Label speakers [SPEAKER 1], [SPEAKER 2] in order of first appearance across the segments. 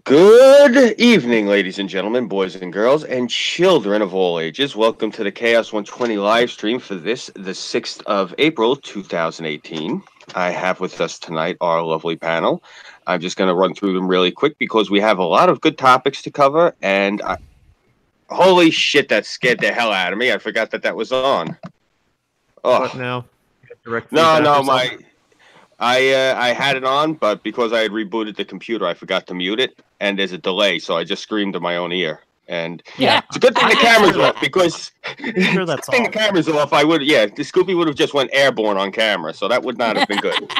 [SPEAKER 1] Good evening, ladies and gentlemen, boys and girls, and children of all ages. Welcome to the CHAOS120 live stream for this, the 6th of April, 2018. I have with us tonight our lovely panel. I'm just going to run through them really quick because we have a lot of good topics to cover, and holy shit, that scared the hell out of me. I forgot that was on.
[SPEAKER 2] Oh. What now?
[SPEAKER 1] No, I had it on, but because I had rebooted the computer, I forgot to mute it, and there's a delay, so I just screamed in my own ear. And
[SPEAKER 2] yeah,
[SPEAKER 1] it's a good thing the camera's off because
[SPEAKER 2] sure that's
[SPEAKER 1] the camera's off. The Scoopy would have just went airborne on camera, so that would not have been good.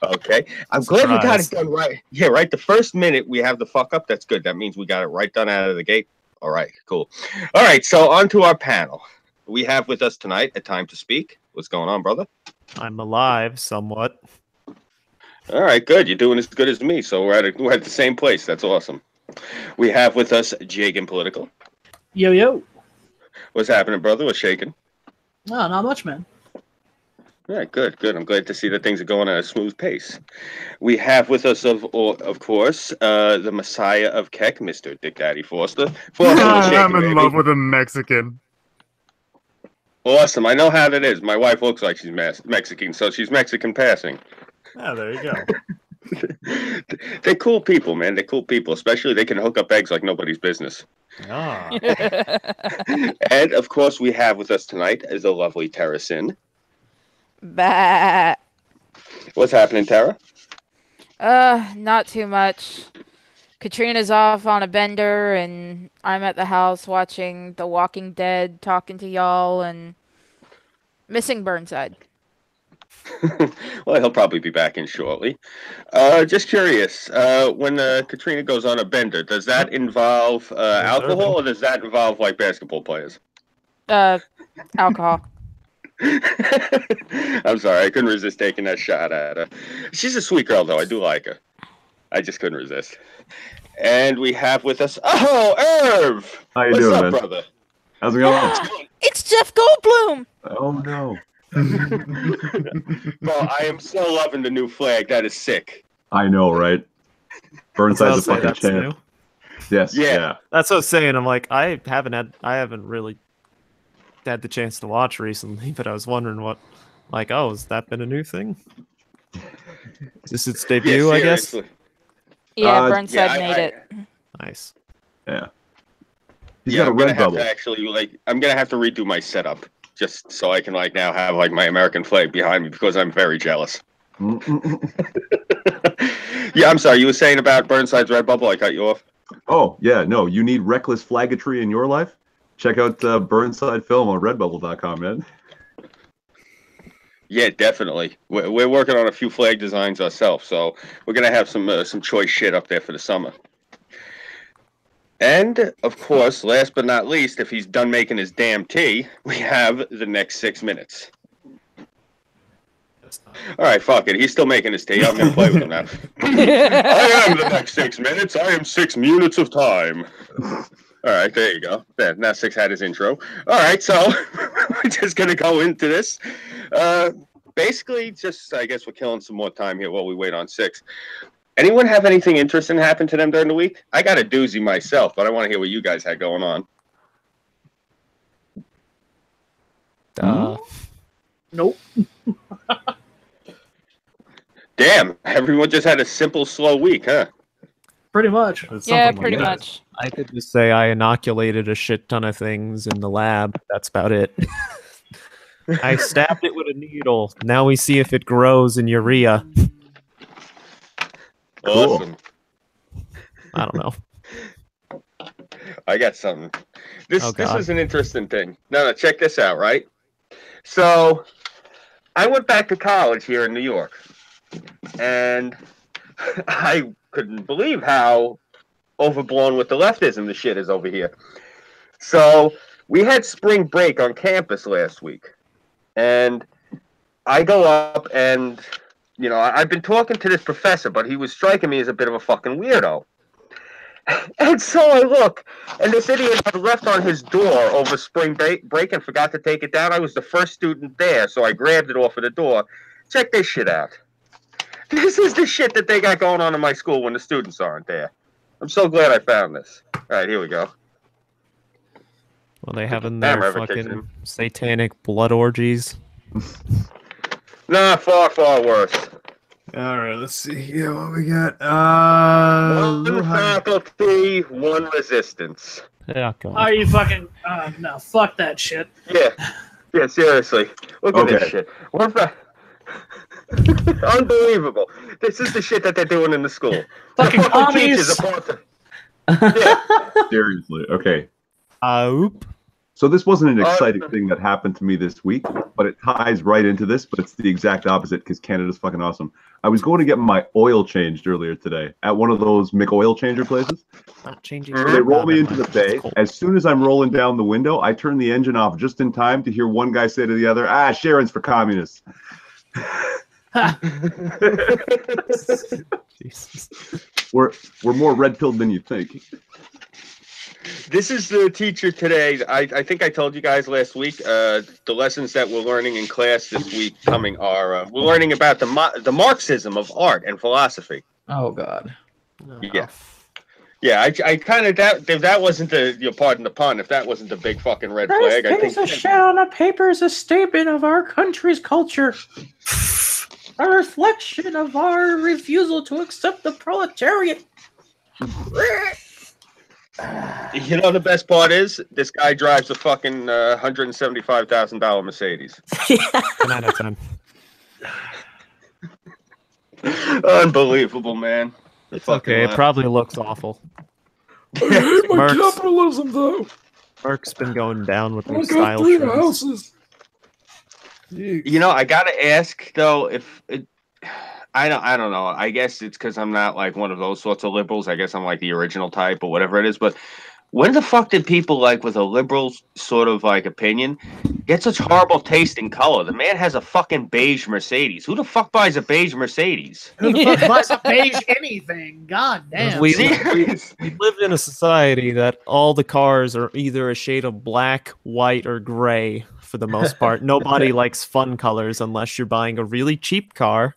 [SPEAKER 1] Okay, I'm glad we got it done right. Yeah, right. The first minute we have the fuck up, that's good. That means we got it right done out of the gate. All right, cool. All right, so on to our panel. We have with us tonight A Time to Speak. What's going on, brother?
[SPEAKER 2] I'm alive, somewhat.
[SPEAKER 1] All right, good. You're doing as good as me, so we're at the same place. That's awesome. We have with us Jagan Political.
[SPEAKER 3] Yo, yo.
[SPEAKER 1] What's happening, brother? What's shaking?
[SPEAKER 3] No, not much, man.
[SPEAKER 1] All right, good. I'm glad to see that things are going at a smooth pace. We have with us, of course, the Messiah of Keck, Mr. Dick Daddy Foster.
[SPEAKER 4] I'm in love with a Mexican.
[SPEAKER 1] Awesome. I know how that is. My wife looks like she's Mexican, so she's Mexican passing.
[SPEAKER 2] Oh, there you go.
[SPEAKER 1] They're cool people, man. They're cool people. Especially they can hook up eggs like nobody's business.
[SPEAKER 2] Ah.
[SPEAKER 1] And, of course, we have with us tonight is the lovely Tara Sin.
[SPEAKER 5] Bah.
[SPEAKER 1] What's happening, Tara?
[SPEAKER 5] Not too much. Katrina's off on a bender, and I'm at the house watching The Walking Dead, talking to y'all, and missing Burnside.
[SPEAKER 1] Well, he'll probably be back in shortly. Just curious, when Katrina goes on a bender, does that involve alcohol, or does that involve, like, basketball players?
[SPEAKER 5] Alcohol.
[SPEAKER 1] I'm sorry, I couldn't resist taking that shot at her. She's a sweet girl, though. I do like her. I just couldn't resist. And we have with us, Irv!
[SPEAKER 4] How you
[SPEAKER 1] What's
[SPEAKER 4] doing,
[SPEAKER 1] up,
[SPEAKER 4] man?
[SPEAKER 1] brother?
[SPEAKER 4] How's it going?
[SPEAKER 5] It's Jeff Goldblum!
[SPEAKER 4] Oh, no.
[SPEAKER 1] Well, I am so loving the new flag. That is sick.
[SPEAKER 4] I know, right? Burnside's a fucking champ.
[SPEAKER 2] New?
[SPEAKER 4] Yes, yeah.
[SPEAKER 2] That's what I was saying. I'm like, I haven't really had the chance to watch recently, but I was wondering what, like, has that been a new thing? Is this its debut, I guess?
[SPEAKER 5] Yeah, Burnside made it.
[SPEAKER 2] Nice.
[SPEAKER 4] Yeah. He's got a red bubble.
[SPEAKER 1] I'm gonna have to redo my setup just so I can now have my American flag behind me because I'm very jealous. Yeah, I'm sorry. You were saying about Burnside's red bubble. I cut you off.
[SPEAKER 4] Oh yeah, no. You need reckless flaggatry in your life? Check out Burnside Film on Redbubble.com, man.
[SPEAKER 1] Yeah, definitely. We're working on a few flag designs ourselves, so we're gonna have some choice shit up there for the summer. And of course, last but not least, if he's done making his damn tea, we have the next 6 minutes. All right, fuck it. He's still making his tea. I'm gonna play with him now. I am the next 6 minutes. I am 6 minutes of time. All right, there you go. There, now Six had his intro. All right, so we're just going to go into this. Basically, just, I guess we're killing some more time here while we wait on Six. Anyone have anything interesting happen to them during the week? I got a doozy myself, but I want to hear what you guys had going on.
[SPEAKER 3] Nope.
[SPEAKER 1] Damn, everyone just had a simple, slow week, huh?
[SPEAKER 3] Pretty much.
[SPEAKER 5] Yeah, pretty much.
[SPEAKER 2] I could just say I inoculated a shit ton of things in the lab. That's about it. I stabbed it with a needle. Now we see if it grows in urea.
[SPEAKER 1] Awesome.
[SPEAKER 2] I don't know.
[SPEAKER 1] I got something. This is an interesting thing. No, check this out, right? So, I went back to college here in New York, and I couldn't believe how overblown with the leftism the shit is over here. So, we had spring break on campus last week, and I go up and, I've been talking to this professor, but he was striking me as a bit of a fucking weirdo. And so I look, and this idiot had left on his door over spring break and forgot to take it down. I was the first student there, so I grabbed it off of the door. Check this shit out. This is the shit that they got going on in my school when the students aren't there. I'm so glad I found this. All right, here we go.
[SPEAKER 2] Well, they having
[SPEAKER 1] Damn,
[SPEAKER 2] their
[SPEAKER 1] Revocation.
[SPEAKER 2] fucking satanic blood orgies.
[SPEAKER 1] Nah, far, far worse.
[SPEAKER 2] All right, let's see here what we got.
[SPEAKER 1] One faculty, one resistance.
[SPEAKER 2] Yeah, God.
[SPEAKER 3] Are you fucking? No, fuck that shit.
[SPEAKER 1] Yeah, seriously. Look at this shit. One Unbelievable. This is the shit that they're doing in the school.
[SPEAKER 3] Fucking
[SPEAKER 1] The
[SPEAKER 3] commies.
[SPEAKER 1] teachers are yeah.
[SPEAKER 4] Seriously. Okay.
[SPEAKER 2] Oop.
[SPEAKER 4] So this wasn't an exciting thing that happened to me this week, but it ties right into this, but it's the exact opposite because Canada's fucking awesome. I was going to get my oil changed earlier today at one of those McOil changer places.
[SPEAKER 2] Not changing.
[SPEAKER 1] Mhm.
[SPEAKER 4] They roll me into the bay.
[SPEAKER 2] Cold.
[SPEAKER 4] As soon as I'm rolling down the window, I turn the engine off just in time to hear one guy say to the other, Sharon's for communists.
[SPEAKER 2] Jesus.
[SPEAKER 4] We're more red-pilled than you think.
[SPEAKER 1] This is the teacher today. I think I told you guys last week. The lessons that we're learning in class this week coming are we're learning about the Marxism of art and philosophy.
[SPEAKER 6] Oh God.
[SPEAKER 1] Yeah, I kind of doubt if that wasn't the pardon the pun, if that wasn't the big fucking red flag. I think
[SPEAKER 6] a shit on a paper is a statement of our country's culture. A reflection of our refusal to accept the proletariat.
[SPEAKER 1] You know the best part is this guy drives a fucking $175,000 Mercedes.
[SPEAKER 2] 10 out of 10.
[SPEAKER 1] Unbelievable, man.
[SPEAKER 2] It's okay. It probably looks awful.
[SPEAKER 7] My capitalism, though.
[SPEAKER 2] Mark's been going down with
[SPEAKER 7] I
[SPEAKER 2] these
[SPEAKER 7] got
[SPEAKER 2] style
[SPEAKER 7] 3
[SPEAKER 2] trends.
[SPEAKER 7] houses.
[SPEAKER 1] You know, I gotta ask though if it, I don't know. I guess it's because I'm not like one of those sorts of liberals. I guess I'm like the original type or whatever it is. But when the fuck did people like with a liberal sort of like opinion get such horrible taste in color? The man has a fucking beige Mercedes. Who the fuck buys a beige Mercedes?
[SPEAKER 3] Who the fuck buys a beige anything? God damn.
[SPEAKER 2] We
[SPEAKER 1] Serious?
[SPEAKER 2] live in a society that all the cars are either a shade of black, white, or gray for the most part. Nobody likes fun colors unless you're buying a really cheap car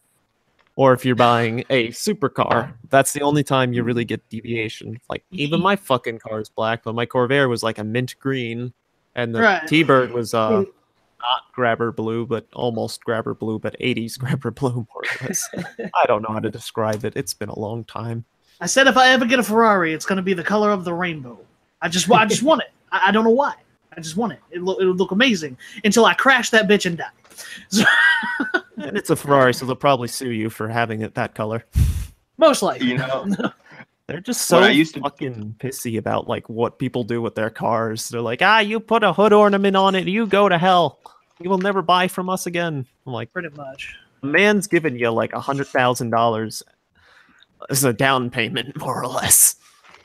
[SPEAKER 2] or if you're buying a supercar. That's the only time you really get deviation. Like, even my fucking car is black, but my Corvair was like a mint green, and the
[SPEAKER 3] Right.
[SPEAKER 2] T-Bird was not grabber blue, but almost grabber blue, but 80s grabber blue, more or less. I don't know how to describe it. It's been a long time.
[SPEAKER 3] I said if I ever get a Ferrari, it's gonna be the color of the rainbow. I just want it. I don't know why. I just want it. It'll look amazing until I crash that bitch and die. So,
[SPEAKER 2] And it's a Ferrari, so they'll probably sue you for having it that color.
[SPEAKER 3] most likely.
[SPEAKER 1] You know,
[SPEAKER 2] They're just so
[SPEAKER 1] When I used to-
[SPEAKER 2] fucking pissy about like what people do with their cars. They're like, you put a hood ornament on it, you go to hell. You will never buy from us again. I'm like,
[SPEAKER 3] Pretty much.
[SPEAKER 2] a man's giving you like $100,000 as a down payment, more or less,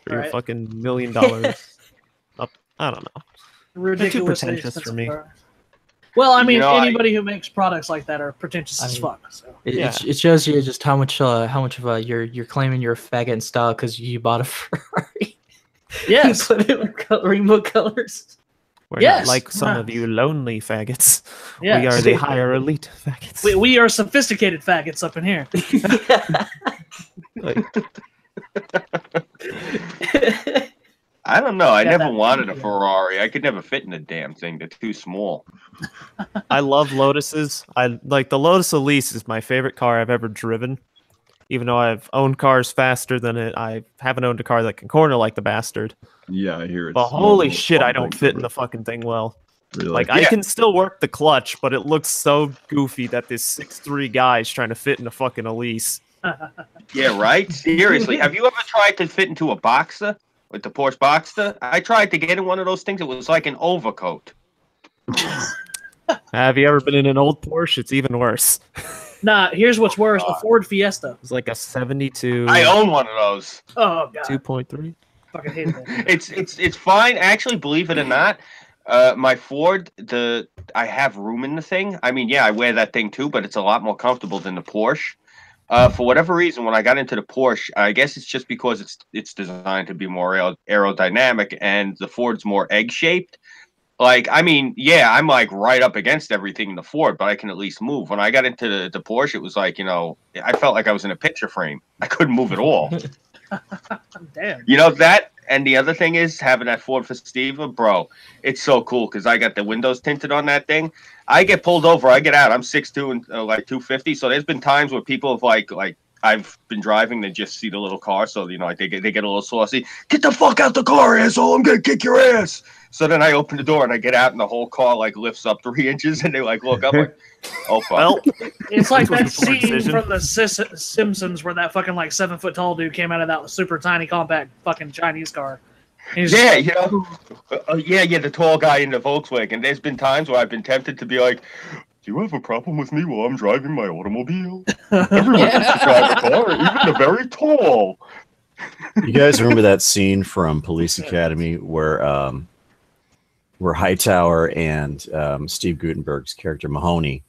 [SPEAKER 2] for your
[SPEAKER 3] Right.
[SPEAKER 2] fucking $1 million. Up, I don't know.
[SPEAKER 3] Ridiculous.
[SPEAKER 2] pretentious for me.
[SPEAKER 3] Well, I mean,
[SPEAKER 1] You know,
[SPEAKER 3] anybody who makes products like that are pretentious as fuck. So.
[SPEAKER 6] It shows you just how much of you're claiming you're a faggot in style because you bought a Ferrari.
[SPEAKER 3] Yes.
[SPEAKER 6] Put it with rainbow colors.
[SPEAKER 2] We're
[SPEAKER 3] Yes,
[SPEAKER 2] not like some
[SPEAKER 3] right.
[SPEAKER 2] of you lonely faggots.
[SPEAKER 3] Yes.
[SPEAKER 2] We are the higher elite faggots.
[SPEAKER 3] We are sophisticated faggots up in here.
[SPEAKER 2] Like,
[SPEAKER 1] I don't know. I
[SPEAKER 3] Yeah,
[SPEAKER 1] never
[SPEAKER 3] that-
[SPEAKER 1] wanted a
[SPEAKER 3] yeah.
[SPEAKER 1] Ferrari. I could never fit in the damn thing. They're too small.
[SPEAKER 2] I love Lotuses. I like the Lotus Elise is my favorite car I've ever driven. Even though I've owned cars faster than it, I haven't owned a car that can corner like the bastard.
[SPEAKER 4] Yeah, I hear it.
[SPEAKER 2] But holy shit, I don't fit in the fucking thing well.
[SPEAKER 4] Really?
[SPEAKER 2] Like, I
[SPEAKER 1] Yeah.
[SPEAKER 2] can still work the clutch, but it looks so goofy that this 6'3" guy's trying to fit in a fucking Elise.
[SPEAKER 1] Yeah, right? Seriously. Have you ever tried to fit into a Boxster? With the Porsche Boxster? I tried to get in one of those things. It was like an overcoat.
[SPEAKER 2] Have you ever been in an old Porsche? It's even worse.
[SPEAKER 3] Nah, here's what's worse: a Ford Fiesta.
[SPEAKER 2] It's like a 72
[SPEAKER 1] I own one of those.
[SPEAKER 3] Oh god,
[SPEAKER 2] 2.3.
[SPEAKER 3] fucking hate that.
[SPEAKER 1] It's fine. Actually, believe it or not, my Ford, I have room in the thing. I mean, yeah, I wear that thing too, but it's a lot more comfortable than the Porsche. For whatever reason, when I got into the Porsche, I guess it's just because it's designed to be more aerodynamic, and the Ford's more egg-shaped. Like, I mean, yeah, I'm like right up against everything in the Ford, but I can at least move. When I got into the Porsche, it was like, I felt like I was in a picture frame. I couldn't move at all.
[SPEAKER 3] Damn.
[SPEAKER 1] You know that, and the other thing is having that Ford Festiva, bro. It's so cool because I got the windows tinted on that thing. I get pulled over, I get out. I'm 6'2" and like 250. So there's been times where people have like I've been driving, they just see the little car, so you know like they get a little saucy. Get the fuck out the car, asshole! I'm gonna kick your ass. So then I open the door and I get out, and the whole car like lifts up 3 inches, and they like look up like, oh fuck.
[SPEAKER 2] Well,
[SPEAKER 3] It's like that
[SPEAKER 2] This was a poor
[SPEAKER 3] scene
[SPEAKER 2] decision.
[SPEAKER 3] from the Simpsons where that fucking like 7 foot tall dude came out of that super tiny compact fucking Chinese car. He's
[SPEAKER 1] Yeah,
[SPEAKER 3] just
[SPEAKER 1] you know, the tall guy in the Volkswagen. There's been times where I've been tempted to be like, do you have a problem with me while I'm driving my automobile? Everyone gets to drive a car, even the very tall.
[SPEAKER 8] You guys remember that scene from Police Academy where Hightower and Steve Guttenberg's character Mahoney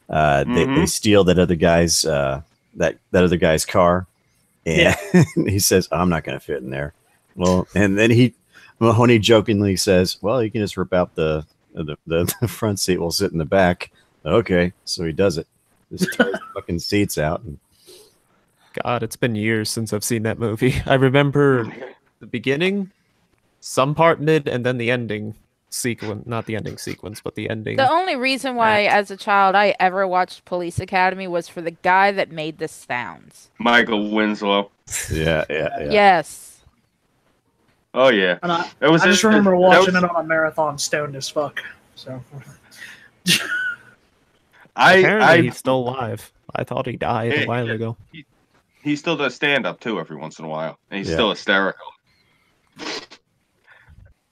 [SPEAKER 8] they steal that other guy's that other guy's car, and he says, "I'm not going to fit in there." Well, and then Mahoney jokingly says, "Well, you can just rip out the front seat. We'll sit in the back." Okay, so he does it. Just tears the fucking seats out. And
[SPEAKER 2] God, it's been years since I've seen that movie. I remember the beginning, some part mid, and then the ending sequence. Not the ending sequence, but the ending.
[SPEAKER 5] The only reason why, as a child, I ever watched Police Academy was for the guy that made the sounds.
[SPEAKER 1] Michael Winslow.
[SPEAKER 8] yeah.
[SPEAKER 5] Yes.
[SPEAKER 1] Oh yeah.
[SPEAKER 3] And I just remember watching it on a marathon, stoned as fuck. So.
[SPEAKER 2] Apparently he's still alive. I thought he died a while ago.
[SPEAKER 1] He still does stand up too every once in a while, and he's still hysterical.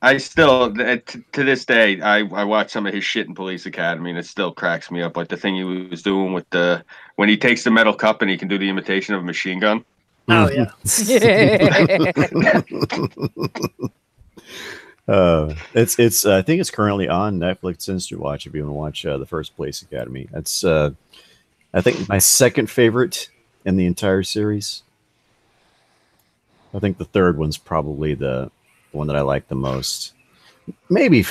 [SPEAKER 1] I still, to this day, I watch some of his shit in Police Academy, and it still cracks me up. Like the thing he was doing with when he takes the metal cup and he can do the imitation of a machine gun.
[SPEAKER 3] Oh yeah.
[SPEAKER 8] It's I think it's currently on Netflix Instant Watch if you want to watch the first Police Academy. That's I think my second favorite in the entire series. I think the third one's probably the one that I like the most. Maybe,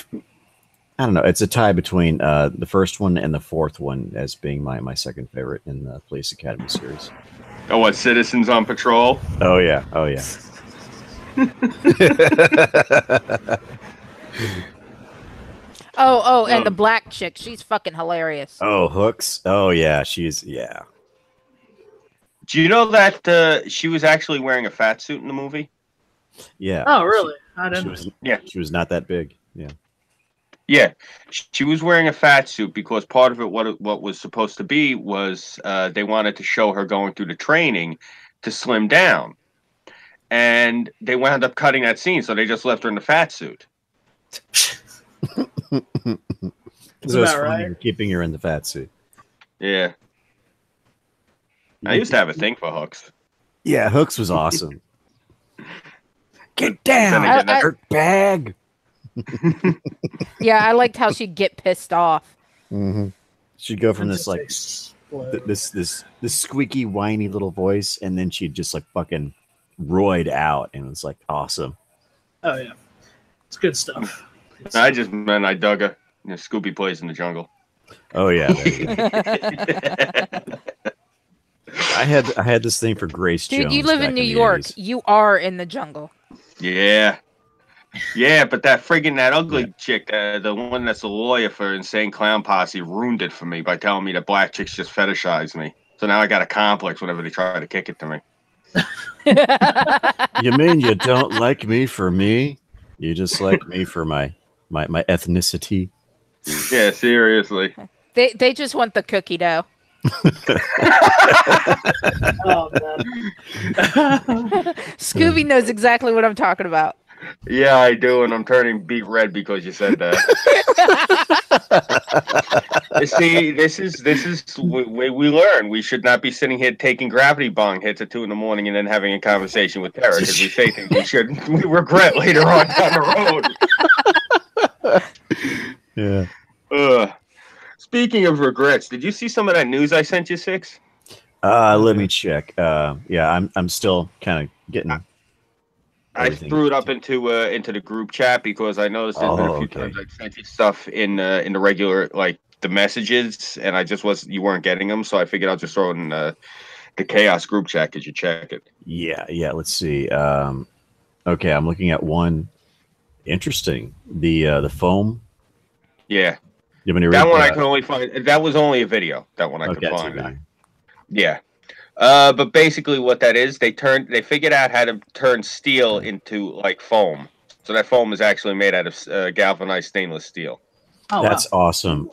[SPEAKER 8] I don't know. It's a tie between the first one and the fourth one as being my second favorite in the Police Academy series.
[SPEAKER 1] Oh, what, Citizens on Patrol?
[SPEAKER 8] Oh yeah.
[SPEAKER 5] And the black chick, she's fucking hilarious.
[SPEAKER 8] Oh, Hooks. Oh yeah,
[SPEAKER 1] Do you know that she was actually wearing a fat suit in the movie?
[SPEAKER 8] Yeah.
[SPEAKER 3] Oh really? I didn't.
[SPEAKER 8] She was not that big. Yeah.
[SPEAKER 1] Yeah, she was wearing a fat suit because part of it, what was supposed to be, was they wanted to show her going through the training to slim down, and they wound up cutting that scene, so they just left her in the fat suit.
[SPEAKER 8] So it's funny keeping her in the fat suit.
[SPEAKER 1] Yeah, I used to have a thing for Hooks.
[SPEAKER 8] Yeah, Hooks was awesome. Get down, dirt bag.
[SPEAKER 5] Yeah, I liked how she'd get pissed off.
[SPEAKER 8] Mm-hmm. She'd go from this like this squeaky, whiny little voice, and then she'd just like fucking roid out, and it was like awesome.
[SPEAKER 3] Oh yeah, it's good stuff.
[SPEAKER 1] I just meant I dug a Scooby Plays in the Jungle.
[SPEAKER 8] Oh yeah. I had this thing for Grace Jones.
[SPEAKER 5] Dude, you live in New York. 80s. You are in the jungle.
[SPEAKER 1] Yeah. Yeah, but that ugly chick, the one that's a lawyer for Insane Clown Posse, ruined it for me by telling me that black chicks just fetishize me. So now I got a complex whenever they try to kick it to me.
[SPEAKER 8] You mean you don't like me for me? You just like me for my ethnicity?
[SPEAKER 1] Yeah, seriously.
[SPEAKER 5] They just want the cookie dough.
[SPEAKER 3] Oh,
[SPEAKER 5] Scooby knows exactly what I'm talking about.
[SPEAKER 1] Yeah, I do, and I'm turning beet red because you said that. See, this is we learn. We should not be sitting here taking gravity bong hits at 2 a.m. and then having a conversation with Derek because we say things we regret later on down the road.
[SPEAKER 8] Yeah.
[SPEAKER 1] Speaking of regrets, did you see some of that news I sent you, Six?
[SPEAKER 8] Let me check. Yeah, I'm still kind of getting.
[SPEAKER 1] I threw it up into the group chat because I noticed there's been a few times I sent you stuff in the regular, like the messages, and you weren't getting them, so I figured I'll just throw it the Chaos group chat. Could you check it?
[SPEAKER 8] Yeah. Let's see. Okay, I'm looking at one. Interesting. The foam.
[SPEAKER 1] Yeah.
[SPEAKER 8] You want me to
[SPEAKER 1] That
[SPEAKER 8] read
[SPEAKER 1] one I can only find. That was only a video. That one I could find.
[SPEAKER 8] TV.
[SPEAKER 1] Yeah. But basically what that is, they figured out how to turn steel into like foam. So that foam is actually made out of galvanized stainless steel.
[SPEAKER 8] Oh, that's awesome.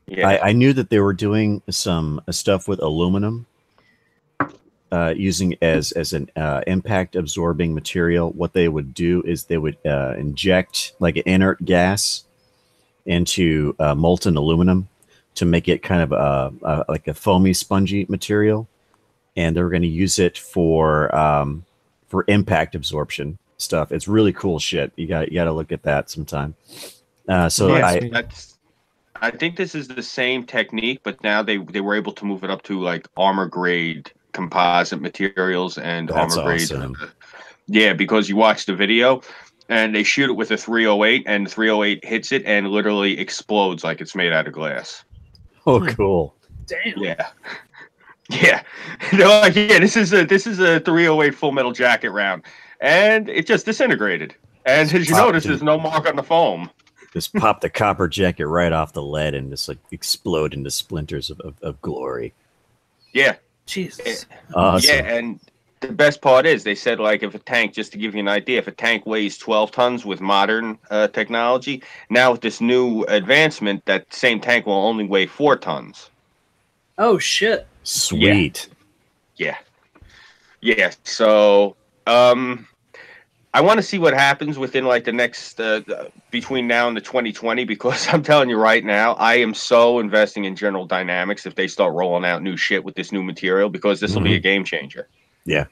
[SPEAKER 1] Yeah.
[SPEAKER 8] I knew that they were doing some stuff with aluminum, using as an impact absorbing material. What they would do is they would inject like an inert gas into molten aluminum to make it kind of like a foamy, spongy material, and they're going to use it for impact absorption stuff. It's really cool shit. You got to look at that sometime. I
[SPEAKER 1] think this is the same technique, but now they were able to move it up to like armor grade composite materials and armor grade.
[SPEAKER 8] Awesome.
[SPEAKER 1] Yeah, because you watch the video and they shoot it with a 308 and the 308 hits it and literally explodes like it's made out of glass.
[SPEAKER 8] Oh, cool.
[SPEAKER 3] Damn.
[SPEAKER 1] Yeah. Yeah. They're like, yeah, this is a 308 full metal jacket round. And it just disintegrated. And as you notice, there's no mark on the foam.
[SPEAKER 8] Just pop the copper jacket right off the lead and just like explode into splinters of glory.
[SPEAKER 1] Yeah.
[SPEAKER 3] Jesus.
[SPEAKER 8] Awesome.
[SPEAKER 1] Yeah, and the best part is they said, like, if a tank, just to give you an idea, if a tank weighs 12 tons with modern technology, now with this new advancement, that same tank will only weigh 4 tons.
[SPEAKER 3] Oh, shit.
[SPEAKER 8] Sweet.
[SPEAKER 1] Yeah. Yeah, so I want to see what happens within, like, the next, between now and the 2020, because I'm telling you right now, I am so investing in General Dynamics if they start rolling out new shit with this new material, because this will be a game changer.
[SPEAKER 8] Yeah.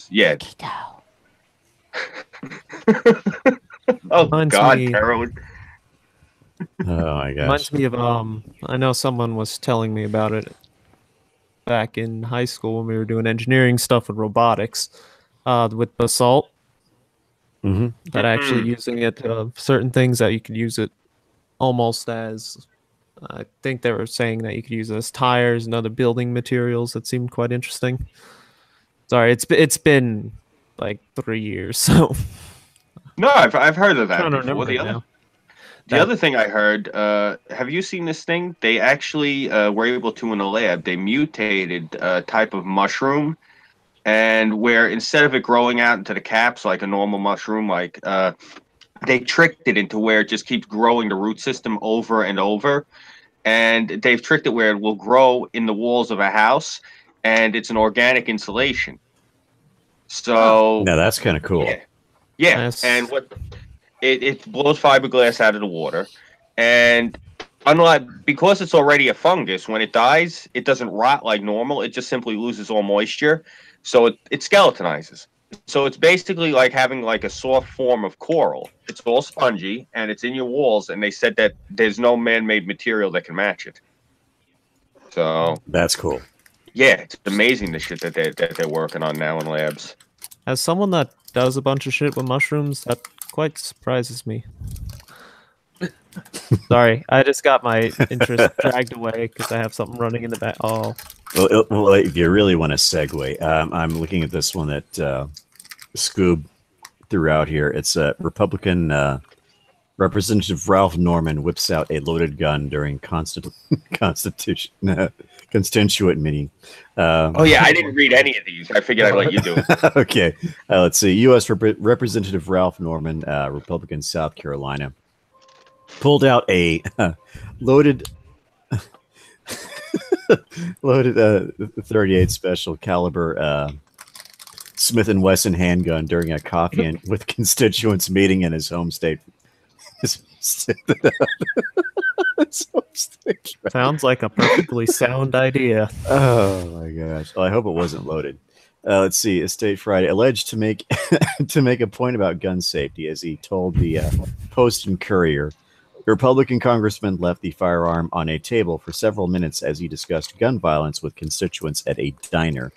[SPEAKER 1] Yeah. Oh, God, Harold.
[SPEAKER 8] Oh, my gosh.
[SPEAKER 2] Reminds me of, I know someone was telling me about it back in high school when we were doing engineering stuff with robotics, with basalt. That actually using it, certain things that you could use it almost as, I think they were saying that you could use it as tires and other building materials. That seemed quite interesting. Sorry, it's been like 3 years, so.
[SPEAKER 1] No, I've heard of that.
[SPEAKER 2] I don't remember
[SPEAKER 1] The other thing I heard, have you seen this thing? They actually were able to, in a lab, they mutated a type of mushroom, and where instead of it growing out into the caps like a normal mushroom, like they tricked it into where it just keeps growing the root system over and over, and they've tricked it where it will grow in the walls of a house, and it's an organic insulation. So
[SPEAKER 8] now that's kind of cool.
[SPEAKER 1] Yeah,
[SPEAKER 2] Nice.
[SPEAKER 1] and what it blows fiberglass out of the water, and unlike, because it's already a fungus, when it dies, it doesn't rot like normal. It just simply loses all moisture, so it skeletonizes. So it's basically like having like a soft form of coral. It's all spongy and it's in your walls, and they said that there's no man-made material that can match it. So
[SPEAKER 8] that's cool.
[SPEAKER 1] Yeah, it's amazing the shit that they're working on now in labs.
[SPEAKER 2] As someone that does a bunch of shit with mushrooms, that quite surprises me. Sorry, I just got my interest dragged away because I have something running in the back. Oh.
[SPEAKER 8] Well, if you really want to segue, I'm looking at this one that Scoob threw out here. It's a Republican Representative Ralph Norman whips out a loaded gun during constituent meeting.
[SPEAKER 1] Oh yeah, I didn't read any of these. I figured I'd let you do it.
[SPEAKER 8] Okay, let's see. U.S. Representative Ralph Norman, Republican, South Carolina, pulled out a loaded 38 special caliber Smith & Wesson handgun during a coffee and with constituents meeting in his home state.
[SPEAKER 2] Sounds like a perfectly sound idea.
[SPEAKER 8] Oh my gosh! Well, I hope it wasn't loaded. Let's see. Estate Friday alleged to make a point about gun safety, as he told the Post and Courier. The Republican congressman left the firearm on a table for several minutes as he discussed gun violence with constituents at a diner.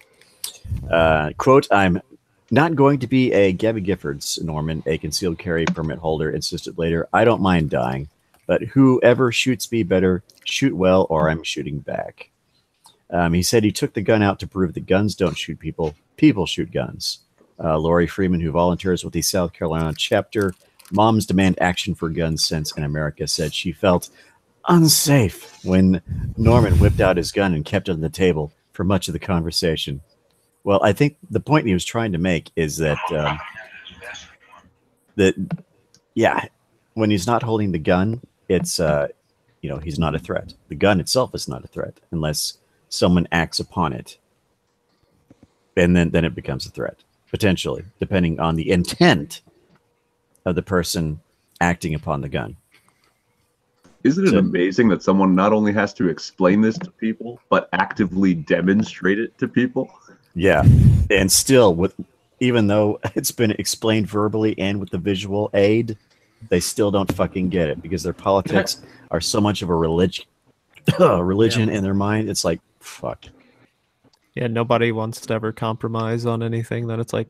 [SPEAKER 8] Quote, "I'm not going to be a Gabby Giffords, Norman, a concealed carry permit holder, insisted later. I don't mind dying, but whoever shoots me better shoot well or I'm shooting back." He said he took the gun out to prove that guns don't shoot people. People shoot guns. Lori Freeman, who volunteers with the South Carolina chapter Moms Demand Action for Gun Sense in America, said she felt unsafe when Norman whipped out his gun and kept it on the table for much of the conversation. Well, I think the point he was trying to make is that when he's not holding the gun, it's he's not a threat. The gun itself is not a threat unless someone acts upon it, and then it becomes a threat, potentially, depending on the intent of the person acting upon the gun.
[SPEAKER 4] Isn't it amazing that someone not only has to explain this to people, but actively demonstrate it to people?
[SPEAKER 8] Yeah, and still, even though it's been explained verbally and with the visual aid, they still don't fucking get it because their politics are so much of a religion in their mind. It's like, fuck.
[SPEAKER 2] Yeah, nobody wants to ever compromise on anything. Then it's like,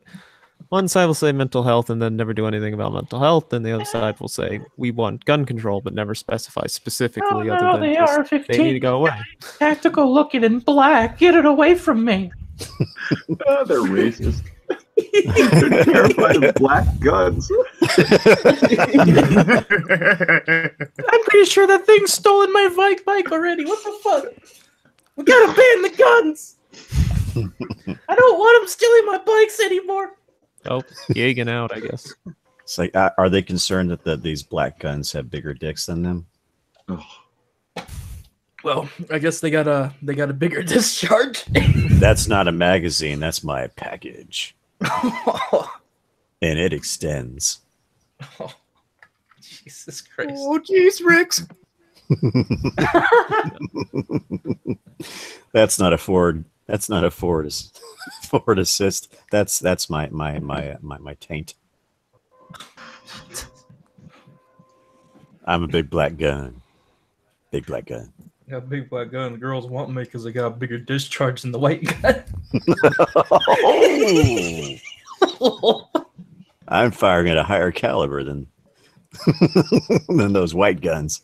[SPEAKER 2] one side will say mental health and then never do anything about mental health, and the other side will say we want gun control but never specify specifically other than just, they need to go away.
[SPEAKER 6] Tactical looking in black. Get it away from me.
[SPEAKER 4] They're racist. They're terrified of black guns.
[SPEAKER 6] I'm pretty sure that thing's stolen my bike already. What the fuck? We gotta ban the guns. I don't want them stealing my bikes anymore.
[SPEAKER 2] Oh, Yagan out, I guess.
[SPEAKER 8] It's like, are they concerned that these black guns have bigger dicks than them?
[SPEAKER 4] Oh.
[SPEAKER 6] Well, I guess they got a bigger discharge.
[SPEAKER 8] That's not a magazine. That's my package, and it extends.
[SPEAKER 6] Oh, Jesus Christ!
[SPEAKER 2] Oh, jeez, Rix.
[SPEAKER 8] That's not a Ford. That's not a Ford. Ford Assist. That's my taint. I'm a big black gun. Big black gun.
[SPEAKER 6] Got a big black gun. The girls want me because they got a bigger discharge than the white gun.
[SPEAKER 8] I'm firing at a higher caliber than those white guns.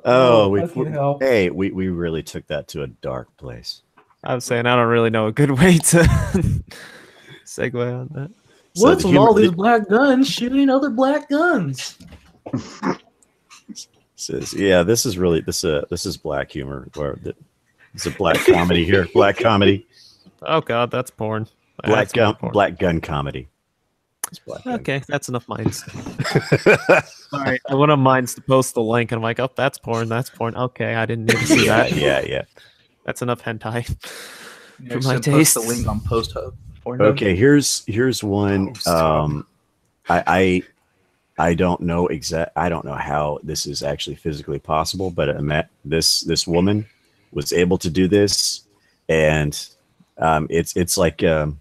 [SPEAKER 8] Oh, we really took that to a dark place.
[SPEAKER 2] I was saying I don't really know a good way to segue on that.
[SPEAKER 6] What's with all these black guns shooting other black guns?
[SPEAKER 8] Says, yeah, this is black humor. It's a black comedy here. Black comedy.
[SPEAKER 2] Oh God, that's porn.
[SPEAKER 8] Black gun comedy.
[SPEAKER 2] Okay, that's enough mines. All right, I want mines to post the link, and I'm like, oh, that's porn. That's porn. Okay, I didn't need to see that.
[SPEAKER 8] Yeah.
[SPEAKER 2] That's enough hentai
[SPEAKER 9] for my taste. Post the link on PostHub.
[SPEAKER 8] Okay, here's one. I don't know I don't know how this is actually physically possible, but this woman was able to do this, and it's like that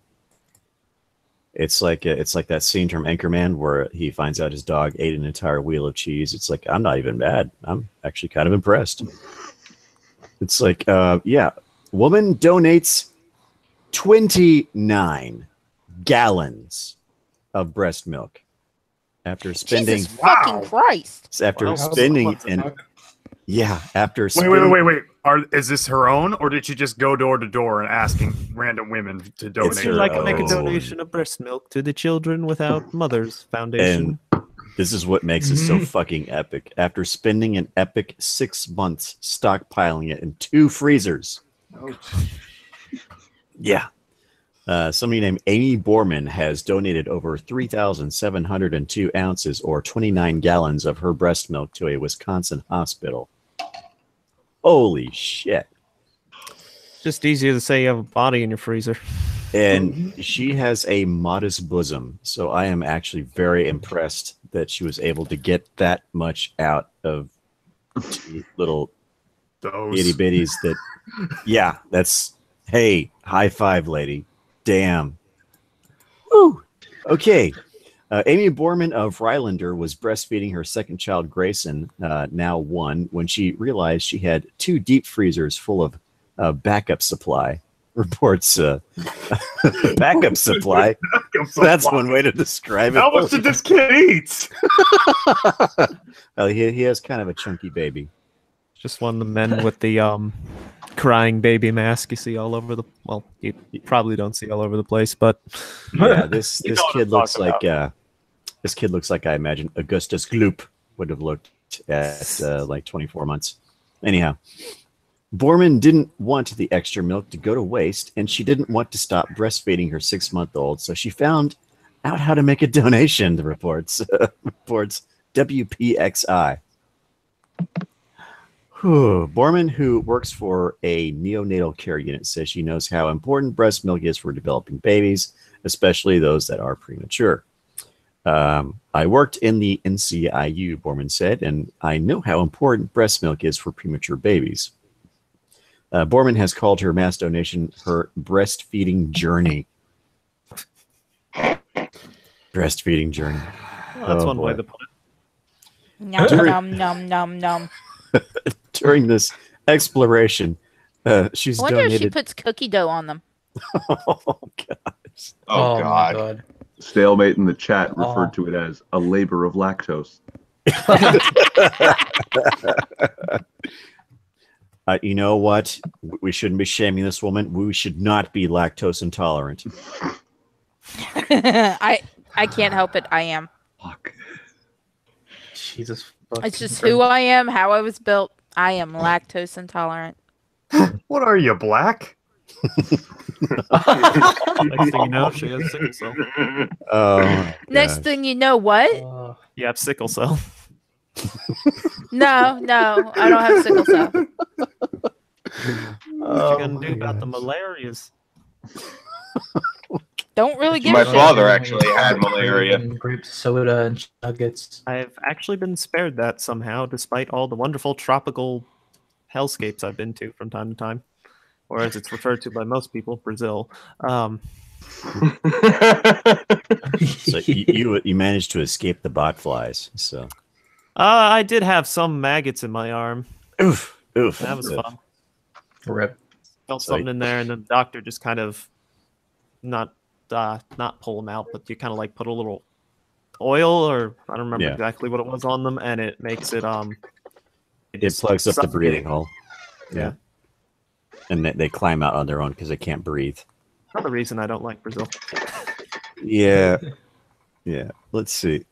[SPEAKER 8] scene from Anchorman where he finds out his dog ate an entire wheel of cheese. It's like, I'm not even mad. I'm actually kind of impressed. It's like, woman donates 29 gallons of breast milk after spending.
[SPEAKER 5] Jesus fucking Christ!
[SPEAKER 8] After spending after spending.
[SPEAKER 10] Wait. Is this her own, or did she just go door to door and asking random women to donate?
[SPEAKER 2] She'd like to make a donation of breast milk to the Children Without Mothers Foundation.
[SPEAKER 8] And this is what makes it so fucking epic. After spending an epic 6 months stockpiling it in 2 freezers.
[SPEAKER 9] Oh.
[SPEAKER 8] Yeah. Somebody named Amy Borman has donated over 3,702 ounces or 29 gallons of her breast milk to a Wisconsin hospital. Holy shit.
[SPEAKER 2] Just easier to say you have a body in your freezer.
[SPEAKER 8] And she has a modest bosom, so I am actually very impressed that she was able to get that much out of little itty bitties. That, yeah, that's, hey, high five, lady. Damn. Woo. Okay. Amy Borman of Rylander was breastfeeding her second child, Grayson, now 1, when she realized she had 2 deep freezers full of backup supply. Reports backup supply. That's one way to describe it.
[SPEAKER 10] How much did this kid eat?
[SPEAKER 8] Well, he has kind of a chunky baby.
[SPEAKER 2] Just one of the men with the crying baby mask you see all over the. Well, you probably don't see all over the place, but
[SPEAKER 8] yeah, this kid looks like this kid looks like I imagine Augustus Gloop would have looked at like 24 months. Anyhow, Borman didn't want the extra milk to go to waste, and she didn't want to stop breastfeeding her 6-month-old, so she found out how to make a donation. The reports WPXI. Borman, who works for a neonatal care unit, says she knows how important breast milk is for developing babies, especially those that are premature. I worked in the NCIU, Borman said, and I know how important breast milk is for premature babies. Borman has called her mass donation her breastfeeding journey. Breastfeeding journey.
[SPEAKER 2] Well, that's one way to put it.
[SPEAKER 5] Nom, nom, nom, nom.
[SPEAKER 8] During this exploration, she's
[SPEAKER 5] I wonder
[SPEAKER 8] donated.
[SPEAKER 5] if she puts cookie dough on them.
[SPEAKER 8] Oh, gosh.
[SPEAKER 1] Oh,
[SPEAKER 9] my
[SPEAKER 1] God.
[SPEAKER 9] God.
[SPEAKER 4] Stalemate in the chat referred to it as a labor of lactose.
[SPEAKER 8] You know what? We shouldn't be shaming this woman. We should not be lactose intolerant.
[SPEAKER 5] I can't help it. I am.
[SPEAKER 4] Fuck.
[SPEAKER 9] Jesus.
[SPEAKER 5] It's just who I am, how I was built. I am lactose intolerant.
[SPEAKER 10] What are you, black?
[SPEAKER 2] Next thing you know, she has sickle cell.
[SPEAKER 8] Oh,
[SPEAKER 5] Next thing you know, what?
[SPEAKER 2] You have sickle cell.
[SPEAKER 5] No, I don't have sickle cell.
[SPEAKER 2] What you gonna do about the malarias?
[SPEAKER 5] Don't really give
[SPEAKER 1] My
[SPEAKER 5] a shit.
[SPEAKER 1] father actually had malaria.
[SPEAKER 9] Grape soda and nuggets.
[SPEAKER 2] I've actually been spared that somehow, despite all the wonderful tropical hellscapes I've been to from time to time, or as it's referred to by most people, Brazil.
[SPEAKER 8] So you managed to escape the bot flies. So
[SPEAKER 2] I did have some maggots in my arm.
[SPEAKER 8] oof.
[SPEAKER 2] That was fun.
[SPEAKER 9] Rip.
[SPEAKER 2] Felt something in there, and then the doctor just kind of not pull them out, but you kind of like put a little oil, or I don't remember exactly what it was on them, and it makes it
[SPEAKER 8] it plugs up the breathing hole.
[SPEAKER 2] Yeah.
[SPEAKER 8] And they climb out on their own because they can't breathe.
[SPEAKER 2] Another reason I don't like Brazil.
[SPEAKER 8] Yeah. Let's see.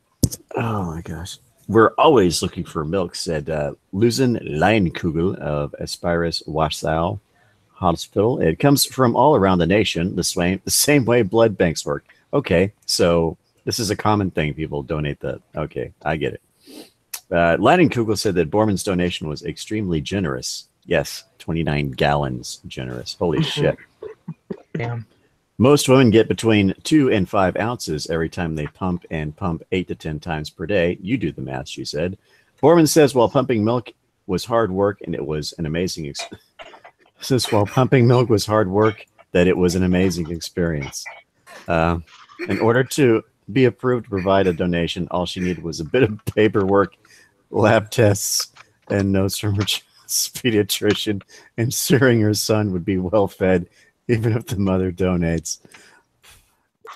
[SPEAKER 8] Oh my gosh. We're always looking for milk, said Luzen Leinkugel of Aspirus Wasau Hospital. It comes from all around the nation, the same way blood banks work. Okay, so this is a common thing. People donate that. Okay, I get it. Leinkugel said that Borman's donation was extremely generous. Yes, 29 gallons generous. Holy shit.
[SPEAKER 9] Damn.
[SPEAKER 8] Most women get between 2 and 5 ounces every time they pump, and pump 8 to 10 times per day. You do the math, she said. Borman says while pumping milk was hard work, and it was an amazing experience. That it was an amazing experience. In order to be approved to provide a donation, all she needed was a bit of paperwork, lab tests, and notes from her pediatrician, ensuring her son would be well fed, even if the mother donates.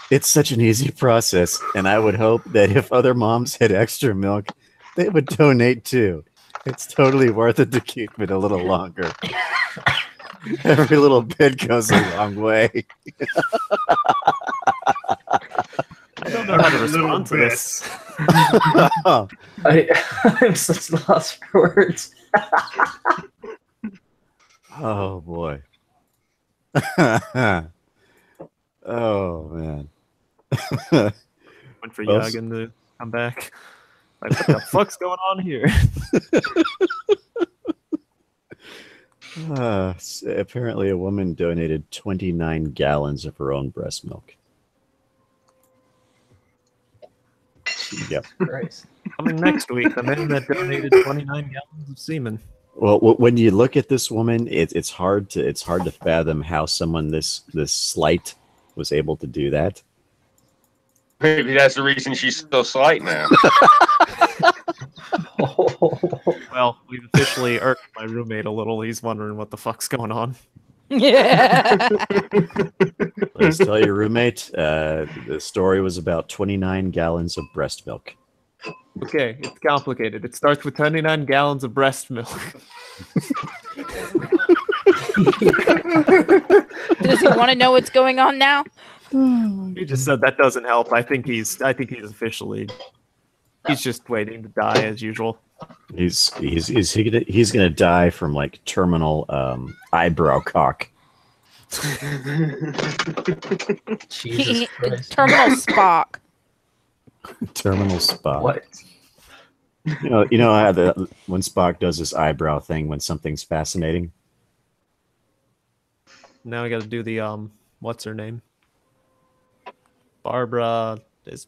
[SPEAKER 8] It's such an easy process, and I would hope that if other moms had extra milk, they would donate too. It's totally worth it to keep it a little longer. Every little bit goes a long way.
[SPEAKER 2] I don't know how to respond to this.
[SPEAKER 9] I'm such lost for words.
[SPEAKER 8] Oh boy. Oh man.
[SPEAKER 2] Went for Yagan to come back. Like, what the fuck's going on here?
[SPEAKER 8] Apparently a woman donated 29 gallons of her own breast milk. Yep.
[SPEAKER 9] Christ.
[SPEAKER 2] Coming next week, the man that donated 29 gallons of semen.
[SPEAKER 8] Well, when you look at this woman, it's hard to fathom how someone this slight was able to do that.
[SPEAKER 1] Maybe that's the reason she's so slight now.
[SPEAKER 2] Well, we've officially irked my roommate a little. He's wondering what the fuck's going on.
[SPEAKER 5] Yeah.
[SPEAKER 8] Let's tell your roommate. The story was about 29 gallons of breast milk.
[SPEAKER 2] Okay, it's complicated. It starts with 29 gallons of breast milk.
[SPEAKER 5] Does he want to know what's going on now?
[SPEAKER 2] He just said that doesn't help. I think he's officially. He's just waiting to die as usual.
[SPEAKER 8] He's gonna die from like terminal eyebrow cock.
[SPEAKER 9] Jesus Christ.
[SPEAKER 5] Terminal Spock.
[SPEAKER 8] Terminal Spock.
[SPEAKER 9] What?
[SPEAKER 8] You know how when Spock does this eyebrow thing when something's fascinating.
[SPEAKER 2] Now I got to do the what's her name? Barbara is.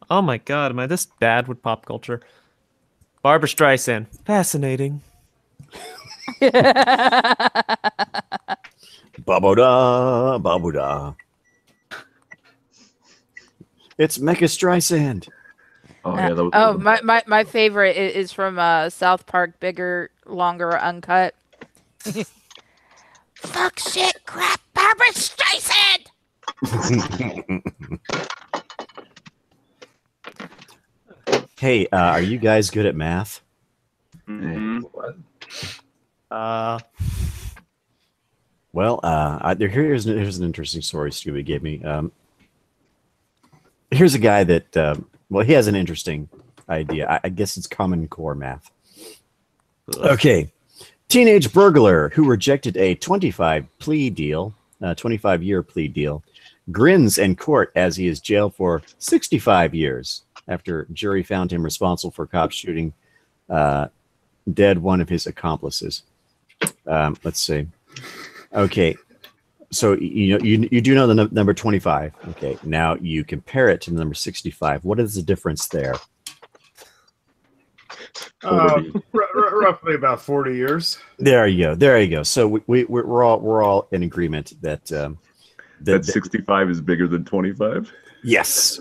[SPEAKER 2] Oh my God, am I this bad with pop culture? Barbara Streisand, fascinating.
[SPEAKER 8] Baboda, baboda. It's Mecha Streisand.
[SPEAKER 4] Oh yeah, that was
[SPEAKER 5] my favorite is from South Park, Bigger, Longer, Uncut. Fuck, shit, crap, Barbara Streisand.
[SPEAKER 8] Hey, are you guys good at math?
[SPEAKER 1] Mhm.
[SPEAKER 8] Well, here's an interesting story Scooby gave me. Here's a guy that, he has an interesting idea. I guess it's Common Core math. Okay. Teenage burglar who rejected a 25-year plea deal, grins in court as he is jailed for 65 years after jury found him responsible for cops shooting dead one of his accomplices. Let's see. Okay. So you do know the number 25. Okay, now you compare it to the number 65. What is the difference there?
[SPEAKER 10] Roughly about 40 years.
[SPEAKER 8] There you go. So we're all in agreement that
[SPEAKER 4] that 65 is bigger than 25.
[SPEAKER 8] Yes.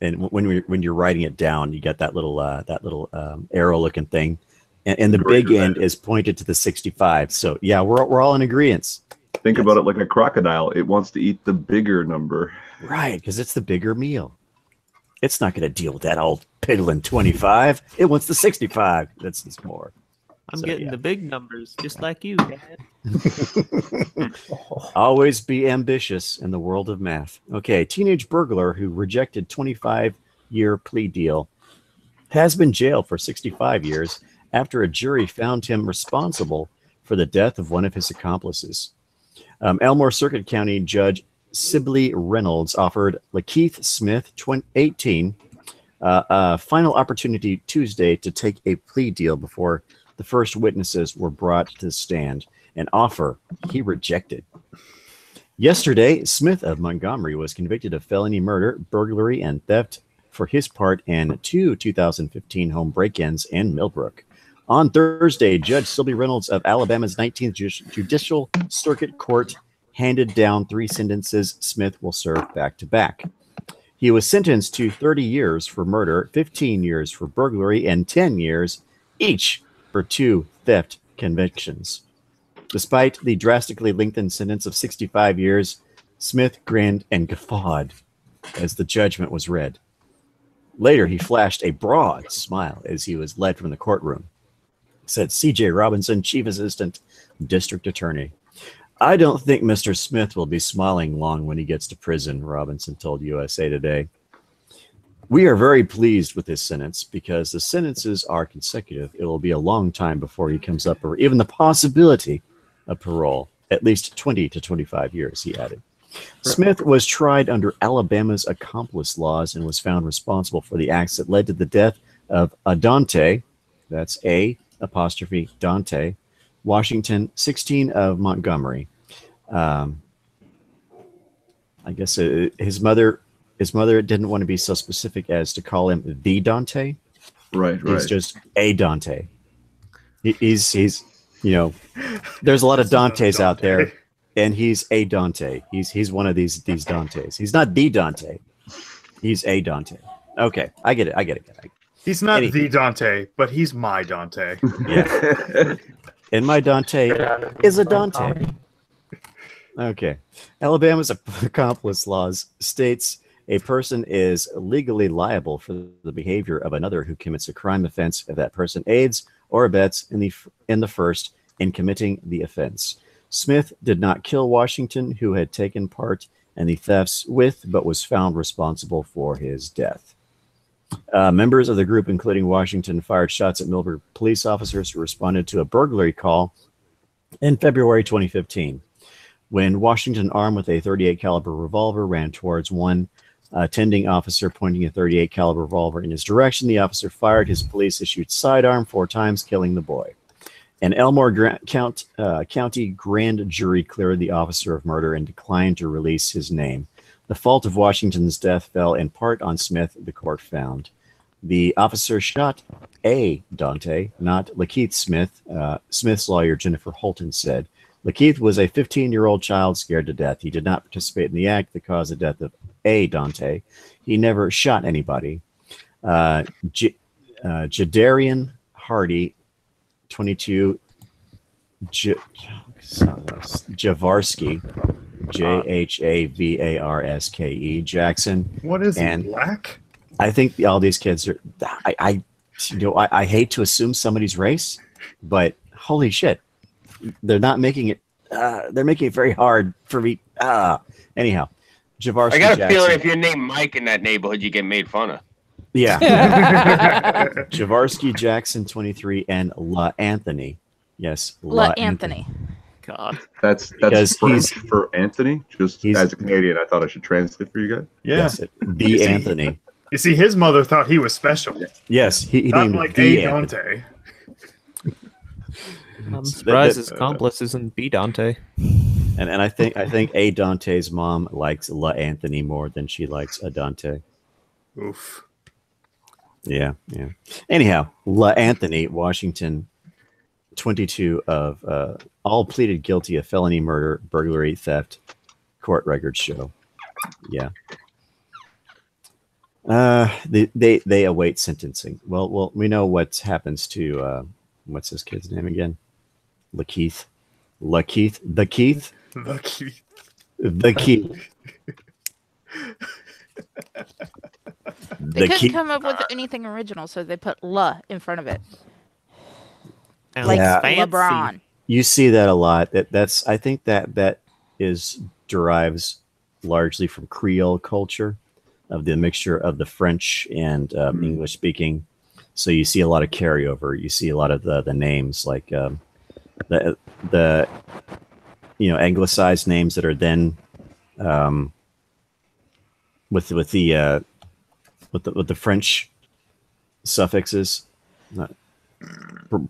[SPEAKER 8] And when you're writing it down, you get that little arrow looking thing. And the big end is pointed to the 65. So yeah, we're all in agreement.
[SPEAKER 4] Think about it like a crocodile. It wants to eat the bigger number.
[SPEAKER 8] Right, because it's the bigger meal. It's not going to deal with that old piddling 25. It wants the 65. That's more.
[SPEAKER 2] I'm getting the big numbers, just like you, Dad.
[SPEAKER 8] Always be ambitious in the world of math. Okay, teenage burglar who rejected 25-year plea deal has been jailed for 65 years after a jury found him responsible for the death of one of his accomplices. Elmore Circuit County Judge Sibley Reynolds offered Lakeith Smith, 18, a final opportunity Tuesday to take a plea deal before the first witnesses were brought to the stand, an offer he rejected. Yesterday, Smith of Montgomery was convicted of felony murder, burglary, and theft for his part in 2 2015 home break-ins in Millbrook. On Thursday, Judge Sibley Reynolds of Alabama's 19th Judicial Circuit Court handed down 3 sentences Smith will serve back-to-back. He was sentenced to 30 years for murder, 15 years for burglary, and 10 years each for 2 theft convictions. Despite the drastically lengthened sentence of 65 years, Smith grinned and guffawed as the judgment was read. Later, he flashed a broad smile as he was led from the courtroom, said C.J. Robinson, Chief Assistant District Attorney. I don't think Mr. Smith will be smiling long when he gets to prison, Robinson told USA Today. We are very pleased with this sentence because the sentences are consecutive. It will be a long time before he comes up for even the possibility of parole, at least 20 to 25 years, he added. Smith was tried under Alabama's accomplice laws and was found responsible for the acts that led to the death of Adante, that's A''Dante, Washington, 16 of Montgomery. I guess his mother didn't want to be so specific as to call him the Dante.
[SPEAKER 4] Right.
[SPEAKER 8] He's just a Dante. He's there's a lot of Dantes out there, and he's a Dante. He's one of these Dantes. He's not the Dante. He's a Dante. Okay, I get it.
[SPEAKER 10] He's not the Dante, but he's my Dante.
[SPEAKER 8] Yeah. And my Dante is a Dante. Okay. Alabama's accomplice laws states a person is legally liable for the behavior of another who commits a crime offense if that person aids or abets in the first in committing the offense. Smith did not kill Washington, who had taken part in the thefts but was found responsible for his death. Members of the group, including Washington, fired shots at Millburg police officers who responded to a burglary call in February 2015. When Washington, armed with a .38 caliber revolver, ran towards one attending officer pointing a .38 caliber revolver in his direction, the officer fired his police-issued sidearm 4 times, killing the boy. An Elmore County grand jury cleared the officer of murder and declined to release his name. The fault of Washington's death fell in part on Smith, the court found. The officer shot a Dante, not Lakeith Smith, Smith's lawyer Jennifer Holton said. Lakeith was a 15-year-old child scared to death. He did not participate in the act that caused the death of a Dante. He never shot anybody. Jadarian Hardy, 22, Javarski, Jhavarske Jackson.
[SPEAKER 10] What is
[SPEAKER 8] and
[SPEAKER 10] he, black?
[SPEAKER 8] I think all these kids are. I hate to assume somebody's race, but holy shit, they're not making it. They're making it very hard for me. Anyhow, Javarski.
[SPEAKER 1] I got a
[SPEAKER 8] Jackson,
[SPEAKER 1] feeling if you're named Mike in that neighborhood, you get made fun of.
[SPEAKER 8] Yeah. Javarski Jackson, 23, and La Anthony. Yes,
[SPEAKER 5] La Anthony.
[SPEAKER 2] God.
[SPEAKER 4] That's French for Anthony. Just as a Canadian, I thought I should translate for you guys.
[SPEAKER 10] Yeah.
[SPEAKER 8] Yes, the Anthony.
[SPEAKER 10] You see, his mother thought he was special.
[SPEAKER 8] Yes, he
[SPEAKER 10] Not
[SPEAKER 8] named
[SPEAKER 10] like
[SPEAKER 8] the
[SPEAKER 10] A. Dante.
[SPEAKER 2] I'm surprised his accomplice isn't B. Dante.
[SPEAKER 8] And I think A. Dante's mom likes La Anthony more than she likes a Dante.
[SPEAKER 10] Oof.
[SPEAKER 8] Yeah. Anyhow, La Anthony, Washington, 22 of all pleaded guilty of felony murder, burglary, theft. Court records show. Yeah. They await sentencing. Well, we know what happens to what's this kid's name again? The Keith. They
[SPEAKER 5] couldn't come up with anything original, so they put "la" in front of it.
[SPEAKER 2] Like
[SPEAKER 5] LeBron.
[SPEAKER 8] You see that a lot. I think that derives largely from Creole culture, of the mixture of the French and English speaking. So you see a lot of carryover. You see a lot of the names like the anglicized names that are then with the French suffixes, not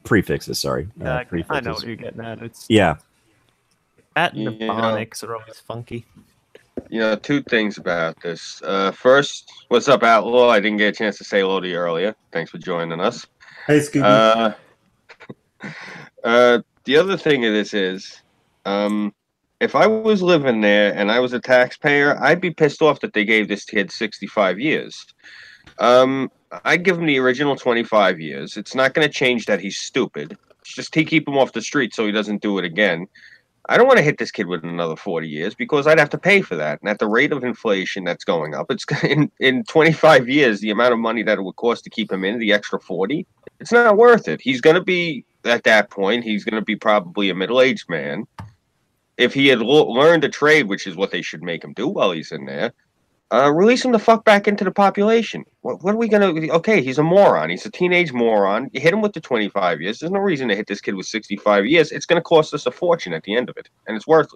[SPEAKER 8] prefixes. Sorry, prefixes.
[SPEAKER 2] I know what you're getting at. It's
[SPEAKER 8] Latin
[SPEAKER 2] and phonics are always funky.
[SPEAKER 1] Two things about this. First, what's up, Outlaw? I didn't get a chance to say hello to you earlier. Thanks for joining us.
[SPEAKER 11] Hey, Scooby.
[SPEAKER 1] The other thing of this is, if I was living there and I was a taxpayer, I'd be pissed off that they gave this kid 65 years. I'd give him the original 25 years. It's not going to change that he's stupid. It's just keep him off the street so he doesn't do it again. I don't want to hit this kid with another 40 years because I'd have to pay for that. And at the rate of inflation that's going up, it's in 25 years, the amount of money that it would cost to keep him in, the extra 40, it's not worth it. He's going to be, at that point, he's going to be probably a middle-aged man. If he had learned a trade, which is what they should make him do while he's in there, release him the fuck back into the population. What are we going to... Okay, he's a moron. He's a teenage moron. You hit him with the 25 years. There's no reason to hit this kid with 65 years. It's going to cost us a fortune at the end of it. And it's worth...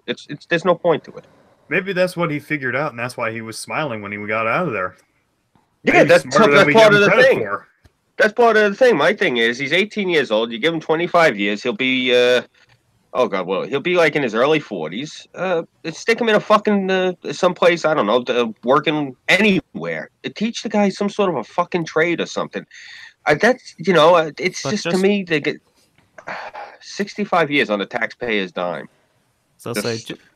[SPEAKER 1] There's no point to it.
[SPEAKER 10] Maybe that's what he figured out, and that's why he was smiling when he got out of there.
[SPEAKER 1] Yeah, that's part of the thing. That's part of the thing. My thing is, he's 18 years old. You give him 25 years, he'll be... he'll be like in his early 40s. Stick him in a fucking someplace, I don't know, working anywhere. Teach the guy some sort of a fucking trade or something. It's just to me, they get 65 years on the taxpayer's dime.
[SPEAKER 2] So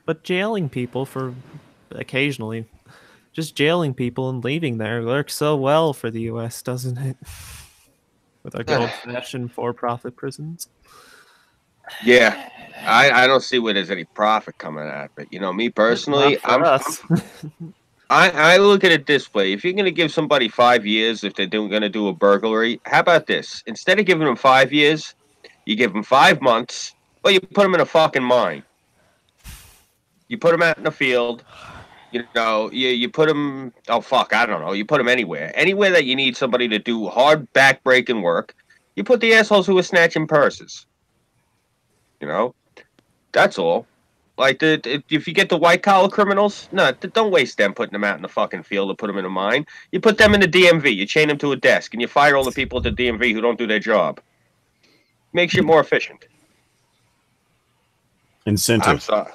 [SPEAKER 2] but jailing people for occasionally, just jailing people and leaving there works so well for the U.S., doesn't it? With our good old-fashioned for-profit prisons.
[SPEAKER 1] Yeah, I don't see where there's any profit coming out of it. You know, me personally, I look at it this way: if you're going to give somebody 5 years if they're going to do a burglary, how about this? Instead of giving them 5 years, you give them 5 months, or you put them in a fucking mine. You put them out in the field. You know, you put them. Oh fuck, I don't know. You put them anywhere that you need somebody to do hard back-breaking work. You put the assholes who are snatching purses. You know, that's all. Like, if you get the white-collar criminals, no, don't waste them putting them out in the fucking field or put them in a mine. You put them in the DMV. You chain them to a desk, and you fire all the people at the DMV who don't do their job. Makes you more efficient.
[SPEAKER 8] Incentive.
[SPEAKER 1] I'm sorry.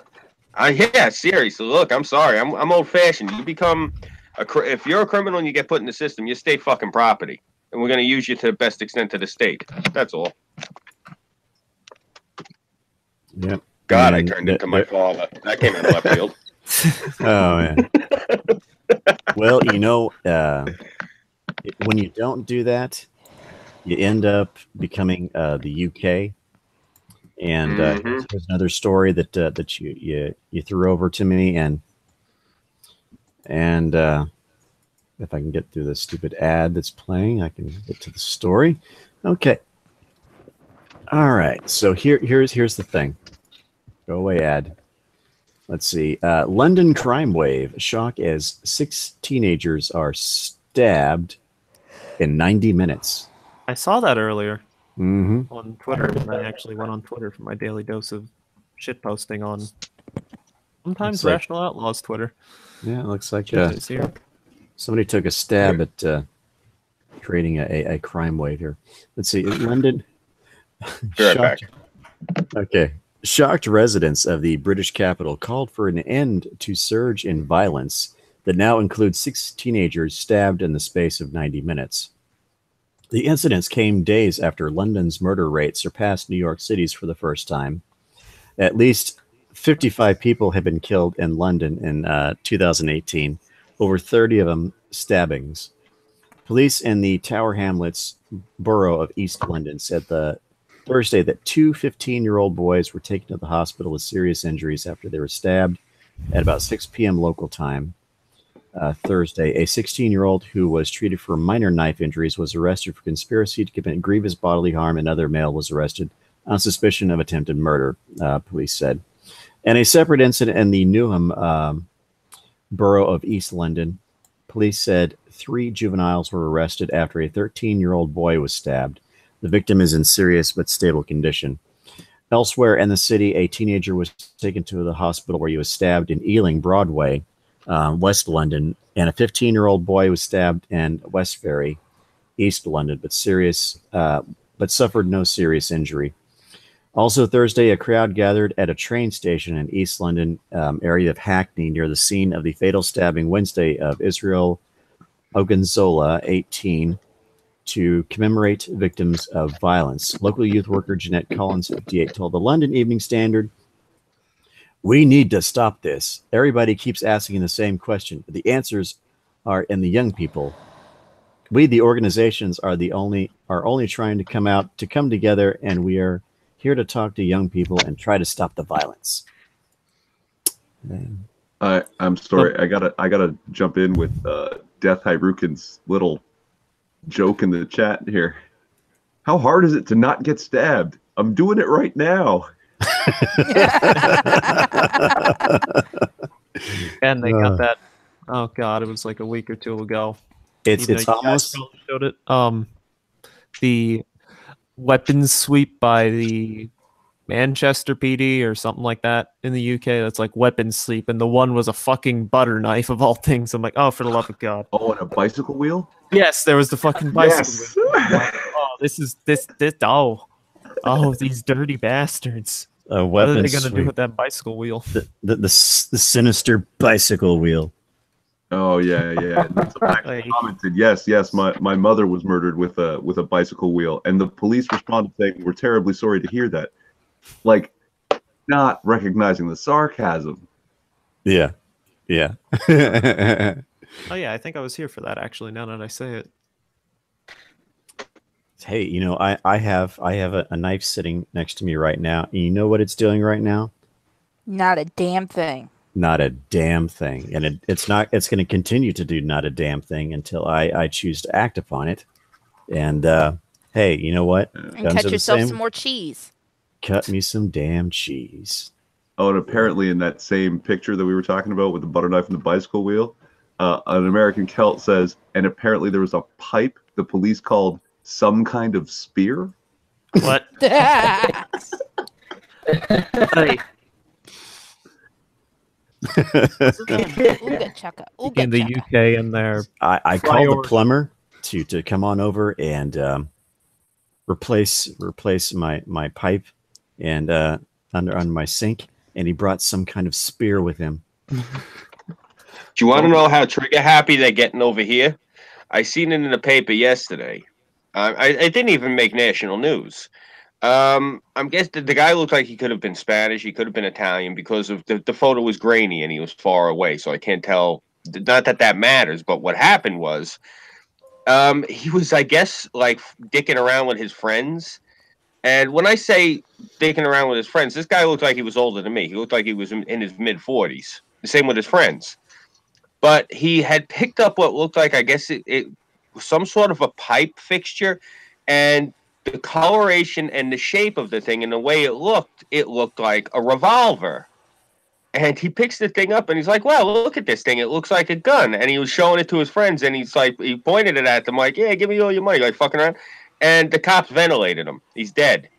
[SPEAKER 1] Yeah, seriously. Look, I'm sorry. I'm old-fashioned. You become if you're a criminal and you get put in the system, you're state fucking property, and we're going to use you to the best extent to the state. That's all.
[SPEAKER 8] Yep.
[SPEAKER 1] God, I turned into my father. That came out of left field.
[SPEAKER 8] Oh, man. Well, you know, when you don't do that, you end up becoming the UK. And there's another story that you threw over to me, and if I can get through the stupid ad that's playing, I can get to the story. Okay. All right. So here's the thing. Go away, ad. Let's see. London crime wave shock as 6 teenagers are stabbed in 90 minutes.
[SPEAKER 2] I saw that earlier
[SPEAKER 8] on
[SPEAKER 2] Twitter. And I actually went on Twitter for my daily dose of shit posting on sometimes Rational Outlaws Twitter.
[SPEAKER 8] Yeah, it looks like somebody took a stab at creating a crime wave here. Let's see. London. Okay. Shocked residents of the British capital called for an end to surge in violence that now includes 6 teenagers stabbed in the space of 90 minutes. The incidents came days after London's murder rate surpassed New York City's for the first time. At least 55 people have been killed in London in 2018, over 30 of them stabbings. Police in the Tower Hamlets borough of East London said Thursday that 2 15-year-old boys were taken to the hospital with serious injuries after they were stabbed at about 6 p.m. local time. Thursday, a 16-year-old who was treated for minor knife injuries was arrested for conspiracy to commit grievous bodily harm. Another male was arrested on suspicion of attempted murder, police said. And a separate incident in the Newham borough of East London, police said 3 juveniles were arrested after a 13-year-old boy was stabbed. The victim is in serious but stable condition. Elsewhere in the city, a teenager was taken to the hospital where he was stabbed in Ealing Broadway, West London, and a 15-year-old boy was stabbed in Westbury, East London, but suffered no serious injury. Also Thursday, a crowd gathered at a train station in East London area of Hackney near the scene of the fatal stabbing Wednesday of Israel Ogunzola, 18, to commemorate victims of violence. Local youth worker Jeanette Collins, 58, told the London Evening Standard, "We need to stop this. Everybody keeps asking the same question. The answers are in the young people. We, the organizations, are only trying to come together, and we are here to talk to young people and try to stop the violence."
[SPEAKER 4] I'm sorry. I gotta jump in with Death Hyrukin's little joke in the chat here. How hard is it to not get stabbed? I'm doing it right now.
[SPEAKER 2] And they got that. Oh god, it was like a week or two ago.
[SPEAKER 8] It's almost
[SPEAKER 2] showed it. The weapons sweep by the Manchester PD or something like that in the UK. That's like weapons sweep, and the one was a fucking butter knife of all things. I'm like, oh, for the love of God!
[SPEAKER 4] Oh, and a bicycle wheel?
[SPEAKER 2] Yes, there was the fucking bicycle wheel. Oh, this. Oh, these dirty bastards! What are they gonna do with that bicycle wheel?
[SPEAKER 8] The sinister bicycle wheel.
[SPEAKER 4] Oh yeah. Commented, yes. My mother was murdered with a bicycle wheel, and the police responded saying, "We're terribly sorry to hear that." Like, not recognizing the sarcasm.
[SPEAKER 8] Yeah.
[SPEAKER 2] Oh yeah, I think I was here for that actually. Now that I say it.
[SPEAKER 8] Hey, I have a knife sitting next to me right now. And you know what it's doing right now?
[SPEAKER 5] Not a damn thing.
[SPEAKER 8] Not a damn thing. And it's going to continue to do not a damn thing until I choose to act upon it. And hey, you know what?
[SPEAKER 5] And cut yourself some more cheese.
[SPEAKER 8] Cut me some damn cheese.
[SPEAKER 4] Oh, and apparently in that same picture that we were talking about with the butter knife and the bicycle wheel, an American Celt says, and apparently there was a pipe the police called some kind of spear.
[SPEAKER 2] What?
[SPEAKER 3] Hey.
[SPEAKER 2] In the UK, and there,
[SPEAKER 8] I called the plumber to come on over and replace my pipe and under my sink, and he brought some kind of spear with him.
[SPEAKER 1] Do you want to know how trigger happy they're getting over here? I seen it in the paper yesterday. I didn't even make national news. I'm guessing the guy looked like he could have been Spanish. He could have been Italian because of the photo was grainy and he was far away, so I can't tell. Not that matters, but what happened was he was, I guess, like dicking around with his friends. And when I say dicking around with his friends, this guy looked like he was older than me. He looked like he was in his mid-40s. The same with his friends. But he had picked up what looked like, I guess, it was some sort of a pipe fixture. And the coloration and the shape of the thing and the way it looked like a revolver. And he picks the thing up and he's like, "Well, look at this thing. It looks like a gun." And he was showing it to his friends and he's like, he pointed it at them like, "Yeah, give me all your money." Like fucking around. And the cops ventilated him. He's dead.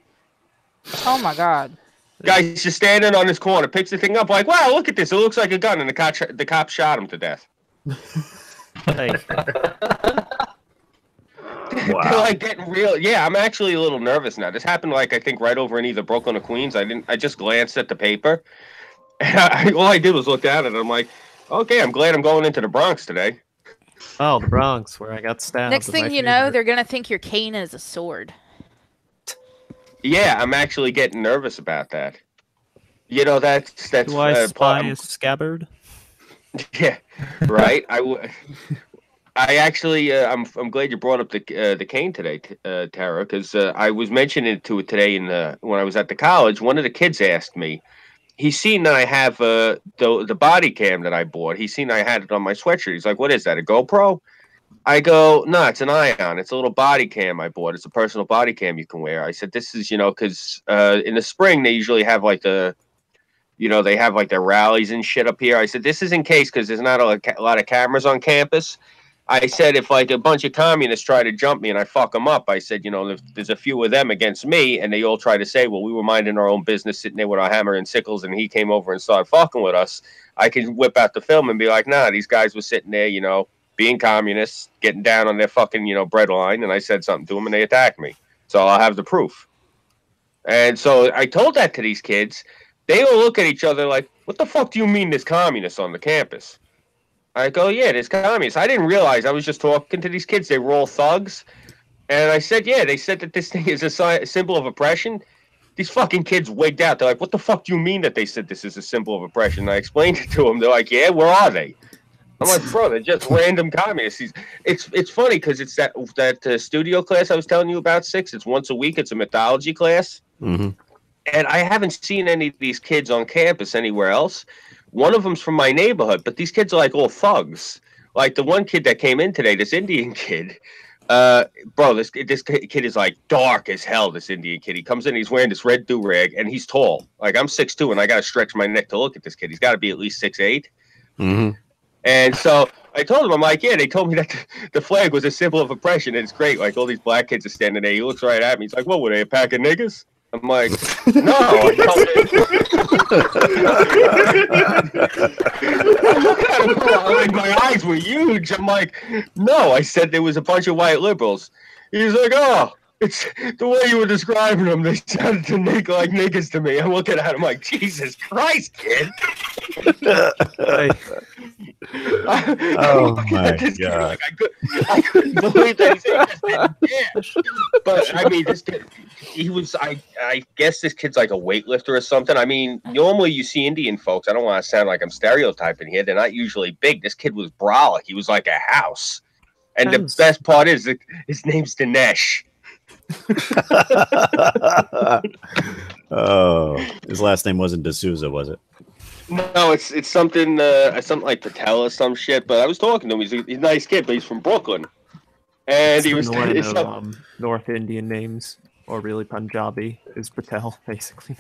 [SPEAKER 5] Oh my God.
[SPEAKER 1] Guy's just standing on his corner, picks the thing up like, "Wow, look at this. It looks like a gun." And the cop shot him to death.
[SPEAKER 2] Hey.
[SPEAKER 1] Wow. They're like getting real. Yeah, I'm actually a little nervous now. This happened like I think right over in either Brooklyn or Queens. I just glanced at the paper. And all I did was look at it. And I'm like, okay, I'm glad I'm going into the Bronx today.
[SPEAKER 2] Oh, the Bronx, where I got stabbed.
[SPEAKER 5] Next thing you know, they're going to think your cane is a sword.
[SPEAKER 1] Yeah, I'm actually getting nervous about that. You know, that's
[SPEAKER 2] Do I spy a scabbard?
[SPEAKER 1] Yeah, right. I actually, I'm glad you brought up the cane today, Tara, because I was mentioning it to it today when I was at the college. One of the kids asked me. He's seen that I have the body cam that I bought. He's seen I had it on my sweatshirt. He's like, "What is that, a GoPro?" I go, "No, it's an Ion. It's a little body cam I bought. It's a personal body cam you can wear." I said, "This is, because in the spring they usually have like they have like their rallies and shit up here." I said, "This is in case because there's not a lot of cameras on campus." I said, if like a bunch of communists try to jump me and I fuck them up, I said, if there's a few of them against me and they all try to say, well, we were minding our own business sitting there with our hammer and sickles and he came over and started fucking with us, I can whip out the film and be like, nah, these guys were sitting there, being communists, getting down on their fucking, bread line. And I said something to them and they attacked me. So I'll have the proof. And so I told that to these kids. They all look at each other like, what the fuck do you mean there's communists on the campus? I go, yeah, there's communists. I didn't realize. I was just talking to these kids. They were all thugs. And I said, yeah, they said that this thing is a symbol of oppression. These fucking kids wigged out. They're like, what the fuck do you mean that they said this is a symbol of oppression? And I explained it to them. They're like, yeah, where are they? I'm like, bro, they're just random communists. It's funny because it's that studio class I was telling you about, 6. It's once a week. It's a mythology class.
[SPEAKER 8] Mm-hmm.
[SPEAKER 1] And I haven't seen any of these kids on campus anywhere else. One of them's from my neighborhood, but these kids are like all thugs. Like the one kid that came in today, this Indian kid, bro, this kid is like dark as hell, this Indian kid. He comes in, he's wearing this red do-rag, and he's tall. Like I'm 6'2", and I got to stretch my neck to look at this kid. He's got to be at least 6'8".
[SPEAKER 8] Mm-hmm.
[SPEAKER 1] And so I told him, I'm like, yeah, they told me that the flag was a symbol of oppression, and it's great. Like all these black kids are standing there. He looks right at me. He's like, what, were they a pack of niggas? I'm like, no. I'm looking at him, like my eyes were huge. I'm like, no. I said there was a bunch of white liberals. He's like, oh, it's the way you were describing them. They sounded like niggas to me. I'm looking at him like, Jesus Christ, kid.
[SPEAKER 8] Oh my God!
[SPEAKER 1] I couldn't believe that he said, but I mean, this kid, he was. I guess this kid's like a weightlifter or something. I mean, normally you see Indian folks. I don't want to sound like I'm stereotyping here. They're not usually big. This kid was brolic. He was like a house. And the best part is his name's Dinesh.
[SPEAKER 8] Oh, his last name wasn't D'Souza, was it?
[SPEAKER 1] No, it's something like Patel or some shit. But I was talking to him. He's a nice kid, but he's from Brooklyn, and
[SPEAKER 2] It's
[SPEAKER 1] he was
[SPEAKER 2] the line of North Indian names, or really Punjabi, is Patel, basically.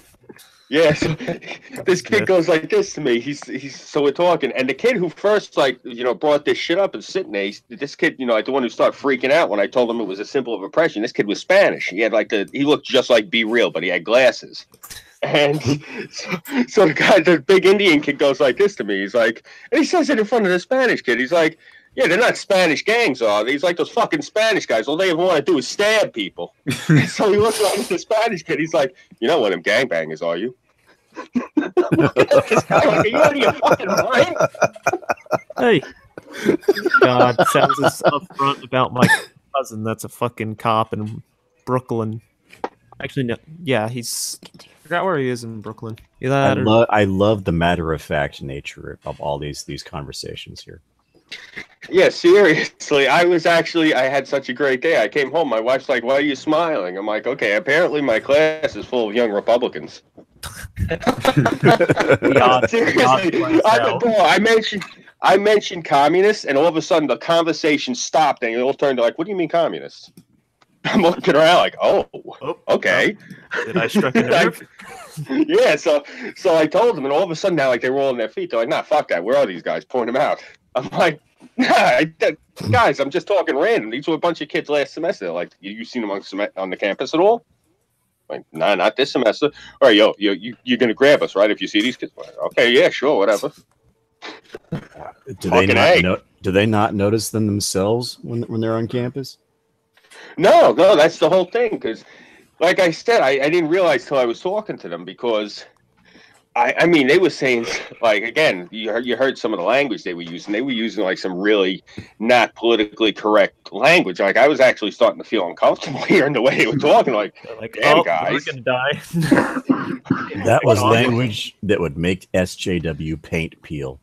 [SPEAKER 1] Yeah, so this kid goes like this to me. He's so we're talking, and the kid who first brought this shit up and sitting there, this kid, the one who started freaking out when I told him it was a symbol of oppression. This kid was Spanish. He had he looked just like Be Real, but he had glasses. And so the big Indian kid goes like this to me. He's like, and he says it in front of the Spanish kid. He's like, yeah, they're not Spanish gangs, are they? He's like those fucking Spanish guys. All they ever want to do is stab people. So he looks like the Spanish kid. He's like, you know what them gangbangers are, you? This guy, like, are you out of your fucking mind?
[SPEAKER 2] Hey. God, sounds as upfront about my cousin that's a fucking cop in Brooklyn. Actually, no. Yeah, I forgot where he is in Brooklyn.
[SPEAKER 8] I love the matter-of-fact nature of all these conversations here.
[SPEAKER 1] Yeah, seriously. I had such a great day. I came home. My wife's like, why are you smiling? I'm like, okay, apparently my class is full of young Republicans. Seriously. I mentioned communists, and all of a sudden the conversation stopped, and they all turned to like, what do you mean communists? I'm looking around like, oh okay.
[SPEAKER 2] Did I strike a nerve?
[SPEAKER 1] Yeah, so I told them, and all of a sudden now, like, they were all on their feet. They're like, nah, fuck that. Where are these guys? Point them out. I'm like, nah, guys, I'm just talking random. These were a bunch of kids last semester. Like, you seen them on the campus at all? Like, nah, not this semester. All right, you're gonna grab us, right? If you see these kids, like, okay, yeah, sure, whatever.
[SPEAKER 8] Do they not notice them themselves when they're on campus?
[SPEAKER 1] No, that's the whole thing. Because, like I said, I didn't realize till I was talking to them, because I mean, they were saying, like, again, you heard some of the language they were using. They were using like some really not politically correct language. Like, I was actually starting to feel uncomfortable hearing the way they were talking. Like damn, guys,
[SPEAKER 2] we're gonna die.
[SPEAKER 8] That was language that would make SJW paint peel.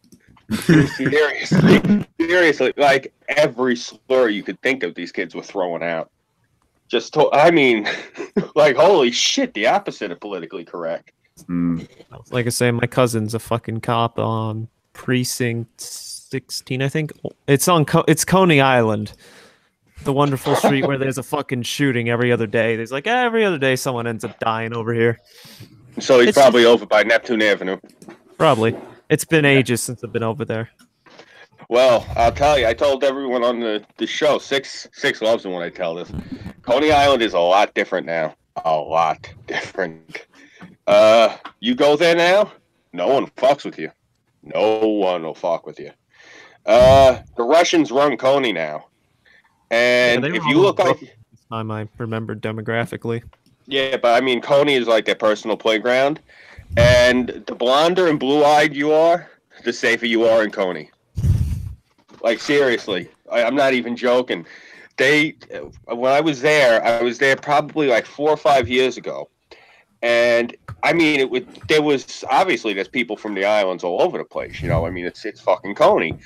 [SPEAKER 1] Seriously, like every slur you could think of, these kids were throwing out. I mean, like, holy shit, the opposite of politically correct.
[SPEAKER 2] Like I say, my cousin's a fucking cop on precinct 16, I think. It's Coney Island, the wonderful street where there's a fucking shooting every other day. There's like every other day someone ends up dying over here.
[SPEAKER 1] So he's probably over by Neptune Avenue.
[SPEAKER 2] Probably. It's been ages since I've been over there.
[SPEAKER 1] Well, I'll tell you, I told everyone on the show, Six loves it when I tell this. Coney Island is a lot different now. A lot different. You go there now, no one fucks with you. No one will fuck with you. The Russians run Coney now. And if you look like...
[SPEAKER 2] This time I remember demographically.
[SPEAKER 1] Yeah, but I mean, Coney is like their personal playground. And the blonder and blue-eyed you are, the safer you are in Coney. Like, seriously, I'm not even joking. When I was there probably like 4 or 5 years ago. And I mean, there's people from the islands all over the place. I mean, it's fucking Coney.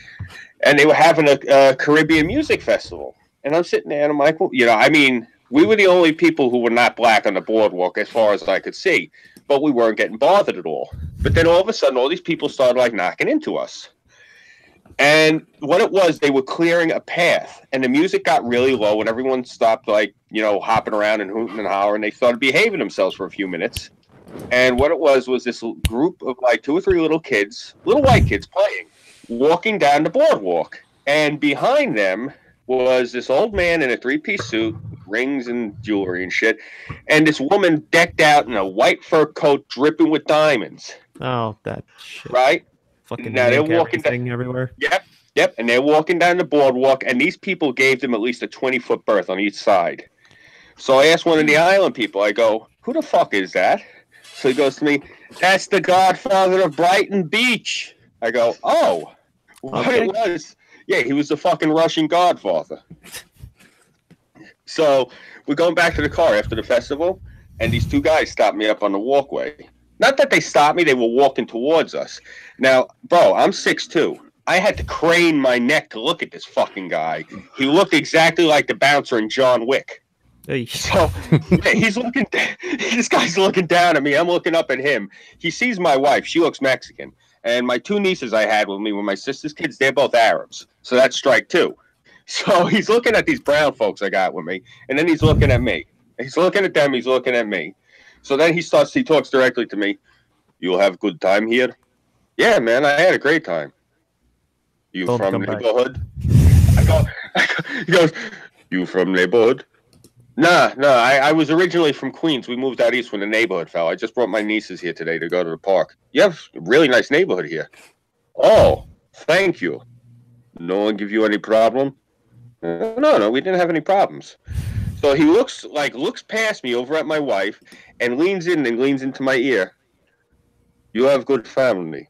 [SPEAKER 1] And they were having a Caribbean music festival. And I'm sitting there and I'm like, well, I mean, we were the only people who were not black on the boardwalk as far as I could see. But we weren't getting bothered at all. But then all of a sudden, all these people started like knocking into us. And what it was, they were clearing a path, and the music got really low, and everyone stopped hopping around and hooting and hollering. They started behaving themselves for a few minutes. And what it was this group of like 2 or 3 little white kids playing, walking down the boardwalk. And behind them was this old man in a 3-piece suit, rings and jewelry and shit, and this woman decked out in a white fur coat dripping with diamonds.
[SPEAKER 2] Oh, that shit.
[SPEAKER 1] Right?
[SPEAKER 2] Fucking
[SPEAKER 1] now they're walking
[SPEAKER 2] everywhere.
[SPEAKER 1] Yep, and they're walking down the boardwalk, and these people gave them at least a 20-foot berth on each side. So I asked one of the island people, I go, who the fuck is that? So he goes to me, that's the godfather of Brighton Beach. I go, oh, what it was? Yeah, he was the fucking Russian godfather. So we're going back to the car after the festival, and these 2 guys stopped me up on the walkway. Not that they stopped me, they were walking towards us. Now, bro, I'm 6'2". I had to crane my neck to look at this fucking guy. He looked exactly like the bouncer in John Wick.
[SPEAKER 2] Hey.
[SPEAKER 1] So yeah, he's looking. This guy's looking down at me. I'm looking up at him. He sees my wife. She looks Mexican, and my two nieces I had with me were my sister's kids. They're both Arabs, so that's strike two. So he's looking at these brown folks I got with me, and then he's looking at me. He's looking at them. He's looking at me. So then he talks directly to me. You'll have a good time here? Yeah, man, I had a great time. You
[SPEAKER 2] Don't
[SPEAKER 1] from
[SPEAKER 2] come back.
[SPEAKER 1] neighborhood? He goes, you from neighborhood? Nah, I was originally from Queens. We moved out east when the neighborhood fell. I just brought my nieces here today to go to the park. You have a really nice neighborhood here. Oh, thank you. No one give you any problem? No, we didn't have any problems. So he looks past me over at my wife and leans into my ear. You have good family.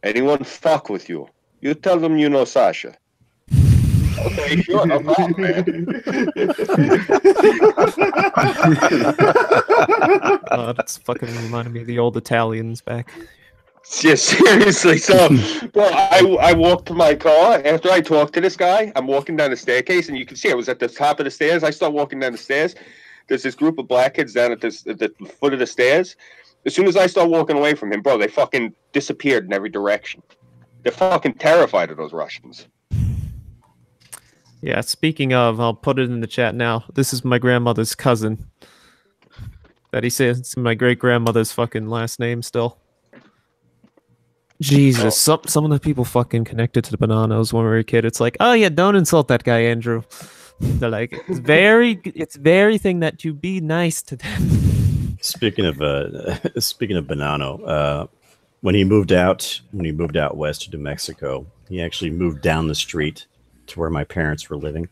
[SPEAKER 1] Anyone fuck with you? You tell them you know Sasha. Okay, sure, no problem, man.
[SPEAKER 2] That's fucking reminding me of the old Italians back.
[SPEAKER 1] Yeah, seriously. So, well, I walked to my car. After I talked to this guy, I'm walking down the staircase, and you can see I was at the top of the stairs. I start walking down the stairs. There's this group of black kids down at the foot of the stairs. As soon as I start walking away from him, bro, they fucking disappeared in every direction. They're fucking terrified of those Russians.
[SPEAKER 2] Yeah, speaking of, I'll put it in the chat now. This is my grandmother's cousin. That he says it's my great-grandmother's fucking last name still. Jesus, some of the people fucking connected to the Bananas when we were a kid. It's like, oh yeah, don't insult that guy, Andrew. They're like, it's very thing that you be nice to them.
[SPEAKER 8] Speaking of Bonanno, when he moved out west to New Mexico, he actually moved down the street to where my parents were living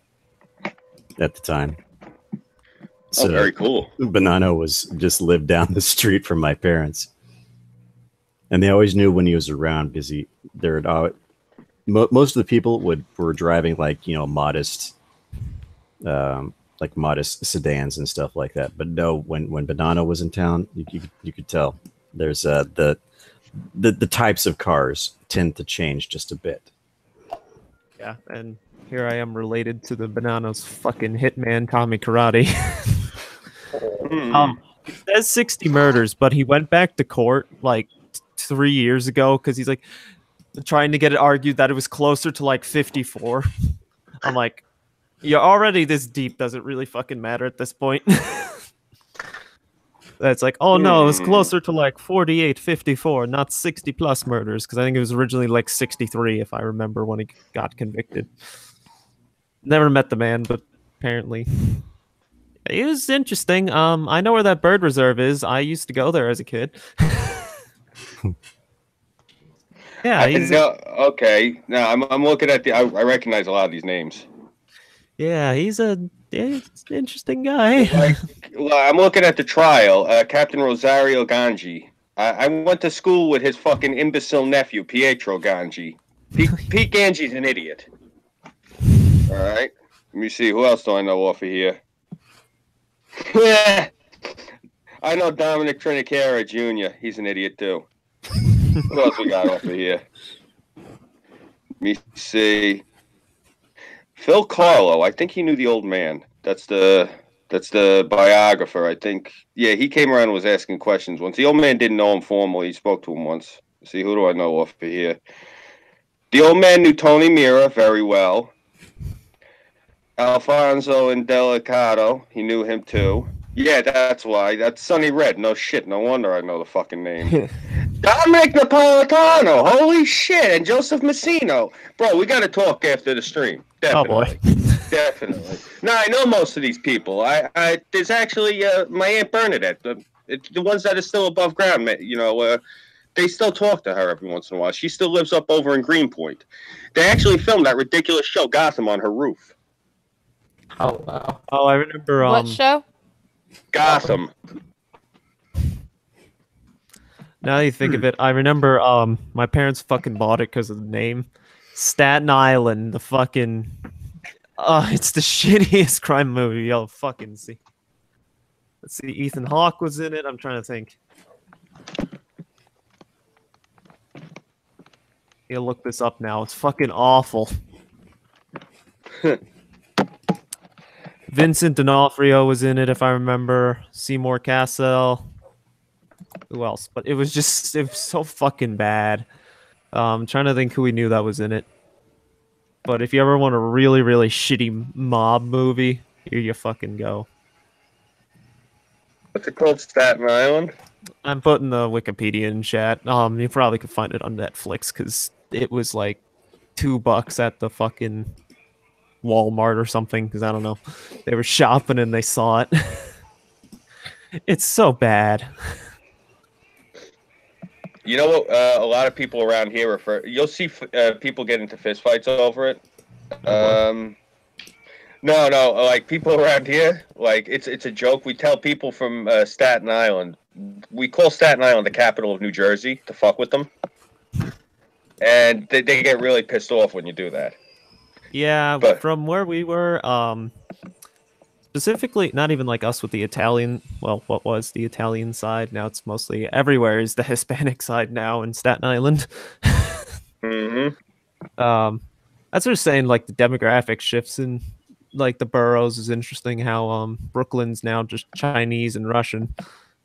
[SPEAKER 8] at the time. So
[SPEAKER 1] very cool.
[SPEAKER 8] Bonanno was just lived down the street from my parents, and they always knew when he was around because most of the people were driving like modest sedans and stuff like that. But no, when Bonanno was in town, you could tell there's the types of cars tend to change just a bit.
[SPEAKER 2] Yeah, and here I am related to the Bananas fucking hitman Tommy Karate. It says 60 murders, but he went back to court like 3 years ago because he's like trying to get it argued that it was closer to like 54. I'm like, you're already this deep. Does it really fucking matter at this point? That's like, oh no, it was closer to like 48, 54, not 60 plus murders, because I think it was originally like 63, if I remember, when he got convicted. Never met the man, but apparently it was interesting. I know where that bird reserve is. I used to go there as a kid. Yeah,
[SPEAKER 1] okay. Now I'm looking at I recognize a lot of these names.
[SPEAKER 2] Yeah, he's an interesting guy.
[SPEAKER 1] I'm looking at the trial. Captain Rosario Ganji. I went to school with his fucking imbecile nephew, Pietro Ganji. Pete Ganji's an idiot. All right. Let me see. Who else do I know off of here? Yeah. I know Dominic Trinicara Jr. He's an idiot, too. Who else we got off of here? Let me see. Phil Carlo, I think he knew the old man. That's the biographer, I think. Yeah, he came around and was asking questions once. The old man didn't know him formally. He spoke to him once. Let's see, who do I know off of here? The old man knew Tony Mira very well. Alfonso Indelicato, he knew him too. Yeah, that's why. That's Sonny Red. No shit. No wonder I know the fucking name. Dominic Napolitano. Holy shit. And Joseph Messino. Bro, we got to talk after the stream. Definitely. Oh, boy. Definitely. No, I know most of these people. There's actually my Aunt Bernadette. The ones that are still above ground, they still talk to her every once in a while. She still lives up over in Greenpoint. They actually filmed that ridiculous show Gotham on her roof.
[SPEAKER 9] Oh, wow.
[SPEAKER 2] Oh, I remember.
[SPEAKER 5] What show?
[SPEAKER 1] Gotham.
[SPEAKER 2] Now that you think of it, I remember my parents fucking bought it because of the name. Staten Island, the fucking... it's the shittiest crime movie you'll fucking see. Let's see, Ethan Hawke was in it. I'm trying to think. You'll look this up now. It's fucking awful. Vincent D'Onofrio was in it, if I remember. Seymour Cassel. Who else? But it was so fucking bad. I'm trying to think who we knew that was in it. But if you ever want a really, really shitty mob movie, here you fucking go.
[SPEAKER 1] What's it called? Staten Island?
[SPEAKER 2] I'm putting the Wikipedia in chat. You probably could find it on Netflix because it was like $2 at the fucking Walmart or something. Because I don't know, they were shopping and they saw it. It's so bad.
[SPEAKER 1] You know what? A lot of people around here refer. You'll see people get into fistfights over it. No, like people around here, like it's a joke. We tell people from Staten Island. We call Staten Island the capital of New Jersey to fuck with them, and they get really pissed off when you do that.
[SPEAKER 2] Yeah, but from where we were, specifically, not even like us with the Italian. Well, what was the Italian side? Now it's mostly everywhere is the Hispanic side now in Staten Island. That's what I'm saying. Like the demographic shifts in like the boroughs is interesting. How Brooklyn's now just Chinese and Russian.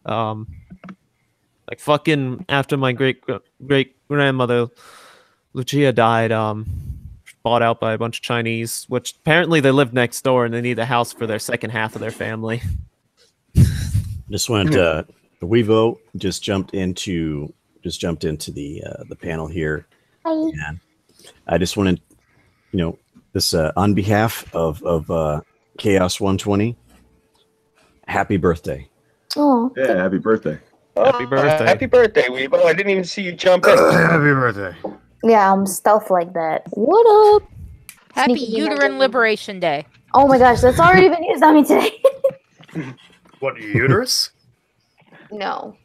[SPEAKER 2] Like fucking after my great grandmother Lucia died, bought out by a bunch of Chinese, which apparently they live next door and they need a house for their second half of their family.
[SPEAKER 8] Just went the Wevo just jumped into the panel here.
[SPEAKER 11] Hi.
[SPEAKER 8] And I just wanted, this on behalf of CHAOS120, happy birthday.
[SPEAKER 11] Oh.
[SPEAKER 4] Yeah, happy birthday.
[SPEAKER 2] Happy birthday.
[SPEAKER 1] Happy birthday, Weebo. I didn't even see you jump in.
[SPEAKER 10] Happy birthday.
[SPEAKER 11] Yeah, I'm stealth like that. What up?
[SPEAKER 5] Happy
[SPEAKER 11] Sneaking in
[SPEAKER 5] Uterine
[SPEAKER 11] under-
[SPEAKER 5] Liberation Day.
[SPEAKER 11] Oh my gosh, that's already been used on me today.
[SPEAKER 10] What, uterus?
[SPEAKER 11] No.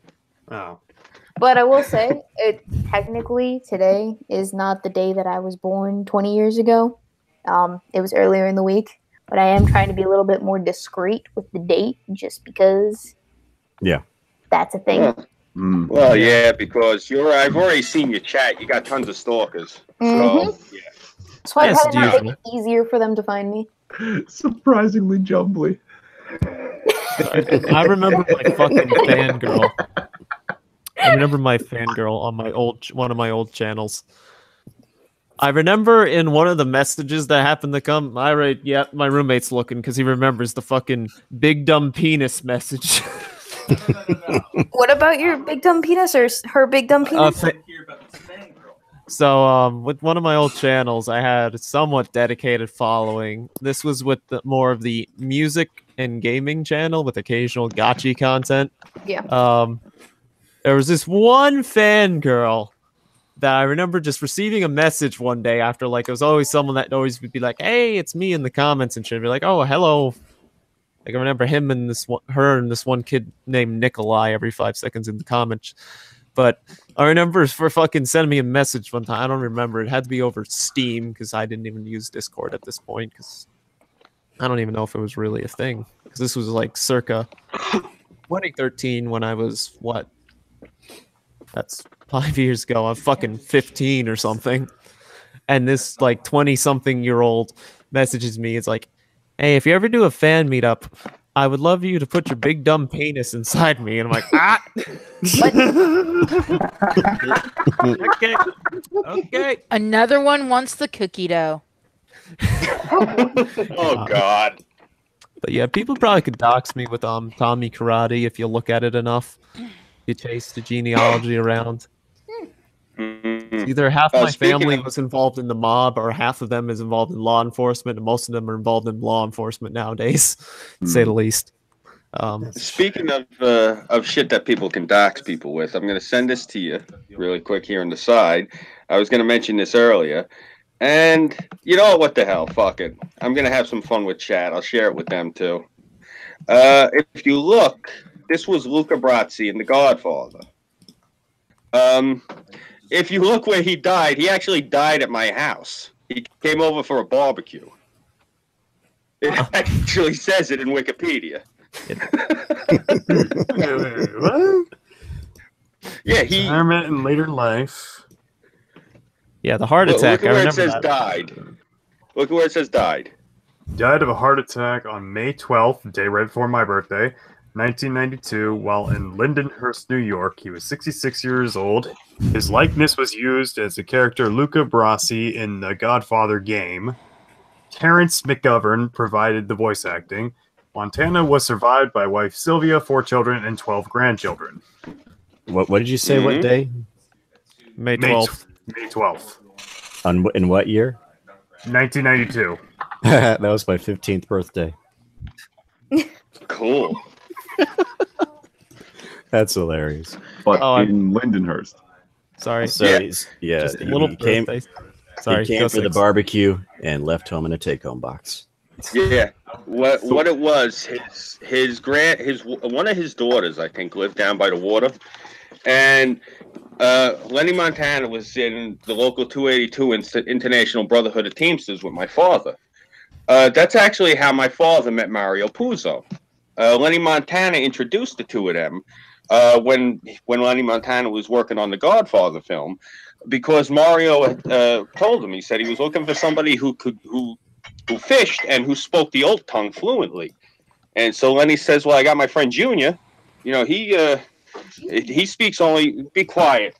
[SPEAKER 10] Oh.
[SPEAKER 11] But I will say, technically today is not the day that I was born 20 years ago. It was earlier in the week. But I am trying to be a little bit more discreet with the date just because that's a thing.
[SPEAKER 1] Well, yeah, because I've already seen your chat. You got tons of stalkers. So, yeah.
[SPEAKER 11] So I probably not make it easier for them to find me.
[SPEAKER 4] Surprisingly jumbly.
[SPEAKER 2] I remember my fucking fangirl. I remember my fangirl on one of my old channels. I remember in one of the messages that happened to come, my roommate's looking because he remembers the fucking big dumb penis message.
[SPEAKER 11] What about your big dumb penis or her big dumb penis?
[SPEAKER 2] So, with one of my old channels, I had a somewhat dedicated following. This was with more of the music and gaming channel with occasional gotcha content.
[SPEAKER 11] Yeah.
[SPEAKER 2] There was this one fangirl that I remember just receiving a message one day after, like, it was always someone that always would be like, "Hey, it's me," in the comments and shit. Be like, "Oh, hello." Like, I remember him and her and this one kid named Nikolai every 5 seconds in the comments. But I remember for fucking sending me a message one time. I don't remember. It had to be over Steam because I didn't even use Discord at this point because I don't even know if it was really a thing. Because this was like circa 2013 when I was, what? That's 5 years ago. I'm fucking 15 or something. And this like 20-something-year-old messages me. It's like, "Hey, if you ever do a fan meetup, I would love you to put your big dumb penis inside me." And I'm like, ah. Okay.
[SPEAKER 5] Another one wants the cookie dough.
[SPEAKER 1] Oh God.
[SPEAKER 2] But yeah, people probably could dox me with Tommy Karate if you look at it enough. You chase the genealogy around. Either half my family was involved in the mob, or half of them is involved in law enforcement, and most of them are involved in law enforcement nowadays, to say the least.
[SPEAKER 1] Speaking of shit that people can dox people with, I'm going to send this to you really quick here on the side. I was going to mention this earlier. And you know what the hell? Fuck it. I'm going to have some fun with chat. I'll share it with them too. If you look, this was Luca Brasi in The Godfather. If you look where he died, he actually died at my house. He came over for a barbecue. It actually says it in Wikipedia.
[SPEAKER 10] What?
[SPEAKER 1] Yeah, he.
[SPEAKER 10] Retirement in later life.
[SPEAKER 2] Yeah, the heart attack.
[SPEAKER 1] Look at where
[SPEAKER 2] I
[SPEAKER 1] it says
[SPEAKER 2] that.
[SPEAKER 1] died. Look at where it says died.
[SPEAKER 10] Died of a heart attack on May 12th, day right before my birthday, 1992, while in Lindenhurst, New York. He was 66 years old. His likeness was used as the character Luca Brasi in the Godfather game. Terrence McGovern provided the voice acting. Montana was survived by wife Sylvia, 4 children, and 12 grandchildren.
[SPEAKER 8] What did you say? What day?
[SPEAKER 2] May 12th.
[SPEAKER 10] May 12th.
[SPEAKER 8] In what year?
[SPEAKER 10] 1992.
[SPEAKER 8] That was my 15th birthday.
[SPEAKER 1] Cool.
[SPEAKER 8] That's hilarious.
[SPEAKER 4] But in Lindenhurst.
[SPEAKER 2] Sorry.
[SPEAKER 8] So yeah,
[SPEAKER 2] Just a little
[SPEAKER 8] he came.
[SPEAKER 2] Sorry,
[SPEAKER 8] he came for the barbecue and left home in a take-home box.
[SPEAKER 1] Yeah. What it was, one of his daughters, I think, lived down by the water, and Lenny Montana was in the local 282 International Brotherhood of Teamsters with my father. That's actually how my father met Mario Puzo. Lenny Montana introduced the two of them when Lenny Montana was working on the Godfather film, because Mario had told him, he said he was looking for somebody who fished and who spoke the old tongue fluently. And so Lenny says, well, I got my friend Junior. You know, he speaks only, be quiet.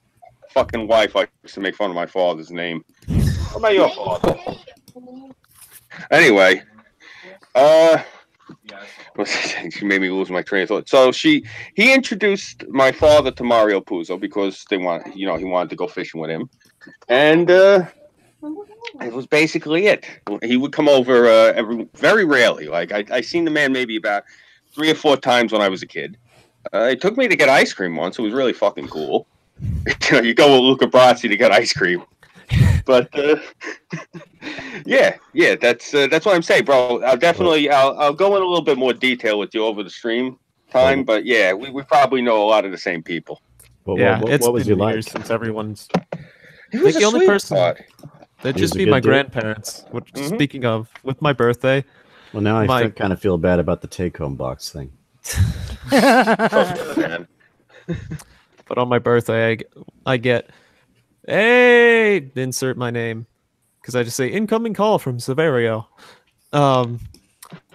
[SPEAKER 1] Fucking wife likes to make fun of my father's name. What about your father? Anyway, she made me lose my train of thought. So he introduced my father to Mario Puzo because he wanted to go fishing with him, and it was basically it. He would come over very rarely. Like I seen the man maybe about 3 or 4 times when I was a kid. It took me to get ice cream once. It was really fucking cool. You go with Luca Brasi to get ice cream. But yeah, that's what I'm saying, bro. I'll go in a little bit more detail with you over the stream time. But yeah, we probably know a lot of the same people.
[SPEAKER 2] It's
[SPEAKER 8] what was
[SPEAKER 2] been
[SPEAKER 8] you
[SPEAKER 2] years
[SPEAKER 8] like?
[SPEAKER 2] since everyone's.
[SPEAKER 1] He was
[SPEAKER 2] the only person
[SPEAKER 1] sweetheart.
[SPEAKER 2] that'd
[SPEAKER 8] He was
[SPEAKER 2] just
[SPEAKER 8] a
[SPEAKER 2] be
[SPEAKER 8] good
[SPEAKER 2] my
[SPEAKER 8] dude.
[SPEAKER 2] grandparents. Which, speaking of, with my birthday.
[SPEAKER 8] Well, now I kind of feel bad about the take-home box thing.
[SPEAKER 1] Man.
[SPEAKER 2] But on my birthday, I get, hey, insert my name, because I just say incoming call from Severio.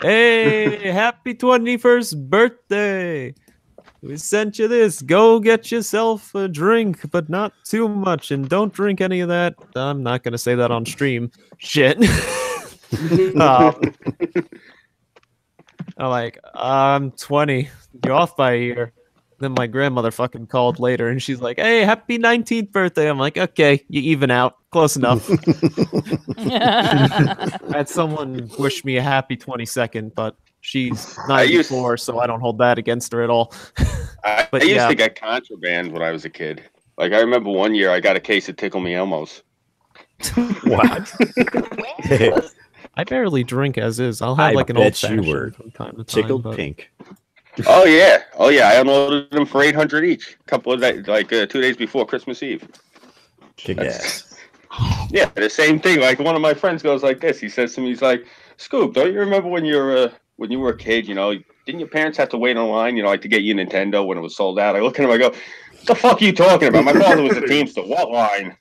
[SPEAKER 2] Hey, happy 21st birthday. We sent you this. Go get yourself a drink, but not too much, and don't drink any of that. I'm not gonna say that on stream. Shit. I'm like, I'm 20. You're off by a year. Then my grandmother fucking called later, and she's like, hey, happy 19th birthday. I'm like, okay, you even out. Close enough. I had someone wish me a happy 22nd, but she's 94, so I don't hold that against her at all.
[SPEAKER 1] I used to get contraband when I was a kid. Like, I remember one year I got a case of Tickle Me Elmos.
[SPEAKER 8] What?
[SPEAKER 2] I barely drink as is. I'll have like an old fashioned from time to time.
[SPEAKER 8] Tickled pink.
[SPEAKER 1] Oh yeah. I unloaded them for 800 each. A couple of days, 2 days before Christmas Eve.
[SPEAKER 8] Kick ass.
[SPEAKER 1] Yeah, the same thing. Like, one of my friends goes like this. He says to me, he's like, Scoop, don't you remember when you were a kid? You know, didn't your parents have to wait in line? You know, like to get you a Nintendo when it was sold out. I look at him, I go, what the fuck are you talking about? My father was a Teamster. What line?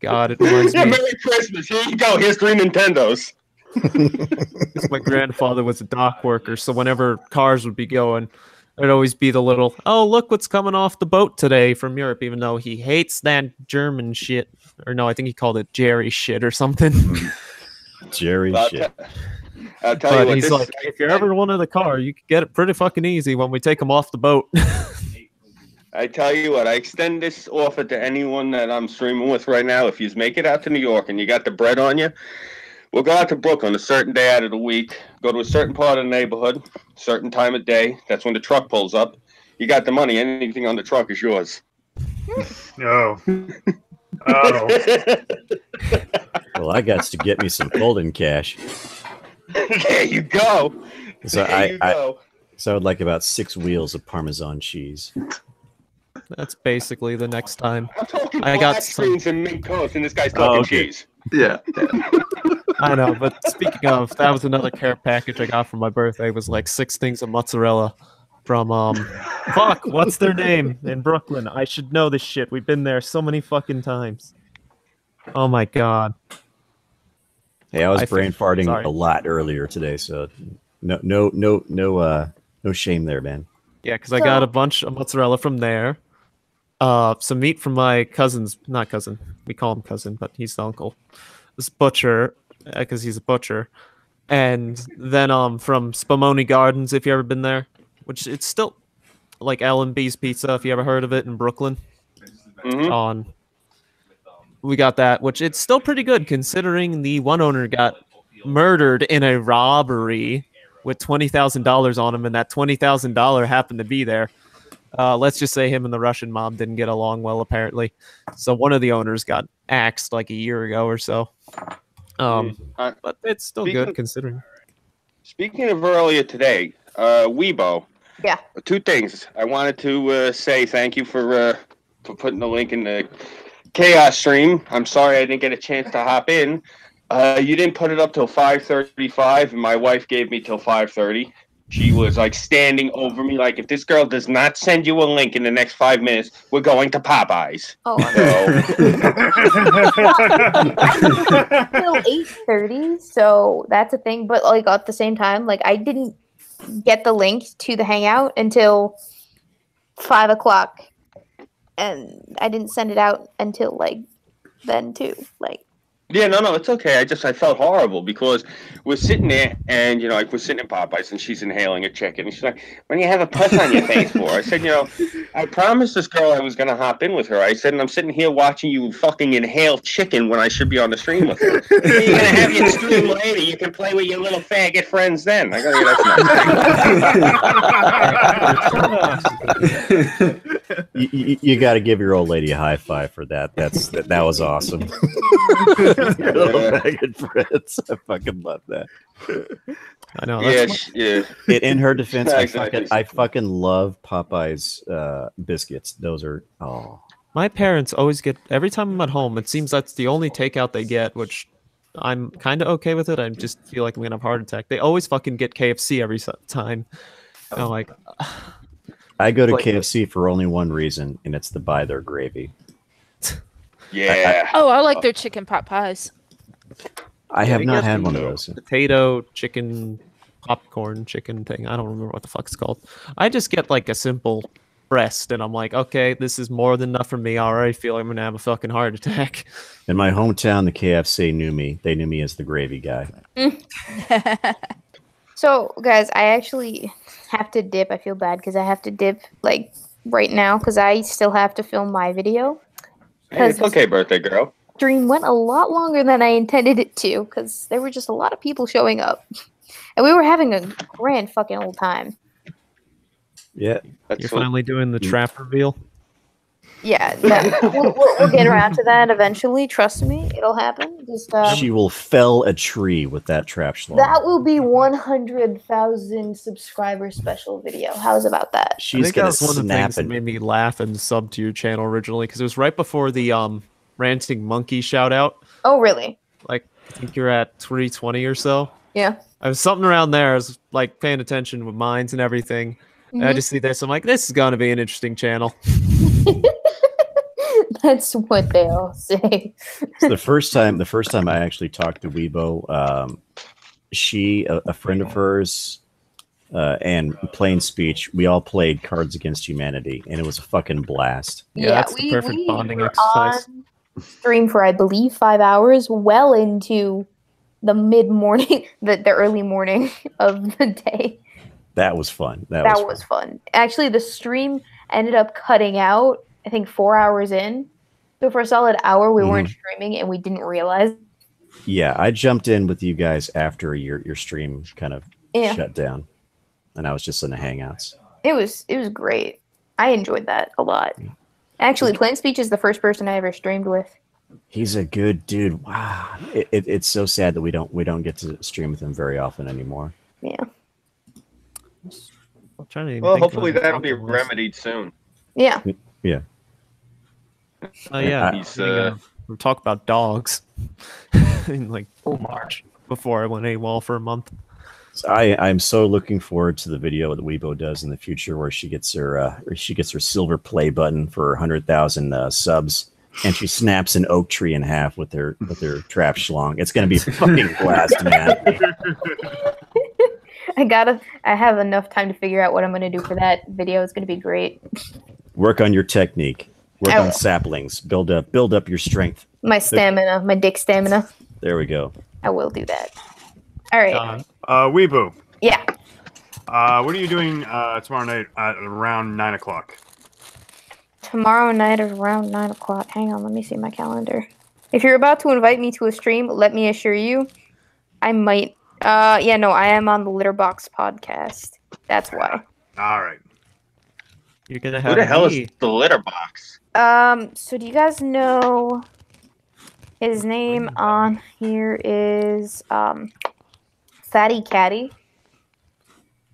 [SPEAKER 2] God, it reminds me.
[SPEAKER 1] Merry Christmas. Here you go. Here's 3 Nintendos.
[SPEAKER 2] My grandfather was a dock worker, so whenever cars would be going, there'd always be the little, oh, look what's coming off the boat today from Europe, even though he hates that German shit. Or no, I think he called it Jerry shit or something.
[SPEAKER 8] Jerry shit.
[SPEAKER 1] I'll tell
[SPEAKER 2] but
[SPEAKER 1] you what,
[SPEAKER 2] he's like, if you're ever wanting a car, you can get it pretty fucking easy when we take them off the boat.
[SPEAKER 1] I tell you what, I extend this offer to anyone that I'm streaming with right now. If you make it out to New York and you got the bread on you, we'll go out to Brooklyn a certain day out of the week, go to a certain part of the neighborhood, certain time of day. That's when the truck pulls up. You got the money. Anything on the truck is yours.
[SPEAKER 10] Oh.
[SPEAKER 8] Well, I got to get me some folding cash.
[SPEAKER 1] There you go.
[SPEAKER 8] So So I would like about 6 wheels of Parmesan cheese.
[SPEAKER 2] That's basically the next time.
[SPEAKER 1] I'm talking
[SPEAKER 2] I got
[SPEAKER 1] screens and mint toast, and this guy's talking cheese.
[SPEAKER 4] Yeah.
[SPEAKER 2] I know, but speaking of, that was another care package I got for my birthday. It was like 6 things of mozzarella from fuck, what's their name in Brooklyn? I should know this shit. We've been there so many fucking times. Oh my god.
[SPEAKER 8] Hey, I was brain farting a lot earlier today, so no shame there, man.
[SPEAKER 2] Yeah, because I got a bunch of mozzarella from there. Some meat from my cousin's, not cousin, we call him cousin, but he's the uncle. This butcher, because he's a butcher. And then from Spumoni Gardens, if you ever been there, which it's still like L&B's Pizza, if you ever heard of it in Brooklyn. We got that, which it's still pretty good considering the one owner got murdered in a robbery with $20,000 on him, and that $20,000 happened to be there. Let's just say him and the Russian mob didn't get along well, apparently. So one of the owners got axed like a year ago or so. But it's still good considering.
[SPEAKER 1] Speaking of earlier today, Weibo.
[SPEAKER 11] Yeah.
[SPEAKER 1] 2 things. I wanted to say thank you for putting the link in the Chaos stream. I'm sorry I didn't get a chance to hop in. You didn't put it up till 5:35, and my wife gave me till 5:30. She was like standing over me, like, if this girl does not send you a link in the next 5 minutes, we're going to Popeyes.
[SPEAKER 11] Oh, till 8:30, so that's a thing. But like at the same time, like I didn't get the link to the Hangout until 5 o'clock, and I didn't send it out until like then too. Like.
[SPEAKER 1] Yeah, no, it's okay. I felt horrible because we're sitting there and, you know, like we're sitting in Popeyes and she's inhaling a chicken. And she's like, "When you have a pus on your face for?" I said, you know, I promised this girl I was going to hop in with her. I said, and I'm sitting here watching you fucking inhale chicken when I should be on the stream with her. You're going to have your stream later. You can play with your little faggot friends then. I go, yeah, that's nice.
[SPEAKER 8] You got to give your old lady a high five for that. That was awesome. Your little bag of friends. I fucking love that.
[SPEAKER 2] I know.
[SPEAKER 8] In her defense, I fucking love Popeye's biscuits. Those are
[SPEAKER 2] My parents always get, every time I'm at home, it seems that's the only takeout they get, which I'm kind of okay with it. I just feel like I'm gonna have a heart attack. They always fucking get KFC every time. I'm like,
[SPEAKER 8] I go to KFC for only one reason, and it's to buy their gravy.
[SPEAKER 1] Yeah.
[SPEAKER 5] I like their chicken pot pies.
[SPEAKER 8] I have not had one of those.
[SPEAKER 2] Potato, chicken, popcorn, chicken thing. I don't remember what the fuck it's called. I just get like a simple breast, and I'm like, okay, this is more than enough for me. I already feel like I'm gonna have a fucking heart attack.
[SPEAKER 8] In my hometown, the KFC knew me. They knew me as the gravy guy.
[SPEAKER 11] So, guys, I actually have to dip. I feel bad because I have to dip like right now because I still have to film my video.
[SPEAKER 1] Hey, it's okay, birthday girl.
[SPEAKER 11] Stream went a lot longer than I intended it to because there were just a lot of people showing up, and we were having a grand fucking old time.
[SPEAKER 8] Yeah,
[SPEAKER 2] you're finally doing the trap reveal.
[SPEAKER 11] Yeah, we'll get around to that eventually. Trust me, it'll happen. Just
[SPEAKER 8] she will fell a tree with that trap schlong.
[SPEAKER 11] That will be 100,000 subscriber special video. How's about that?
[SPEAKER 2] I think that was one of the things that made me laugh and sub to your channel originally because it was right before the ranting monkey shout out.
[SPEAKER 11] Oh, really?
[SPEAKER 2] Like, I think you're at 320 or so.
[SPEAKER 11] Yeah.
[SPEAKER 2] I was something around there. I was like paying attention with mines and everything. Mm-hmm. And I just see this. I'm like, this is gonna be an interesting channel.
[SPEAKER 11] That's what they all say.
[SPEAKER 8] So the first time I actually talked to Weibo, she, a friend of hers, and Plain Speech, we all played Cards Against Humanity, and it was a fucking blast.
[SPEAKER 2] Yeah, that's the perfect bonding exercise.
[SPEAKER 11] Stream for, I believe, 5 hours, well into the mid-morning, the early morning of the day.
[SPEAKER 8] That was fun. That was
[SPEAKER 11] fun. Actually, the stream ended up cutting out, I think, 4 hours in. So for a solid hour, we weren't streaming, and we didn't realize.
[SPEAKER 8] Yeah, I jumped in with you guys after your stream kind of shut down, and I was just in the Hangouts.
[SPEAKER 11] It was great. I enjoyed that a lot. Actually, Plain Speech is the first person I ever streamed with.
[SPEAKER 8] He's a good dude. Wow, it's so sad that we don't get to stream with him very often anymore.
[SPEAKER 11] Yeah.
[SPEAKER 2] I'm trying to
[SPEAKER 1] well, hopefully that'll be remedied soon.
[SPEAKER 11] Yeah.
[SPEAKER 8] Yeah.
[SPEAKER 2] Yeah. We'll talk about dogs in like March before I went AWOL for a month.
[SPEAKER 8] So I'm so looking forward to the video that Weibo does in the future where she gets her silver play button for 100,000 subs, and she snaps an oak tree in half with her trap schlong. It's gonna be a fucking blast, man.
[SPEAKER 11] I have enough time to figure out what I'm gonna do for that video. It's gonna be great.
[SPEAKER 8] Work on your technique. Work on saplings. Build up your strength.
[SPEAKER 11] My stamina, my dick stamina.
[SPEAKER 8] There we go.
[SPEAKER 11] I will do that. All right.
[SPEAKER 10] Weeboo.
[SPEAKER 11] Yeah.
[SPEAKER 10] What are you doing tomorrow night at around 9 o'clock?
[SPEAKER 11] Tomorrow night at around 9 o'clock. Hang on, let me see my calendar. If you're about to invite me to a stream, let me assure you, I might. Yeah, no, I am on the Litterbox podcast. That's why.
[SPEAKER 10] All right.
[SPEAKER 2] You're gonna have
[SPEAKER 1] Who the hell is the Litterbox?
[SPEAKER 11] So do you guys know his name on here is Fatty Catty?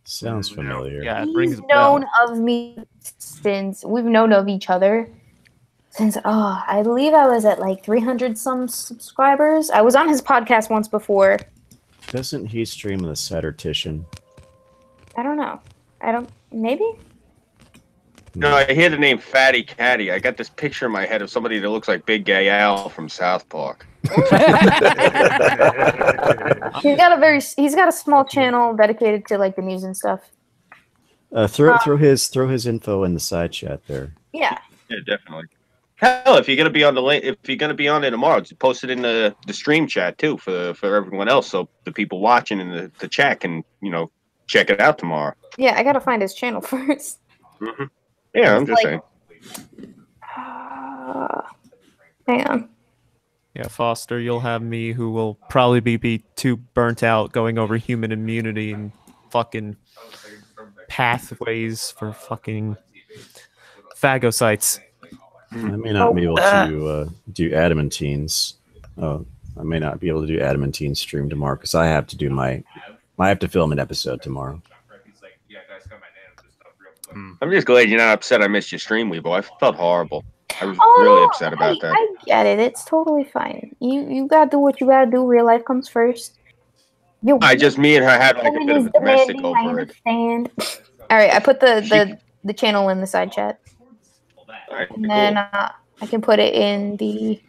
[SPEAKER 8] Sounds familiar.
[SPEAKER 2] Yeah, it rings
[SPEAKER 11] He's
[SPEAKER 2] a bell.
[SPEAKER 11] known of me since we've known of each other since I believe I was at like 300 some subscribers. I was on his podcast once before.
[SPEAKER 8] Doesn't he stream the Satyrtician?
[SPEAKER 11] I don't know. Maybe?
[SPEAKER 1] No, I hear the name Fatty Catty. I got this picture in my head of somebody that looks like Big Gay Al from South Park.
[SPEAKER 11] He's got a small channel dedicated to like the news and stuff.
[SPEAKER 8] Throw his info in the side chat there.
[SPEAKER 11] Yeah.
[SPEAKER 1] Yeah, definitely. Hell, if you're gonna be on it tomorrow, just post it in the stream chat too for everyone else, so the people watching in the chat can check it out tomorrow.
[SPEAKER 11] Yeah, I gotta find his channel first.
[SPEAKER 1] Mm-hmm. Yeah, I'm just saying.
[SPEAKER 11] Hang on.
[SPEAKER 2] Yeah, Foster, you'll have me, who will probably be too burnt out going over human immunity and fucking pathways for fucking phagocytes.
[SPEAKER 8] I may not be able to do adamantines. Oh, I may not be able to do adamantine stream tomorrow because I have to film an episode tomorrow.
[SPEAKER 1] I'm just glad you're not upset I missed your stream, Weebo. I felt horrible. I was really upset about that.
[SPEAKER 11] I get it. It's totally fine. You gotta do what you gotta do. Real life comes first.
[SPEAKER 1] Me and her had like a bit of a domestic over
[SPEAKER 11] I understand. All right, I put the channel in the side chat.
[SPEAKER 1] Right,
[SPEAKER 11] And then I can put it in the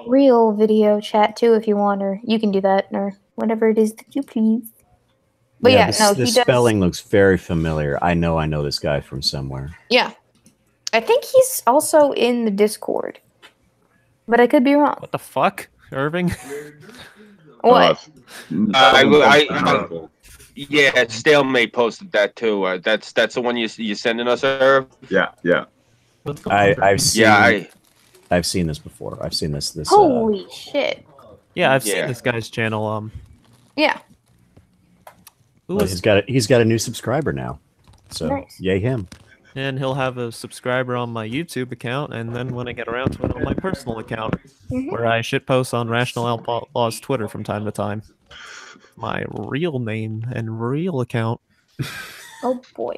[SPEAKER 11] real video chat too if you want, or you can do that, or whatever it is that you please. But
[SPEAKER 8] the spelling looks very familiar. I know this guy from somewhere.
[SPEAKER 11] Yeah. I think he's also in the Discord. But I could be wrong.
[SPEAKER 2] What the fuck, Irving?
[SPEAKER 11] What?
[SPEAKER 1] Yeah, Stalemate posted that too. That's the one you sending us, Irv?
[SPEAKER 4] Yeah.
[SPEAKER 8] I've seen.
[SPEAKER 1] Yeah,
[SPEAKER 8] I've seen this before. I've seen this.
[SPEAKER 11] Holy shit!
[SPEAKER 2] Yeah, I've seen this guy's channel.
[SPEAKER 11] Yeah.
[SPEAKER 8] He's got a new subscriber now, so
[SPEAKER 11] nice.
[SPEAKER 8] Yay him!
[SPEAKER 2] And he'll have a subscriber on my YouTube account, and then when I get around to it, on my personal account, where I shitpost on Rational Outlaw's Twitter from time to time. My real name and real account.
[SPEAKER 11] Oh boy.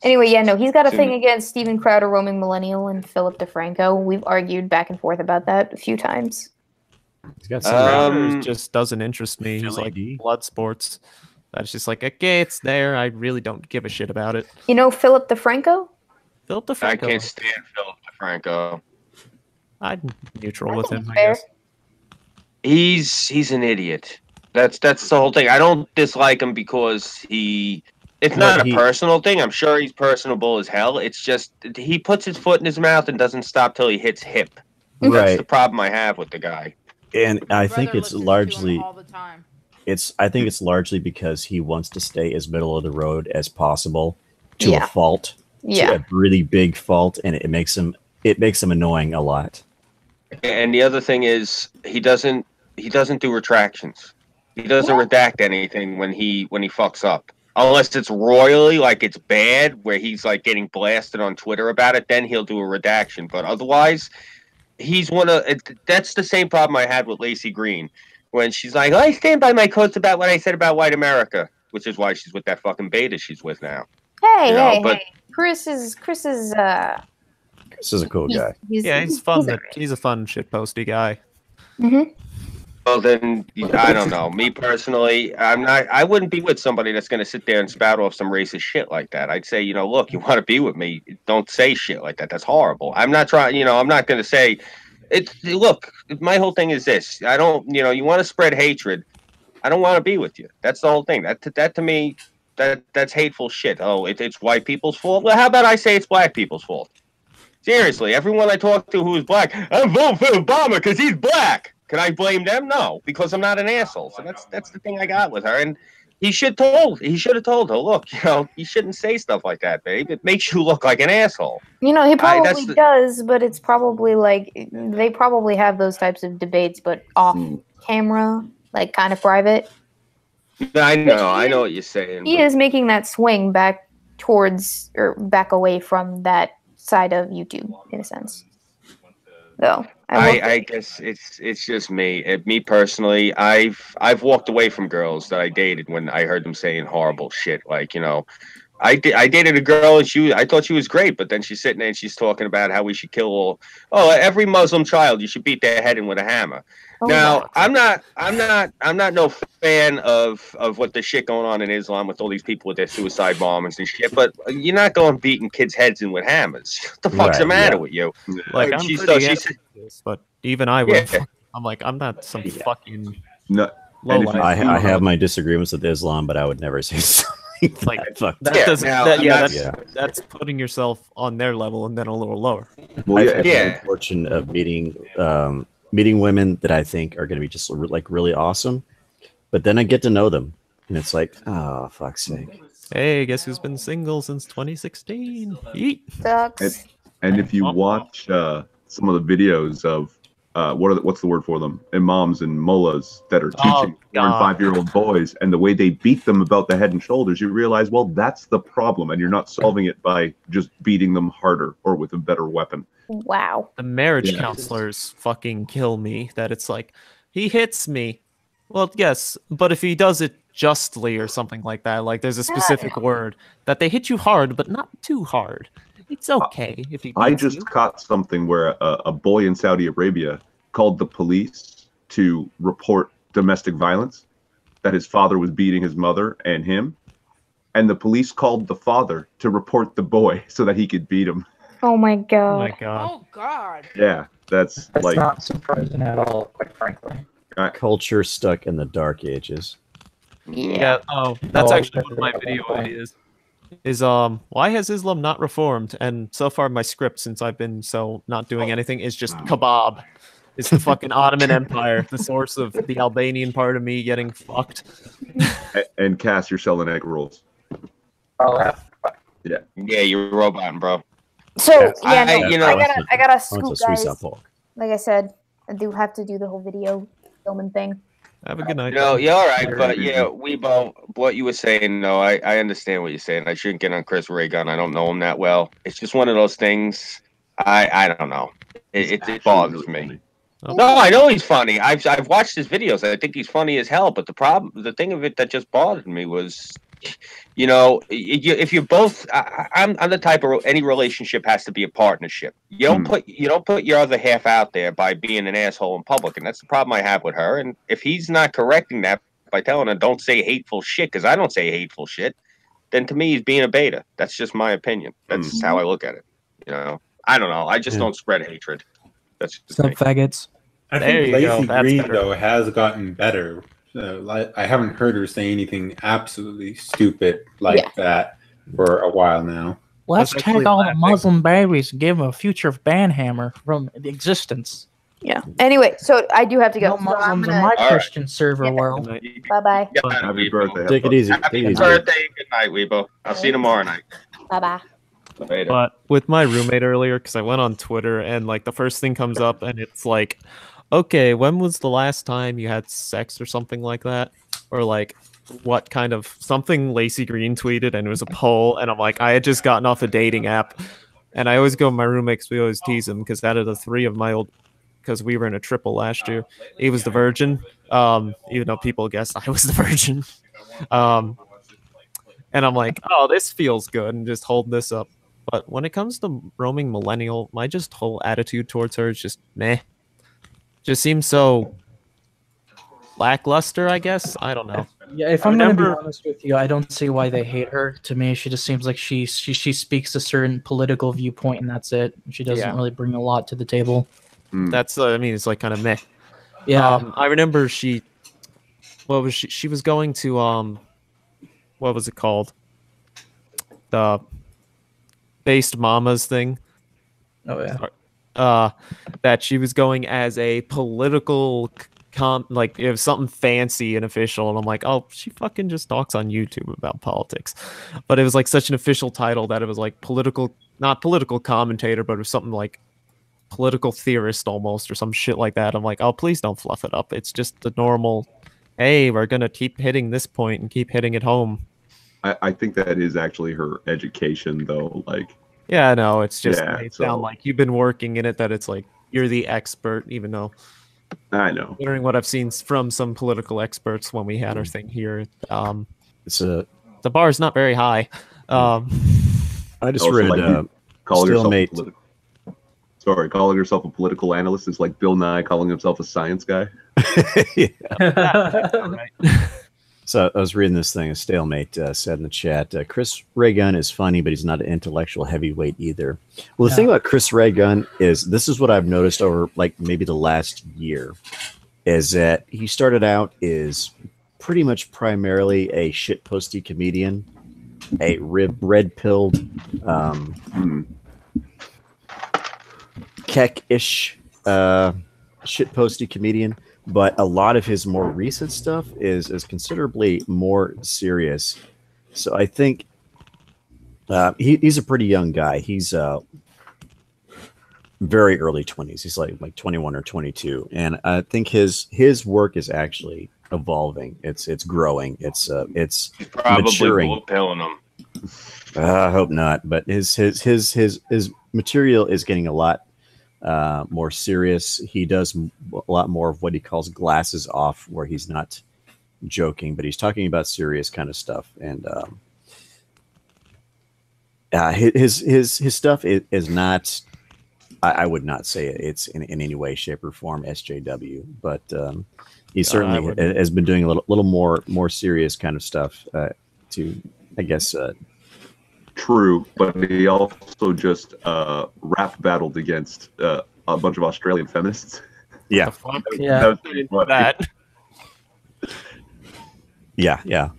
[SPEAKER 11] Anyway, he's got a thing against Steven Crowder, Roaming Millennial, and Philip DeFranco. We've argued back and forth about that a few times.
[SPEAKER 8] He's got some.
[SPEAKER 2] It just doesn't interest me. He's like blood sports. That's just like, okay, it's there. I really don't give a shit about it.
[SPEAKER 11] You know Philip DeFranco?
[SPEAKER 2] Philip DeFranco.
[SPEAKER 1] I can't stand Philip DeFranco.
[SPEAKER 2] I'm neutral with him, I
[SPEAKER 11] fair.
[SPEAKER 2] guess.
[SPEAKER 1] He's an idiot. That's the whole thing. I don't dislike him because it's not a personal thing. I'm sure he's personable as hell. It's just he puts his foot in his mouth and doesn't stop till he hits hip. That's the problem I have with the guy.
[SPEAKER 8] And I think it's largely
[SPEAKER 5] all the time.
[SPEAKER 8] I think it's largely because he wants to stay as middle of the road as possible to a fault.
[SPEAKER 11] Yeah.
[SPEAKER 8] To a really big fault, and it makes him annoying a lot.
[SPEAKER 1] And the other thing is he doesn't do retractions. He doesn't redact anything when he fucks up. Unless it's royally, like it's bad, where he's like getting blasted on Twitter about it, then he'll do a redaction. But otherwise, that's the same problem I had with Lacey Green. When she's like, I stand by my quotes about what I said about white America, which is why she's with that fucking beta she's with now.
[SPEAKER 11] Hey. Chris is
[SPEAKER 8] a cool guy.
[SPEAKER 2] He's fun. He's a fun shitposty guy.
[SPEAKER 11] Mm-hmm.
[SPEAKER 1] Well, then I don't know. Me personally, I wouldn't be with somebody that's going to sit there and spout off some racist shit like that. I'd say, look, you want to be with me, don't say shit like that. That's horrible. I'm not trying. I'm not going to say it. Look, my whole thing is this. I don't. You want to spread hatred. I don't want to be with you. That's the whole thing. That to me, that's hateful shit. Oh, it's white people's fault. Well, how about I say it's black people's fault? Seriously, everyone I talk to who is black, I'm voting for Obama because he's black. Can I blame them? No, because I'm not an asshole. So that's the thing I got with her. And he should have told her, look, you shouldn't say stuff like that, babe. It makes you look like an asshole.
[SPEAKER 11] He probably does, but it's probably like they probably have those types of debates, but off camera, like kind of private.
[SPEAKER 1] I know what you're saying.
[SPEAKER 11] He is making that swing back towards or back away from that side of YouTube in a sense. Though
[SPEAKER 1] I guess it's just me. Me personally, I've walked away from girls that I dated when I heard them saying horrible shit. Like, I dated a girl and I thought she was great, but then she's sitting there and she's talking about how we should kill every Muslim child. You should beat their head in with a hammer. Now, I'm not no fan of what the shit going on in Islam with all these people with their suicide bombers and shit. But you're not going beating kids' heads in with hammers. What the fuck's the matter with you?
[SPEAKER 2] Like, I'm this, but even I would. Yeah. I'm like, I'm not some fucking.
[SPEAKER 4] No,
[SPEAKER 8] I have my disagreements with Islam, but I would never say something like
[SPEAKER 2] that. That's putting yourself on their level and then a little lower.
[SPEAKER 8] Well, I've had the fortune of meeting women that I think are going to be just like really awesome, but then I get to know them, and it's like, oh, fuck's sake.
[SPEAKER 2] Hey, guess who's been single since 2016? Yeet.
[SPEAKER 11] Sucks.
[SPEAKER 4] And if you watch some of the videos of what's the word for them? Imams and mullahs that are teaching 4 and 5-year-old boys, and the way they beat them about the head and shoulders, you realize, well, that's the problem, and you're not solving it by just beating them harder or with a better weapon.
[SPEAKER 11] Wow.
[SPEAKER 2] The marriage counselors fucking kill me. That it's like, he hits me. Well, yes, but if he does it justly or something like that, like there's a specific word that they hit you hard, but not too hard. It's okay if he beats
[SPEAKER 4] I just caught something where a boy in Saudi Arabia called the police to report domestic violence, that his father was beating his mother and him, and the police called the father to report the boy so that he could beat him.
[SPEAKER 11] Oh my god.
[SPEAKER 2] Oh my god.
[SPEAKER 5] Oh god.
[SPEAKER 4] Yeah, that's like
[SPEAKER 9] not surprising at all, quite frankly.
[SPEAKER 8] Culture stuck in the dark ages.
[SPEAKER 2] Yeah. Oh, that's actually one of my video ideas. Is why has Islam not reformed? And so far my script, since I've been not doing anything, is just kebab. It's the fucking Ottoman Empire, the source of the Albanian part of me getting fucked.
[SPEAKER 4] And Cass, you're selling egg rolls.
[SPEAKER 9] Oh,
[SPEAKER 1] yeah, you're roboting, bro.
[SPEAKER 11] So I gotta
[SPEAKER 8] I
[SPEAKER 11] scoop, guys. Like I said, I do have to do the whole video filming thing.
[SPEAKER 2] Have a good night.
[SPEAKER 1] No, you're all right, but yeah, Weebo, what you were saying, no, I understand what you're saying. I shouldn't get on Chris Ray Gun. I don't know him that well. It's just one of those things. I don't know. It bothers me.
[SPEAKER 2] Oh.
[SPEAKER 1] No, I know he's funny. I've watched his videos. I think he's funny as hell. But the thing of it that just bothered me was, if you're both, I'm the type of any relationship has to be a partnership. You don't put your other half out there by being an asshole in public, and that's the problem I have with her. And if he's not correcting that by telling her don't say hateful shit, because I don't say hateful shit, then to me he's being a beta. That's just my opinion. That's how I look at it. I don't know. I just don't spread hatred. That's
[SPEAKER 6] some faggots.
[SPEAKER 12] I think Lacey Green though has gotten better. I haven't heard her say anything absolutely stupid like that for a while now.
[SPEAKER 6] Let's take all the Muslim babies and give them a future of Banhammer from existence.
[SPEAKER 11] Yeah. Anyway, so I do have to go.
[SPEAKER 6] No Muslims in my Christian server world.
[SPEAKER 11] Bye-bye.
[SPEAKER 4] Happy birthday.
[SPEAKER 8] Take it easy.
[SPEAKER 1] Happy birthday. Good night, Weebo. I'll see you tomorrow night.
[SPEAKER 11] Bye-bye.
[SPEAKER 2] But with my roommate earlier, because I went on Twitter and like the first thing comes up and it's like, okay, when was the last time you had sex or something like that? Or like what kind of something Lacey Green tweeted and it was a poll. And I'm like, I had just gotten off a dating app. And I always go with my roommate because we always tease him because out of the 3 of my old, because we were in a triple last year, he was the virgin. Even though people guessed I was the virgin. And I'm like, oh, this feels good and just hold this up. But when it comes to roaming millennial, my just whole attitude towards her is just meh. Just seems so lackluster, I guess. I don't know.
[SPEAKER 6] Yeah, if I'm gonna be honest with you, I don't see why they hate her. To me, she just seems like she speaks a certain political viewpoint, and that's it. She doesn't really bring a lot to the table.
[SPEAKER 2] That's I mean, it's like kind of meh.
[SPEAKER 6] Yeah.
[SPEAKER 2] I remember she was going to what was it called? The Based Mamas thing.
[SPEAKER 6] Oh yeah.
[SPEAKER 2] That she was going as a political like it was something fancy and official, and I'm like, oh, she fucking just talks on YouTube about politics. But it was like such an official title that it was like not political commentator, but it was something like political theorist almost, or some shit like that. I'm like, oh, please don't fluff it up. It's just the normal, hey, we're gonna keep hitting this point and keep hitting it home.
[SPEAKER 4] I think that is actually her education, though. Like,
[SPEAKER 2] yeah, no, it's just made sound like you've been working in it, that it's like you're the expert, even though
[SPEAKER 4] I know.
[SPEAKER 2] Considering what I've seen from some political experts when we had our thing here, the bar is not very high.
[SPEAKER 8] I just read Stalemate.
[SPEAKER 4] Calling yourself a political analyst is like Bill Nye calling himself a science guy.
[SPEAKER 8] So I was reading this thing. A Stalemate said in the chat, Chris Ray Gun is funny, but he's not an intellectual heavyweight either. Well, the thing about Chris Ray Gun is, this is what I've noticed over like maybe the last year, is that he started out is pretty much primarily a shitposty comedian, a red-pilled, keck-ish shitposty comedian. But a lot of his more recent stuff is considerably more serious. So I think he's a pretty young guy. He's very early 20s. He's like 21 or 22, and I think his work is actually evolving. It's growing. It's
[SPEAKER 1] probably
[SPEAKER 8] maturing.
[SPEAKER 1] pilling him.
[SPEAKER 8] I hope not. But his material is getting a lot more serious. He does a lot more of what he calls glasses off, where he's not joking, but he's talking about serious kind of stuff. And his stuff is not, I would not say it's in any way, shape, or form SJW, but he certainly has been doing a little more serious kind of stuff to, I guess.
[SPEAKER 4] True, but he also just rap battled against a bunch of Australian feminists.
[SPEAKER 8] Yeah.
[SPEAKER 4] That was pretty funny.
[SPEAKER 8] Yeah.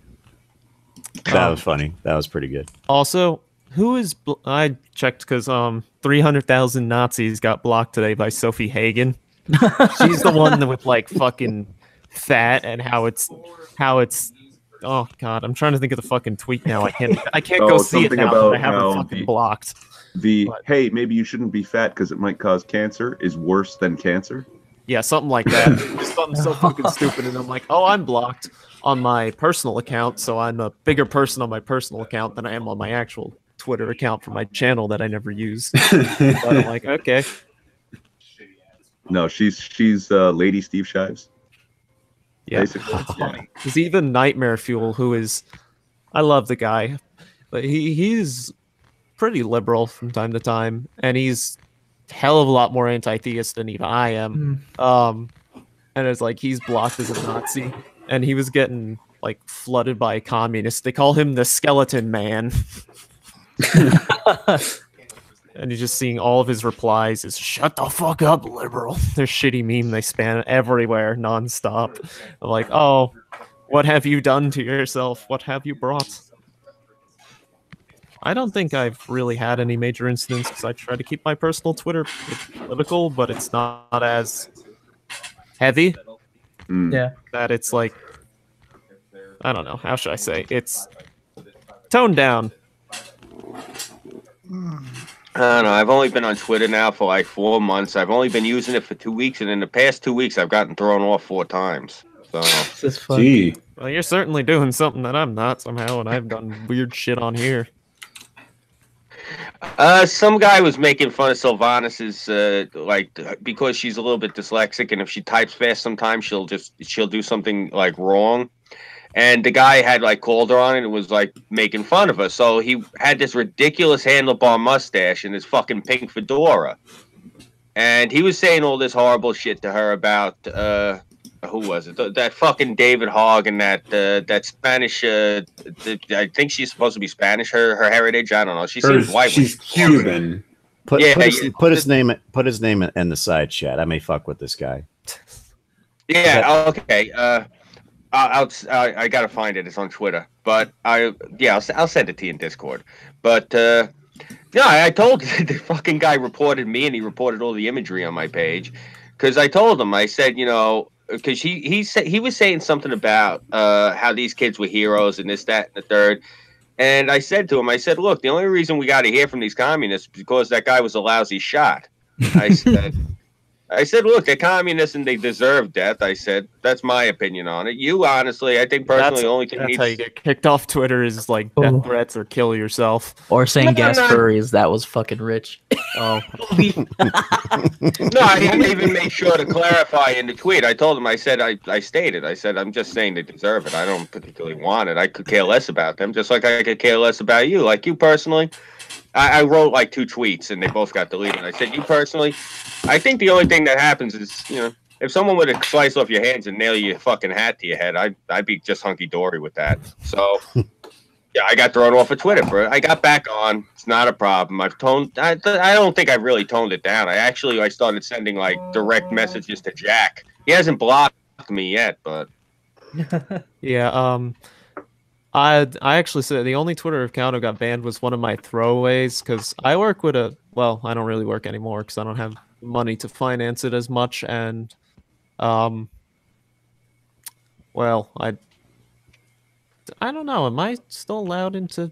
[SPEAKER 8] That was funny. That was pretty good.
[SPEAKER 2] Also, who is... I checked because 300,000 Nazis got blocked today by Sophie Hagen. She's the one with like fucking fat and how it's... Oh god, I'm trying to think of the fucking tweet now. I can't go see it now. But I have it fucking blocked.
[SPEAKER 4] Hey, maybe you shouldn't be fat because it might cause cancer is worse than cancer.
[SPEAKER 2] Yeah, something like that. Something so fucking stupid, and I'm like, oh, I'm blocked on my personal account, so I'm a bigger person on my personal account than I am on my actual Twitter account for my channel that I never use. But I'm like, okay.
[SPEAKER 4] No, she's Lady Steve Shives.
[SPEAKER 2] Yeah, because even Nightmare Fuel, who is, I love the guy, but he's pretty liberal from time to time, and he's a hell of a lot more anti-theist than even I am. And it's like he's blocked as a Nazi, and he was getting like flooded by communists. They call him the Skeleton Man. And you're just seeing all of his replies is "Shut the fuck up, liberal." Their shitty meme they span everywhere nonstop. I'm like, oh, what have you done to yourself? What have you brought? I don't think I've really had any major incidents because I try to keep my personal Twitter political, but it's not as heavy.
[SPEAKER 6] Yeah.
[SPEAKER 2] That it's like, I don't know. How should I say? It's toned down.
[SPEAKER 1] I don't know. I've only been on Twitter now for like 4 months. I've only been using it for 2 weeks, and in the past 2 weeks, I've gotten thrown off 4 times. So,
[SPEAKER 12] gee.
[SPEAKER 2] Well, you're certainly doing something that I'm not somehow, and I've done weird shit on here.
[SPEAKER 1] Some guy was making fun of Sylvanas's because she's a little bit dyslexic, and if she types fast, sometimes she'll do something like wrong. And the guy had like called her on it and was like making fun of her. So he had this ridiculous handlebar mustache and this fucking pink fedora. And he was saying all this horrible shit to her about who was it? That fucking David Hogg and that Spanish. I think she's supposed to be Spanish. Her heritage. I don't know. She seems white.
[SPEAKER 12] She's Cuban.
[SPEAKER 8] Put his name in the side chat. I may fuck with this guy.
[SPEAKER 1] Yeah. Okay. I gotta find it. It's on Twitter. But I'll send it to you in Discord. But I told the fucking guy reported me, and he reported all the imagery on my page, because I told him, I said, because he was saying something about how these kids were heroes and this, that, and the third. And I said to him, I said, look, the only reason we got to hear from these communists is because that guy was a lousy shot. I said, look, they're communists and they deserve death. I said, that's my opinion on it. You, honestly, I think personally, the only thing
[SPEAKER 2] that's how you get kicked off Twitter is like death threats or kill yourself.
[SPEAKER 13] Or saying gas furries. That was fucking rich.
[SPEAKER 2] Oh.
[SPEAKER 1] No, I didn't even make sure to clarify in the tweet. I told him, I said, I stated, I said, I'm just saying they deserve it. I don't particularly want it. I could care less about them, just like I could care less about you. Like you personally, I wrote like 2 tweets and they both got deleted. I said, you personally, I think the only thing that happens is, if someone were to slice off your hands and nail your fucking hat to your head, I'd be just hunky-dory with that. So, yeah, I got thrown off of Twitter for it. I got back on. It's not a problem. I don't think I've really toned it down. I started sending, like, direct messages to Jack. He hasn't blocked me yet, but...
[SPEAKER 2] Yeah, I actually said the only Twitter account I got banned was one of my throwaways, because I work with I don't really work anymore because I don't have money to finance it as much, and I don't know, am I still allowed into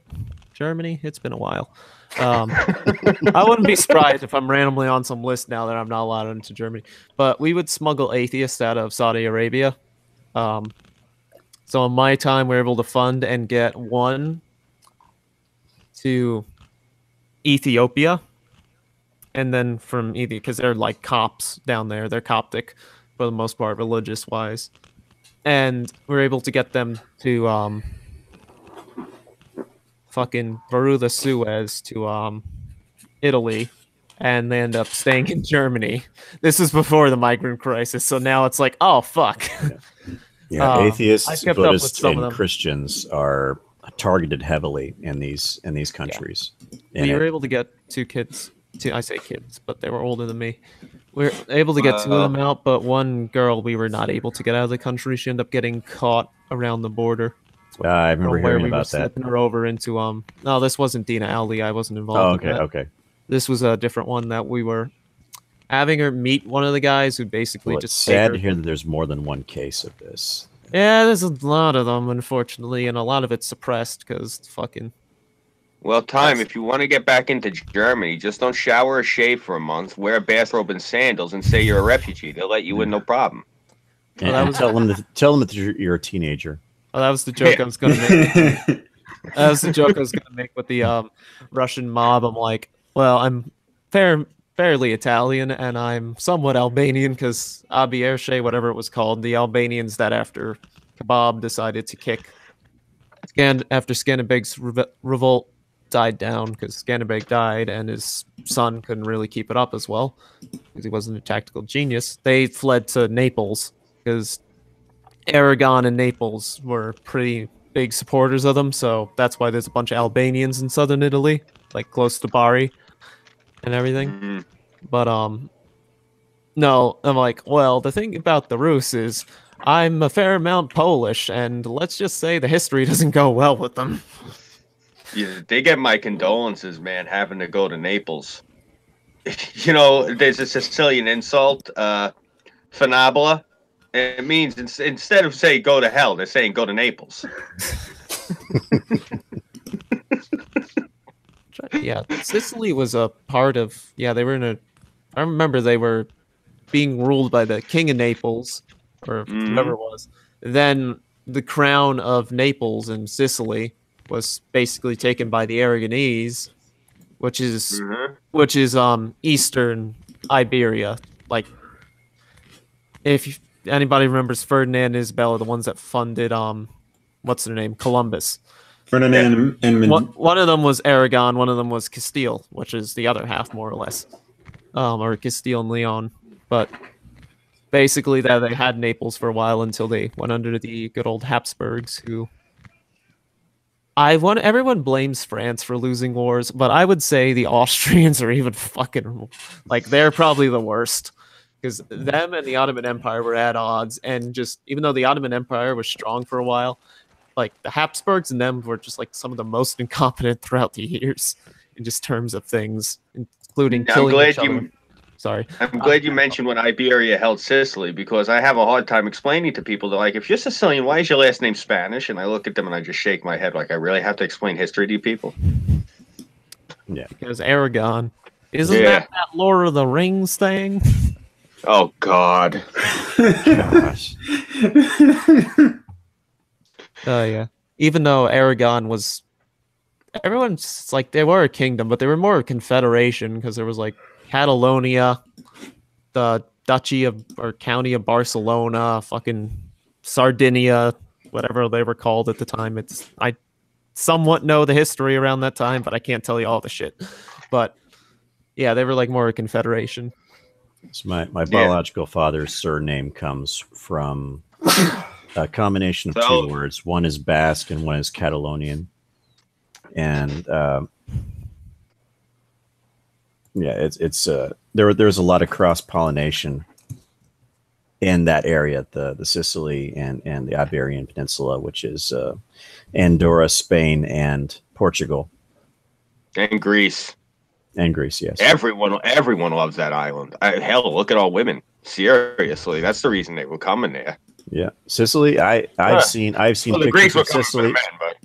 [SPEAKER 2] Germany? It's been a while. I wouldn't be surprised if I'm randomly on some list now that I'm not allowed into Germany, but we would smuggle atheists out of Saudi Arabia. So in my time, we were able to fund and get one to Ethiopia, and then from Ethiopia, because they're like Copts down there. They're Coptic for the most part, religious-wise. And we were able to get them to fucking through the Suez to Italy, and they end up staying in Germany. This is before the migrant crisis, so now it's like, oh, fuck.
[SPEAKER 8] Yeah, atheists, Buddhists, and Christians are targeted heavily in these countries.
[SPEAKER 2] Yeah. We were able to get 2 kids. I say kids, but they were older than me. We were able to get 2 of them out, but one girl we were not able to get out of the country. She ended up getting caught around the border.
[SPEAKER 8] I remember hearing about that.
[SPEAKER 2] Slipping her over into No, this wasn't Dina Ali. I wasn't involved.
[SPEAKER 8] Oh, okay, okay.
[SPEAKER 2] This was a different one that we were having her meet one of the guys who basically
[SPEAKER 8] it's sad to hear that there's more than one case of this.
[SPEAKER 2] Yeah, there's a lot of them, unfortunately, and a lot of it's suppressed because fucking...
[SPEAKER 1] Well, if you want to get back into Germany, just don't shower or shave for a month, wear a bathrobe and sandals, and say you're a refugee. They'll let you in, no problem.
[SPEAKER 8] And tell them that you're a teenager.
[SPEAKER 2] Oh, that was the joke I was going to make. That was the joke I was going to make with the Russian mob. I'm like, well, I'm fairly Italian, and I'm somewhat Albanian because Abi Ershey, whatever it was called, the Albanians that after Kebab decided to kick after Skanderbeg's revolt died down, because Skanderbeg died and his son couldn't really keep it up as well because he wasn't a tactical genius. They fled to Naples because Aragon and Naples were pretty big supporters of them, so that's why there's a bunch of Albanians in southern Italy, like close to Bari and everything. But no, I'm like, well, the thing about the Rus is I'm a fair amount Polish, and let's just say the history doesn't go well with them.
[SPEAKER 1] Yeah, they get my condolences, man, having to go to Naples. There's a Sicilian insult, fanabula. It means instead of saying go to hell, they're saying go to Naples.
[SPEAKER 2] Yeah, Sicily was a part of... Yeah, they were I remember they were being ruled by the King of Naples, or whoever it was. Then the crown of Naples in Sicily was basically taken by the Aragonese, which is eastern Iberia. Like, if anybody remembers Ferdinand and Isabella, the ones that funded what's their name, Columbus.
[SPEAKER 12] Ferdinand and
[SPEAKER 2] one of them was Aragon, one of them was Castile, which is the other half more or less, or Castile and Leon. But basically that they had Naples for a while until they went under the good old Habsburgs, who everyone blames France for losing wars, but I would say the Austrians are even fucking like they're probably the worst. Because them and the Ottoman Empire were at odds, and just even though the Ottoman Empire was strong for a while, like the Habsburgs and them were just like some of the most incompetent throughout the years in just terms of things, including killing each other. Sorry.
[SPEAKER 1] I'm glad you mentioned when Iberia held Sicily, because I have a hard time explaining to people that, like, if you're Sicilian, why is your last name Spanish? And I look at them and I just shake my head like, I really have to explain history to you people?
[SPEAKER 8] Yeah.
[SPEAKER 2] Because Aragon. Isn't that Lord of the Rings thing?
[SPEAKER 1] Oh, God.
[SPEAKER 8] Gosh.
[SPEAKER 2] Yeah. Even though Aragon was... Everyone's like, they were a kingdom, but they were more a confederation, because there was like Catalonia, the Duchy of, or County of Barcelona, fucking Sardinia, whatever they were called at the time. I somewhat know the history around that time, but I can't tell you all the shit. But yeah, they were like more a confederation.
[SPEAKER 8] So my biological father's surname comes from a combination of two words. One is Basque and one is Catalonian. And it's there's a lot of cross pollination in that area, the Sicily and the Iberian Peninsula, which is Andorra, Spain, and Portugal,
[SPEAKER 1] and Greece.
[SPEAKER 8] And Greece, yes.
[SPEAKER 1] Everyone loves that island. Hell, look at all women. Seriously, that's the reason they were coming there.
[SPEAKER 8] Yeah, Sicily. I've seen pictures of Sicily.
[SPEAKER 1] Men, but...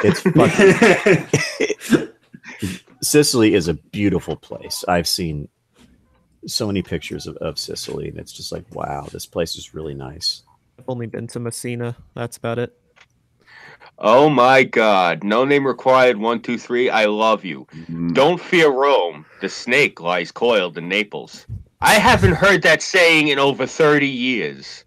[SPEAKER 8] It's fucking. Sicily is a beautiful place. I've seen so many pictures of Sicily, and it's just like, wow, this place is really nice.
[SPEAKER 2] I've only been to Messina. That's about it.
[SPEAKER 1] Oh my God! No name required. 1, 2, 3. I love you. Don't fear Rome. The snake lies coiled in Naples. I haven't heard that saying in over 30 years.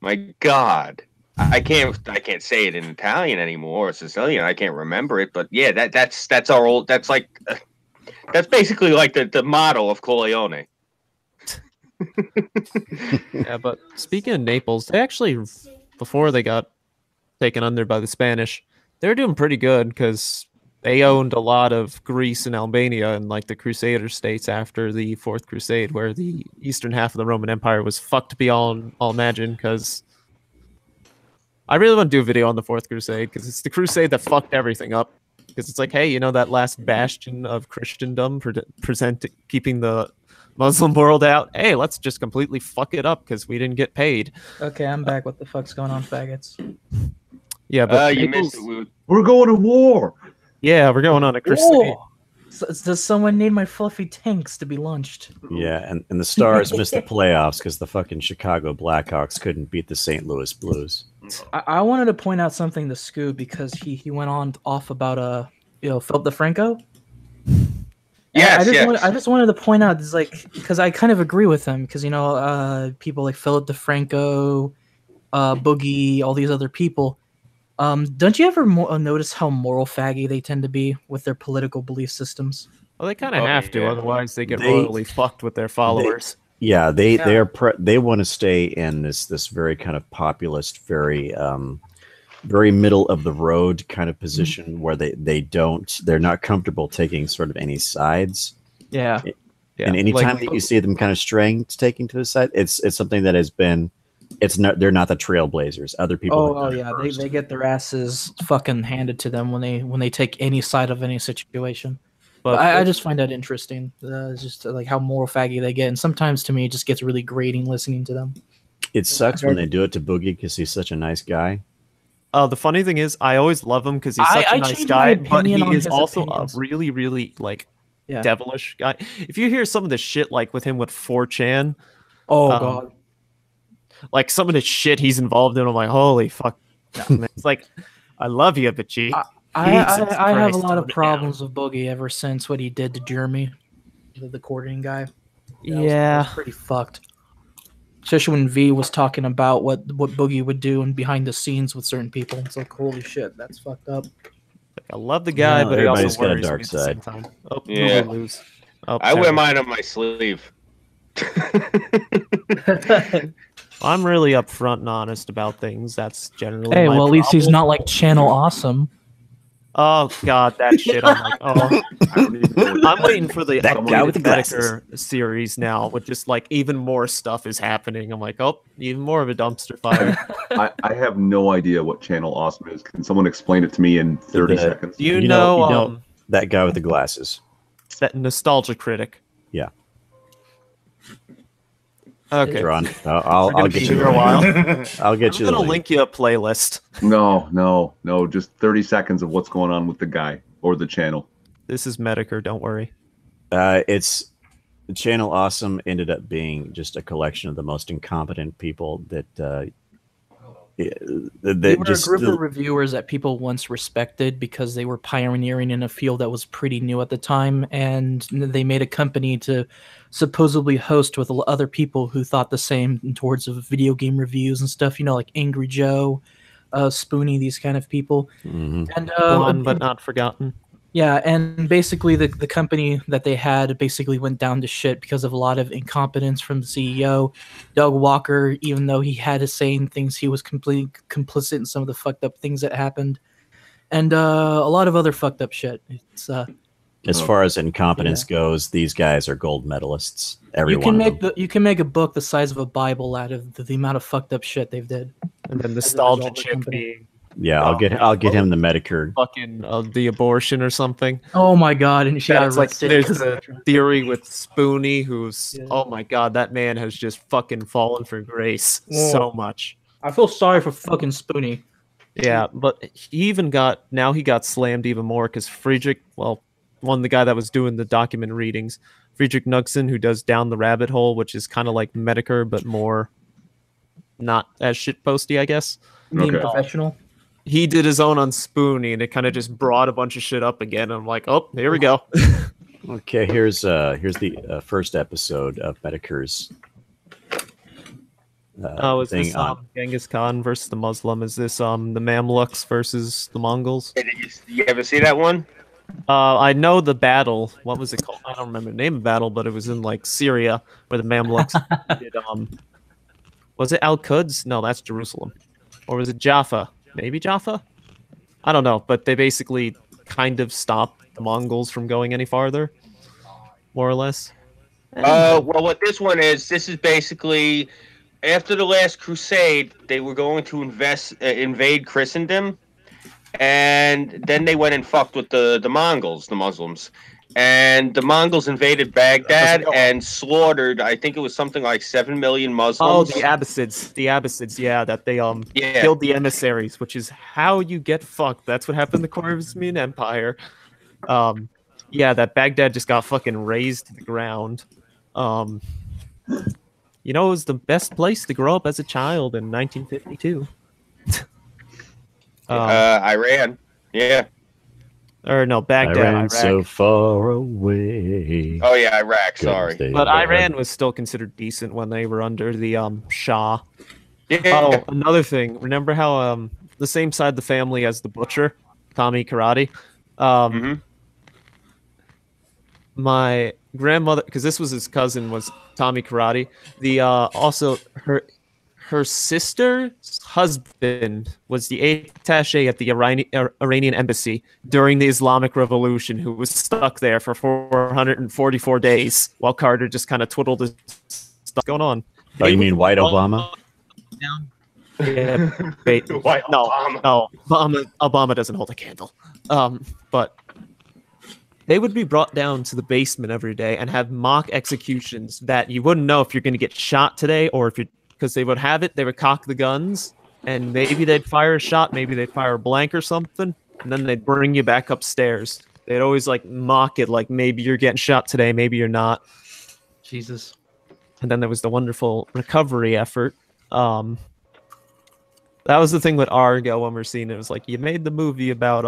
[SPEAKER 1] My God. I can't say it in Italian anymore or Sicilian. I can't remember it, but yeah, that's our old. That's like that's basically like the motto of Corleone.
[SPEAKER 2] Yeah, but speaking of Naples, they actually, before they got taken under by the Spanish, they were doing pretty good because they owned a lot of Greece and Albania and like the Crusader states after the Fourth Crusade, where the eastern half of the Roman Empire was fucked beyond all imagine. Because I really want to do a video on the Fourth Crusade, because it's the crusade that fucked everything up. Because it's like, hey, you know, that last bastion of Christendom keeping the Muslim world out. Hey, let's just completely fuck it up because we didn't get paid.
[SPEAKER 6] Okay, I'm back. What the fuck's going on, faggots?
[SPEAKER 2] Yeah, but
[SPEAKER 1] you missed it.
[SPEAKER 4] We're going to war.
[SPEAKER 2] Yeah, we're going on a crusade.
[SPEAKER 6] So, does someone need my fluffy tanks to be launched?
[SPEAKER 8] Yeah, and the Stars missed the playoffs because the fucking Chicago Blackhawks couldn't beat the St. Louis Blues.
[SPEAKER 6] I wanted to point out something to Scoop because he went off about Philip DeFranco.
[SPEAKER 1] Yes,
[SPEAKER 6] I just wanted to point out, is like, because I kind of agree with him, because people like Philip DeFranco, Boogie, all these other people. Don't you ever notice how moral faggy they tend to be with their political belief systems?
[SPEAKER 2] Well, they kind of have to, otherwise they get royally fucked with their followers.
[SPEAKER 8] They want to stay in this very kind of populist, very middle of the road kind of position where they're not comfortable taking sort of any sides.
[SPEAKER 6] Yeah.
[SPEAKER 8] And anytime that you see them kind of straying, taking to the side, it's something that has been. They're not the trailblazers. Other people.
[SPEAKER 6] They get their asses fucking handed to them when they take any side of any situation. But I just find that interesting. It's just like how moral faggy they get, and sometimes to me it just gets really grating listening to them.
[SPEAKER 8] It sucks when they do it to Boogie because he's such a nice guy.
[SPEAKER 2] The funny thing is, I always love him because he's such a nice guy, but he is also a really, really devilish guy. If you hear some of the shit like with him with 4chan,
[SPEAKER 6] God.
[SPEAKER 2] Like some of the shit he's involved in, I'm like, holy fuck. Man. It's like, I love you, but
[SPEAKER 6] I have a lot of problems with Boogie ever since what he did to Jeremy, the courting guy. That was pretty fucked. Especially when V was talking about what Boogie would do and behind the scenes with certain people. It's like, holy shit, that's fucked up.
[SPEAKER 2] I love the guy, but he also
[SPEAKER 8] got a
[SPEAKER 2] worries
[SPEAKER 8] dark
[SPEAKER 2] me
[SPEAKER 8] side.
[SPEAKER 2] at the same time.
[SPEAKER 1] I wear mine on my sleeve.
[SPEAKER 2] I'm really upfront and honest about things. That's generally
[SPEAKER 6] Hey,
[SPEAKER 2] my
[SPEAKER 6] well, at least he's
[SPEAKER 2] problem.
[SPEAKER 6] not like Channel Awesome.
[SPEAKER 2] Oh god, that shit! I'm like, oh, I'm waiting for the
[SPEAKER 8] That guy with the
[SPEAKER 2] Medicare series now, with just like even more stuff is happening. I'm like, oh, even more of a dumpster fire.
[SPEAKER 4] I have no idea what Channel Awesome is. Can someone explain it to me in 30 seconds?
[SPEAKER 2] You know,
[SPEAKER 8] that guy with the glasses.
[SPEAKER 2] That nostalgia critic.
[SPEAKER 8] Yeah.
[SPEAKER 2] Okay.
[SPEAKER 8] Ron, I'll get you
[SPEAKER 2] for a while.
[SPEAKER 8] I'll get you.
[SPEAKER 2] I'm gonna link you a playlist.
[SPEAKER 4] No. Just 30 seconds of what's going on with the guy or the channel.
[SPEAKER 2] This is Medicare. Don't worry.
[SPEAKER 8] It's the Channel Awesome ended up being just a collection of the most incompetent people that.
[SPEAKER 6] They were a group of reviewers that people once respected because they were pioneering in a field that was pretty new at the time, and they made a company to supposedly host with other people who thought the same towards of video game reviews and stuff. You know, like Angry Joe, Spoonie, these kind of people.
[SPEAKER 8] Mm-hmm.
[SPEAKER 6] And
[SPEAKER 2] Gone but not forgotten.
[SPEAKER 6] Yeah, and basically the company that they had basically went down to shit because of a lot of incompetence from the CEO. Doug Walker, even though he had his saying things, he was completely complicit in some of the fucked up things that happened. And a lot of other fucked up shit. It's
[SPEAKER 8] as far as incompetence goes, these guys are gold medalists. Every one of them.
[SPEAKER 6] You can make a book the size of a Bible out of the amount of fucked up shit they've did.
[SPEAKER 2] And then nostalgia chip being...
[SPEAKER 8] Yeah, I'll get him the Medicare.
[SPEAKER 2] Fucking the abortion or something.
[SPEAKER 6] Oh my god! And she got
[SPEAKER 2] like there's a theory with Spoonie, who's oh my god, that man has just fucking fallen from grace so much.
[SPEAKER 6] I feel sorry for fucking Spoonie.
[SPEAKER 2] Yeah, but he got slammed even more because Friedrich, the guy that was doing the document readings, Friedrich Knudsen, who does Down the Rabbit Hole, which is kind of like Medicare but more not as shitposty, I guess.
[SPEAKER 6] Being professional.
[SPEAKER 2] He did his own on Spoonie, and it kind of just brought a bunch of shit up again. I'm like, oh, here we go.
[SPEAKER 8] Okay, here's the first episode of Medicare's.
[SPEAKER 2] Is this Genghis Khan versus the Muslim? Is this the Mamluks versus the Mongols?
[SPEAKER 1] Hey, you ever see that one?
[SPEAKER 2] I know the battle. What was it called? I don't remember the name of the battle, but it was in like Syria where the Mamluks did. Was it Al-Quds? No, that's Jerusalem. Or was it Jaffa? Maybe Jaffa? I don't know, but they basically kind of stopped the Mongols from going any farther, more or less.
[SPEAKER 1] Well, what this is basically after the last crusade, they were going to invade Christendom, and then they went and fucked with the Mongols, the Muslims. And the Mongols invaded Baghdad and slaughtered, I think it was something like 7 million Muslims.
[SPEAKER 2] Oh, the Abbasids, yeah, that they killed the emissaries, which is how you get fucked. That's what happened in the Khwarezmian Empire. That Baghdad just got fucking razed to the ground. It was the best place to grow up as a child in 1952.
[SPEAKER 1] Iran, yeah.
[SPEAKER 2] Or no, Baghdad, Iraq.
[SPEAKER 8] So far away.
[SPEAKER 1] Oh yeah, Iraq. Sorry,
[SPEAKER 2] but Iran was still considered decent when they were under the Shah.
[SPEAKER 1] Yeah.
[SPEAKER 2] Oh, another thing. Remember how the same side of the family as the butcher, Tommy Karate. My grandmother, because this was his cousin, was Tommy Karate. The also her sister's husband was the attaché at the Iranian embassy during the Islamic Revolution, who was stuck there for 444 days while Carter just kind of twiddled his stuff going on.
[SPEAKER 8] Oh, you mean White Obama?
[SPEAKER 2] Yeah, no, Obama doesn't hold a candle. But they would be brought down to the basement every day and have mock executions that you wouldn't know if you're going to get shot today or if you're... Because they would cock the guns, and maybe they'd fire a shot, maybe they'd fire a blank or something, and then they'd bring you back upstairs. They'd always mock it, like maybe you're getting shot today, maybe you're not.
[SPEAKER 6] Jesus.
[SPEAKER 2] And then there was the wonderful recovery effort. That was the thing with Argo when we're seeing it. It was like you made the movie about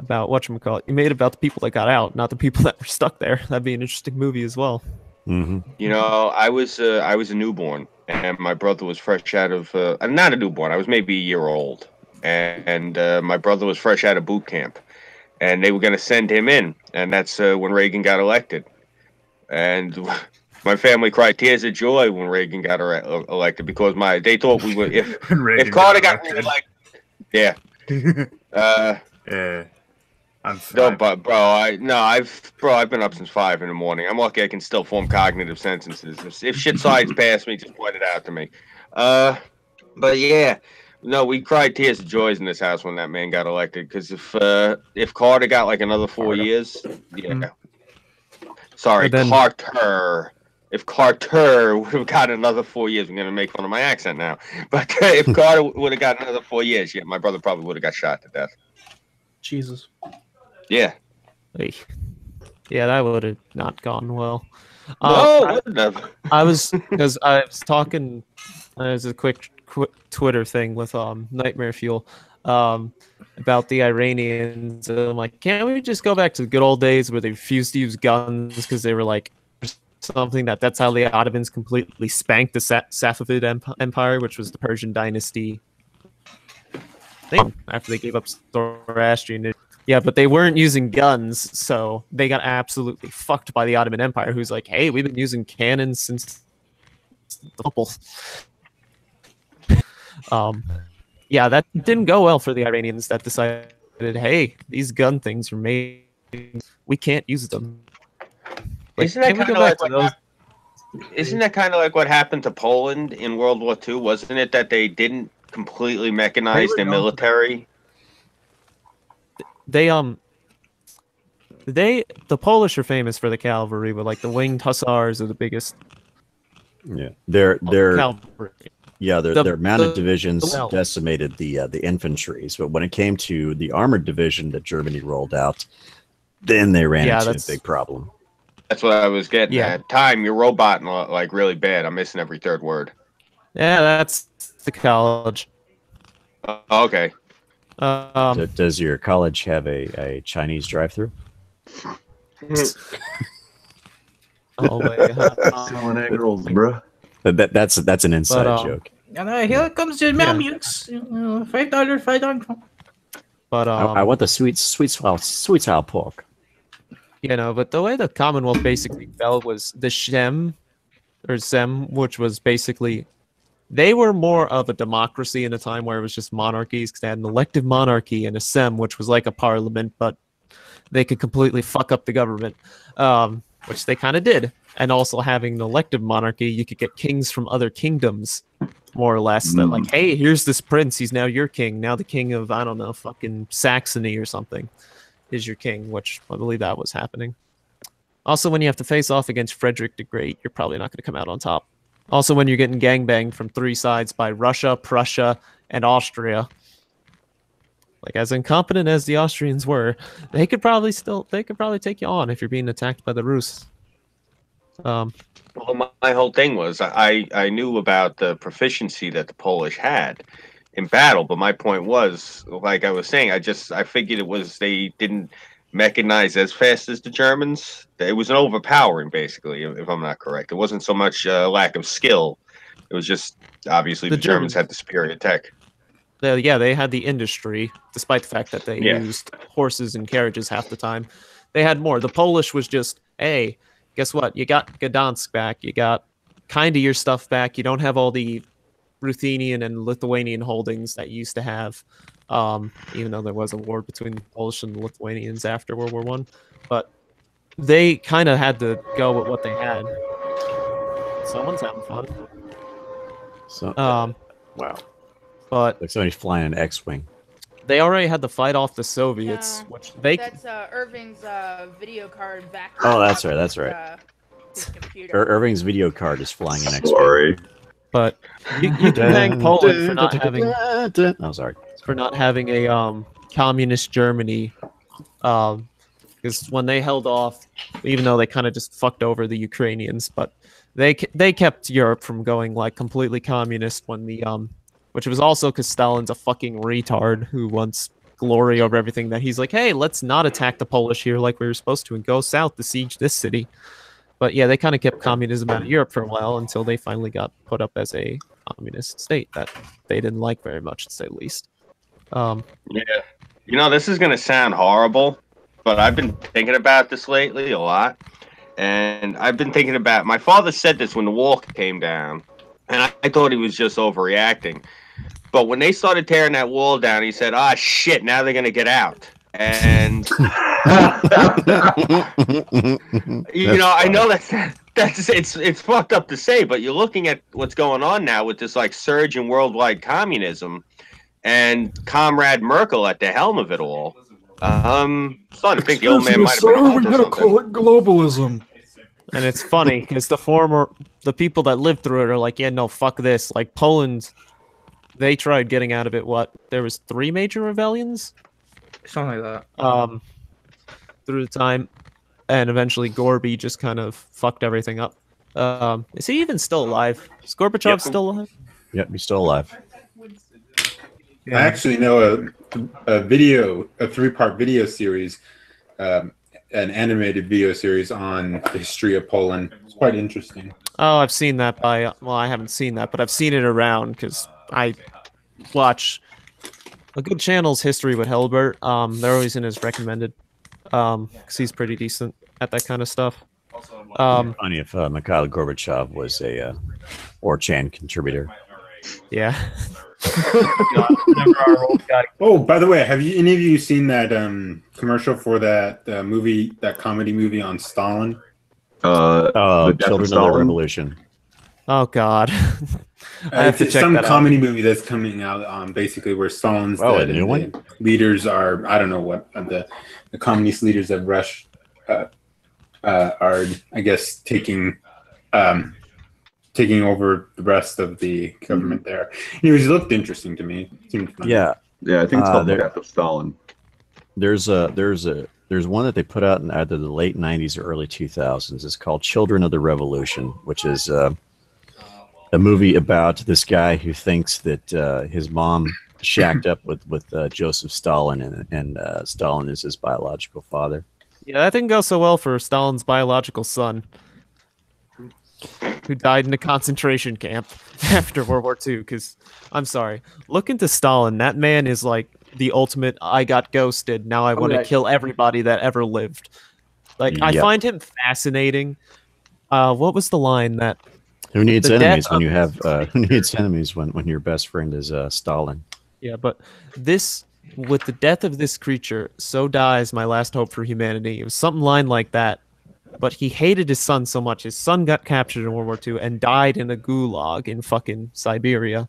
[SPEAKER 2] whatchamacallit. You made it about the people that got out, not the people that were stuck there. That'd be an interesting movie as well.
[SPEAKER 1] Mm-hmm. I was a newborn, and my brother was fresh out of not a newborn. I was maybe a year old, and my brother was fresh out of boot camp, and they were going to send him in, and that's when Reagan got elected. And My family cried tears of joy when Reagan got elected because they thought we would if Carter got reelected. Yeah.
[SPEAKER 10] Yeah. I'm
[SPEAKER 1] no, but I've been up since 5 in the morning. I'm lucky I can still form cognitive sentences. If shit slides past me, just point it out to me. But yeah, no, we cried tears of joy in this house when that man got elected. Because if Carter got like another 4 years, yeah. Sorry, Carter. If Carter would have got another 4 years, I'm gonna make fun of my accent now. But if Carter would have got another 4 years, yeah, my brother probably would have got shot to death.
[SPEAKER 6] Jesus.
[SPEAKER 1] Yeah.
[SPEAKER 2] Yeah, that would have not gone well.
[SPEAKER 1] No,
[SPEAKER 2] I was talking. There's a quick Twitter thing with Nightmare Fuel about the Iranians. I'm like, can't we just go back to the good old days where they refused to use guns because they were like something that's how the Ottomans completely spanked the Safavid Empire, which was the Persian dynasty thing after they gave up Zoroastrian. Yeah, but they weren't using guns, so they got absolutely fucked by the Ottoman Empire, who's like, hey, we've been using cannons since the Temple. Yeah, that didn't go well for the Iranians that decided, hey, these gun things are made, we can't use them. Like,
[SPEAKER 1] isn't that kind of like what happened to Poland in World War II? Wasn't it that they didn't completely mechanize their military?
[SPEAKER 2] The Polish are famous for the cavalry, but like the winged hussars are the biggest.
[SPEAKER 8] Yeah, their
[SPEAKER 2] cavalry.
[SPEAKER 8] Yeah, their mounted divisions decimated the infantries, but when it came to the armored division that Germany rolled out, then they ran into a big problem.
[SPEAKER 1] That's what I was getting at. Time, you're roboting like really bad. I'm missing every third word.
[SPEAKER 2] Yeah, that's the college.
[SPEAKER 1] Okay.
[SPEAKER 8] Does your college have a Chinese drive-through?
[SPEAKER 4] Selling egg rolls, bro.
[SPEAKER 8] That's an inside joke.
[SPEAKER 6] And here comes the Mammutes. $5.
[SPEAKER 2] But
[SPEAKER 8] I want the sweet style pork.
[SPEAKER 2] You know, but the way the Commonwealth basically fell was the Shem or Zem, which was basically they were more of a democracy in a time where it was just monarchies, because they had an elective monarchy and a Sem, which was like a parliament, but they could completely fuck up the government, which they kind of did. And also having an elective monarchy, you could get kings from other kingdoms, more or less. That like, hey, here's this prince, he's now your king. Now the king of, I don't know, fucking Saxony or something is your king, which I believe that was happening. Also, when you have to face off against Frederick the Great, you're probably not going to come out on top. Also, when you're getting gangbanged from 3 sides by Russia, Prussia, and Austria, like as incompetent as the Austrians were, they could probably take you on if you're being attacked by the Rus.
[SPEAKER 1] Well, my whole thing was I knew about the proficiency that the Polish had in battle, but my point was, like I was saying, I figured it was they didn't mechanize as fast as the Germans. It was an overpowering, basically, if I'm not correct. It wasn't so much lack of skill. It was just, obviously, the Germans had the superior tech.
[SPEAKER 2] They had the industry, despite the fact that they used horses and carriages half the time. They had more. The Polish was just, hey, guess what? You got Gdansk back. You got kind of your stuff back. You don't have all the Ruthenian and Lithuanian holdings that you used to have. Even though there was a war between the Polish and the Lithuanians after World War I. But they kind of had to go with what they had. Someone's having fun.
[SPEAKER 8] So, wow.
[SPEAKER 2] But
[SPEAKER 8] like somebody's flying an X-Wing.
[SPEAKER 2] They already had to fight off the Soviets, which they...
[SPEAKER 5] That's Irving's video card back.
[SPEAKER 8] Oh, that's right, that's right.
[SPEAKER 5] His computer.
[SPEAKER 8] Irving's video card is flying an X-Wing.
[SPEAKER 4] Sorry.
[SPEAKER 2] But you can thank Poland for not having...
[SPEAKER 8] Oh, sorry.
[SPEAKER 2] For not having a communist Germany, because when they held off, even though they kind of just fucked over the Ukrainians, but they kept Europe from going like completely communist when the which was also because Stalin's a fucking retard who wants glory over everything. That he's like, hey, let's not attack the Polish here like we were supposed to and go south to siege this city. But yeah, they kind of kept communism out of Europe for a while until they finally got put up as a communist state that they didn't like very much, to say the least.
[SPEAKER 1] Yeah, you know, this is gonna sound horrible, but I've been thinking about this lately a lot. And I've been thinking about. My father said this when the wall came down, and I thought he was just overreacting. But when they started tearing that wall down, he said, "Ah, shit! Now they're gonna get out." And I know that's it's fucked up to say, but you're looking at what's going on now with this like surge in worldwide communism, and Comrade Merkel at the helm of it all. Starting to think the old man might have been onto
[SPEAKER 7] something. Call it globalism.
[SPEAKER 2] And it's funny because the people that lived through it are like, yeah, no, fuck this. Like Poland, they tried getting out of it. There was 3 major rebellions,
[SPEAKER 6] something like that.
[SPEAKER 2] Through the time, and eventually Gorby just kind of fucked everything up. Is he even still alive? Is Gorbachev still alive?
[SPEAKER 8] Yep, he's still alive.
[SPEAKER 12] Yeah. I actually know a 3-part video series, an animated video series on the history of Poland. It's quite interesting.
[SPEAKER 2] Oh, I've seen that I haven't seen that, but I've seen it around because I watch a good channel's History with Helbert. They're always in his recommended, because he's pretty decent at that kind of stuff.
[SPEAKER 8] Funny if Mikhail Gorbachev was a 4chan contributor.
[SPEAKER 2] Yeah.
[SPEAKER 12] Oh, by the way, have any of you seen that commercial for that comedy movie on Stalin?
[SPEAKER 8] The Children of the Revolution.
[SPEAKER 2] Oh God. I have to check
[SPEAKER 12] some
[SPEAKER 2] that
[SPEAKER 12] comedy
[SPEAKER 2] out.
[SPEAKER 12] movie that's coming out basically where Stalin's
[SPEAKER 8] a
[SPEAKER 12] dead
[SPEAKER 8] new
[SPEAKER 12] and
[SPEAKER 8] one?
[SPEAKER 12] the leaders are, I don't know what, the communist leaders of Russia are, I guess, taking over the rest of the government there. Anyways, it looked interesting to me. It seemed fun.
[SPEAKER 4] Yeah, I think it's called The Death of Stalin.
[SPEAKER 8] There's one that they put out in either the late 90s or early 2000s. It's called Children of the Revolution, which is a movie about this guy who thinks that his mom shacked up with Joseph Stalin, and Stalin is his biological father.
[SPEAKER 2] Yeah, that didn't go so well for Stalin's biological son, who died in a concentration camp after World War II. Because, I'm sorry, look into Stalin. That man is like the ultimate, I got ghosted, now I want to kill everybody that ever lived. Like, I find him fascinating. What was the line that...
[SPEAKER 8] Who needs enemies when you have... who needs enemies when your best friend is Stalin?
[SPEAKER 2] Yeah, but this... With the death of this creature, so dies my last hope for humanity. It was something line like that. But he hated his son so much. His son got captured in World War II and died in a gulag in fucking Siberia,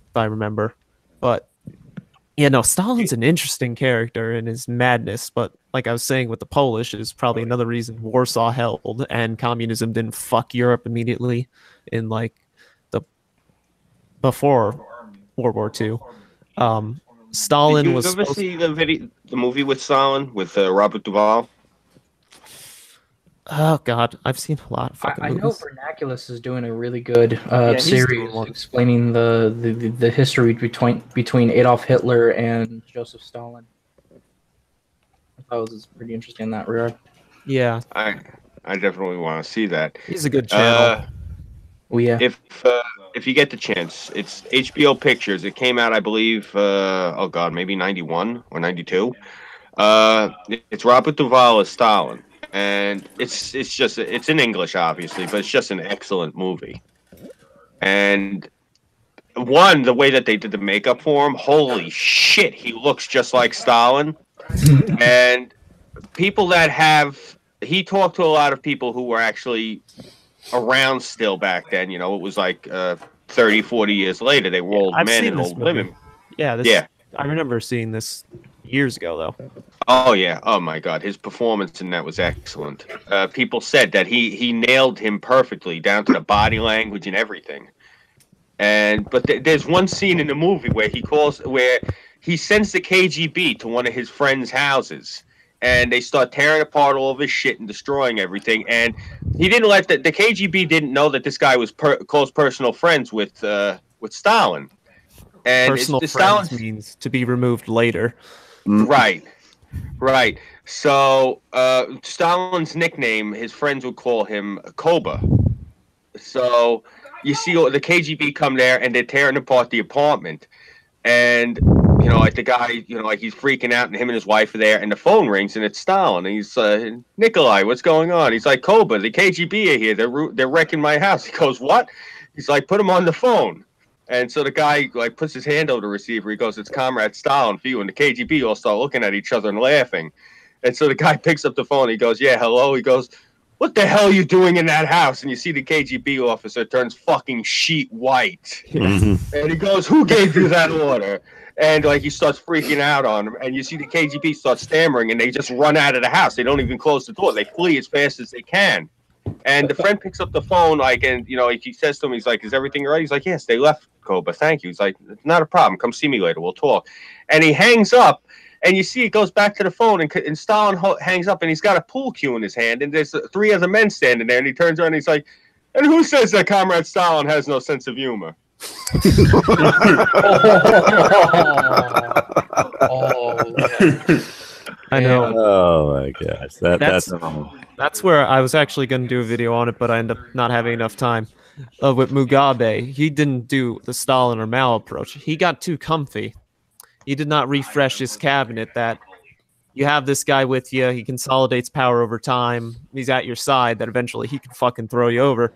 [SPEAKER 2] if I remember. But, yeah, no, Stalin's an interesting character in his madness. But, like I was saying with the Polish, is probably another reason Warsaw held and communism didn't fuck Europe immediately in, like, before World War II. Stalin was...
[SPEAKER 1] Did you ever see the movie with Stalin, with Robert Duvall?
[SPEAKER 2] Oh God, I've seen a lot of fucking movies.
[SPEAKER 6] I know Vernaculus is doing a really good series explaining the history between Adolf Hitler and Joseph Stalin. I thought it was pretty interesting in that regard.
[SPEAKER 2] Yeah,
[SPEAKER 1] I definitely want to see that.
[SPEAKER 2] He's a good channel.
[SPEAKER 6] Oh yeah.
[SPEAKER 1] If you get the chance, it's HBO Pictures. It came out, I believe, oh God, maybe 91 or 92. It's Robert Duvall as Stalin. And it's in English, obviously, but it's just an excellent movie. And the way that they did the makeup for him, holy shit, he looks just like Stalin. And people he talked to a lot of people who were actually around still back then. You know, it was like 30, 40 years later. They were old men and old women.
[SPEAKER 2] Yeah, I remember seeing this years ago, though.
[SPEAKER 1] Oh yeah! Oh my God, his performance in that was excellent. People said that he nailed him perfectly down to the body language and everything. But there's one scene in the movie where he sends the KGB to one of his friends' houses, and they start tearing apart all of his shit and destroying everything. And he didn't let the KGB didn't know that this guy was close personal friends with Stalin. And
[SPEAKER 2] personal friends means to be removed later.
[SPEAKER 1] Right. So Stalin's nickname, his friends would call him Koba. So you see the KGB come there and they're tearing apart the apartment. And you know, like the guy, you know, like he's freaking out, and him and his wife are there, and the phone rings, and it's Stalin, and he's Nikolai, what's going on? He's like, Koba, the KGB are here. They're wrecking my house. He goes, what? He's like, put him on the phone. And so the guy like puts his hand over the receiver. He goes, it's Comrade Stalin for you. And the KGB all start looking at each other and laughing. And so the guy picks up the phone. He goes, yeah, hello. He goes, what the hell are you doing in that house? And you see the KGB officer turns fucking sheet white. And he goes, who gave you that order? And like he starts freaking out on him. And you see the KGB start stammering, and they just run out of the house. They don't even close the door. They flee as fast as they can. And the friend picks up the phone, like, and you know, he says to him, he's like, is everything all right? He's like, yes, they left, Koba, thank you. He's like, not a problem, come see me later, we'll talk. And he hangs up, and you see it goes back to the phone, and Stalin hangs up, and he's got a pool cue in his hand, and there's 3 other men standing there, and he turns around, and he's like, and who says that Comrade Stalin has no sense of humor?
[SPEAKER 2] I know.
[SPEAKER 8] Oh my gosh,
[SPEAKER 2] that's where I was actually going to do a video on it, but I ended up not having enough time. With Mugabe, he didn't do the Stalin or Mao approach. He got too comfy. He did not refresh his cabinet. That you have this guy with you, he consolidates power over time. He's at your side. That eventually he can fucking throw you over.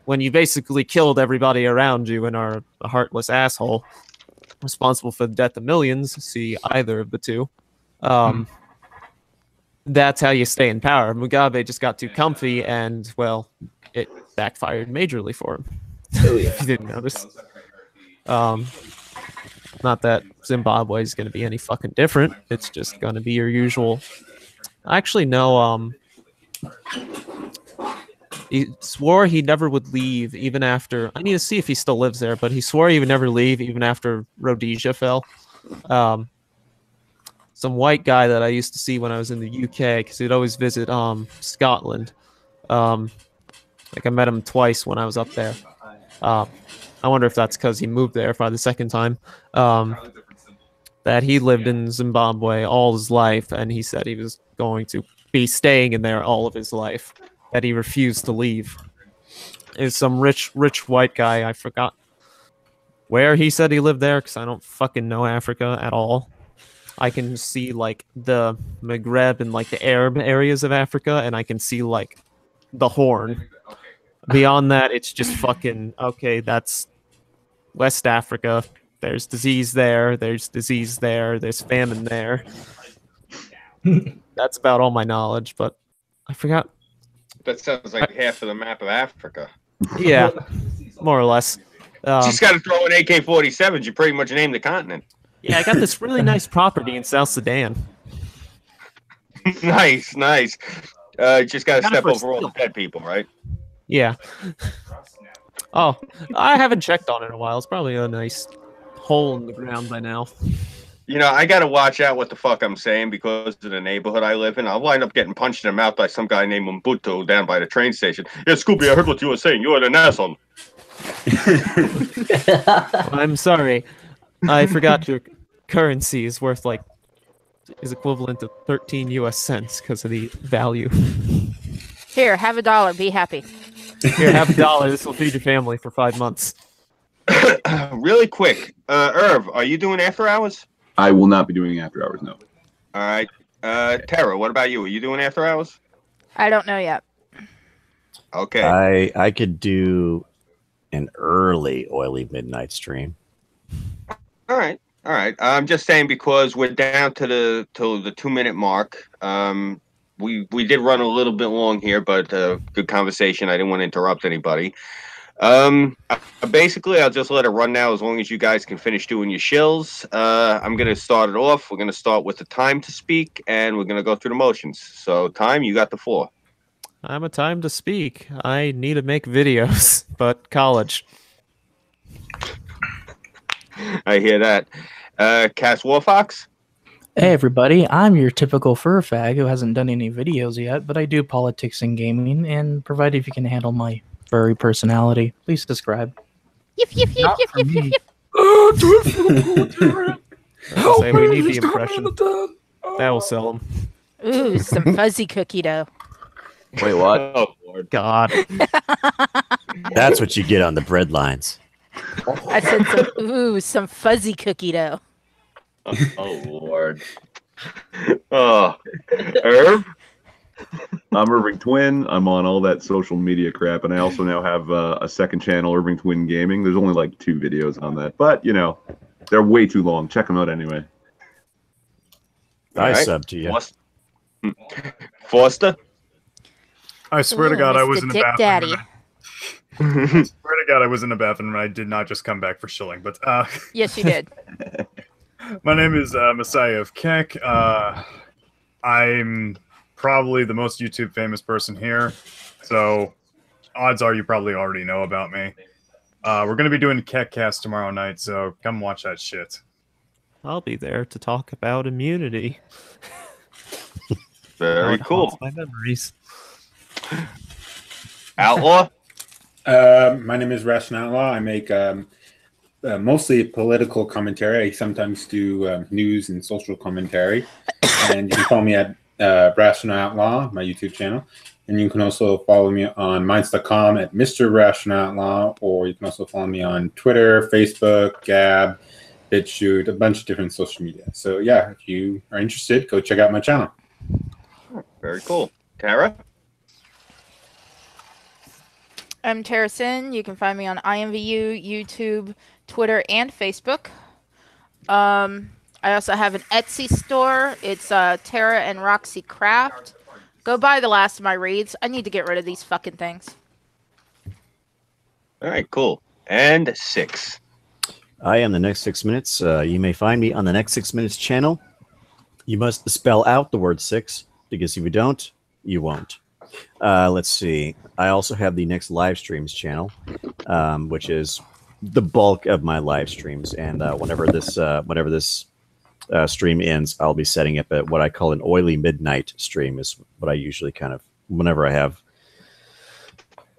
[SPEAKER 2] When you basically killed everybody around you and are a heartless asshole responsible for the death of millions, see either of the two. That's how you stay in power. Mugabe just got too comfy, and well, it backfired majorly for him. Oh, yeah. If you didn't notice. Not that Zimbabwe is going to be any fucking different. It's just going to be your usual. Actually, no. He swore he never would leave even after. I need to see if he still lives there, but he swore he would never leave even after Rhodesia fell. Some white guy that I used to see when I was in the UK, because he'd always visit Scotland. Like I met him twice when I was up there. I wonder if that's because he moved there for the second time. That he lived in Zimbabwe all his life, and he said he was going to be staying in there all of his life. That he refused to leave. Is some rich white guy. I forgot where he said he lived there, because I don't fucking know Africa at all. I can see like the Maghreb and like the Arab areas of Africa, and I can see like the Horn. Beyond that, it's just fucking okay. That's West Africa. There's disease there. There's disease there. There's famine there. That's about all my knowledge, but I forgot.
[SPEAKER 1] That sounds like half of the map of Africa.
[SPEAKER 2] Yeah, more or less.
[SPEAKER 1] Just got to throw in AK-47s. You pretty much name the continent.
[SPEAKER 2] Yeah, I got this really nice property in South Sudan.
[SPEAKER 1] Nice. Just got to step over all the dead people, right?
[SPEAKER 2] Yeah. Oh, I haven't checked on it in a while. It's probably a nice hole in the ground by now.
[SPEAKER 1] You know, I got to watch out what the fuck I'm saying because of the neighborhood I live in. I'll wind up getting punched in the mouth by some guy named Mbuto down by the train station. Yeah, Scooby, I heard what you were saying. You're an asshole.
[SPEAKER 2] I'm sorry. I forgot your currency is worth like is equivalent to 13 US cents because of the value.
[SPEAKER 5] Here, have $1. Be happy.
[SPEAKER 2] Here, have $1. This will feed your family for 5 months.
[SPEAKER 1] Really quick, Irv, are you doing after hours?
[SPEAKER 4] I will not be doing after hours, no.
[SPEAKER 1] All right. Tara, what about you? Are you doing after hours?
[SPEAKER 5] I don't know yet.
[SPEAKER 1] Okay.
[SPEAKER 8] I could do an early oily midnight stream.
[SPEAKER 1] All right. I'm just saying because we're down to the 2-minute mark. We did run a little bit long here, but good conversation. I didn't want to interrupt anybody. Basically, I'll just let it run now as long as you guys can finish doing your shills. I'm going to start it off. We're going to start with the time to speak, and we're going to go through the motions. So, Time, you got the floor.
[SPEAKER 2] I'm a time to speak. I need to make videos, but college.
[SPEAKER 1] I hear that. Cass Warfox?
[SPEAKER 6] Hey everybody, I'm your typical fur fag who hasn't done any videos yet, but I do politics and gaming, and provided if you can handle my furry personality, please subscribe.
[SPEAKER 5] Yip, yip, yip, yip, yip, yip, yip.
[SPEAKER 2] Say we need the impression. That will sell them.
[SPEAKER 5] Ooh, some fuzzy cookie dough.
[SPEAKER 8] Wait, what?
[SPEAKER 1] Oh, Lord.
[SPEAKER 2] God.
[SPEAKER 8] That's what you get on the bread lines.
[SPEAKER 5] I said some fuzzy cookie dough.
[SPEAKER 1] Oh, Lord. Oh, Irv?
[SPEAKER 4] I'm Irving Twin. I'm on all that social media crap, and I also now have a second channel, Irving Twin Gaming. There's only like 2 videos on that, but you know, they're way too long. Check them out anyway.
[SPEAKER 8] I sub to you.
[SPEAKER 1] Foster?
[SPEAKER 10] I swear to God, I was in the
[SPEAKER 5] Dick
[SPEAKER 10] bathroom.
[SPEAKER 5] Daddy.
[SPEAKER 10] I swear to God, I was in the bathroom and I did not just come back for shilling. But
[SPEAKER 5] Yes, you did.
[SPEAKER 10] my name is Messiah of Keck. I'm probably the most YouTube famous person here, so odds are you probably already know about me. We're gonna be doing Keckcast tomorrow night, so come watch that shit.
[SPEAKER 2] I'll be there to talk about immunity.
[SPEAKER 1] Very cool.
[SPEAKER 2] My memories.
[SPEAKER 1] Outlaw?
[SPEAKER 12] My name is Ration Outlaw. I make mostly political commentary. I sometimes do news and social commentary. And you can follow me at Ration Outlaw, my YouTube channel. And you can also follow me on Minds.com at Mr. Ration Outlaw, or you can also follow me on Twitter, Facebook, Gab, BitChute, a bunch of different social media. So yeah, if you are interested, go check out my channel.
[SPEAKER 1] Very cool. Tara?
[SPEAKER 5] I'm Tara Sin. You can find me on IMVU, YouTube, Twitter, and Facebook. I also have an Etsy store. It's Tara and Roxy Craft. Go buy the last of my reads. I need to get rid of these fucking things.
[SPEAKER 1] All right, cool. And 6.
[SPEAKER 8] I am the Next 6 Minutes. You may find me on the Next 6 Minutes channel. You must spell out the word 6, because if you don't, you won't. Let's see. I also have the Next Live Streams channel, which is the bulk of my live streams. And whenever this stream ends, I'll be setting up what I call an oily midnight stream. Is what I usually kind of, whenever I have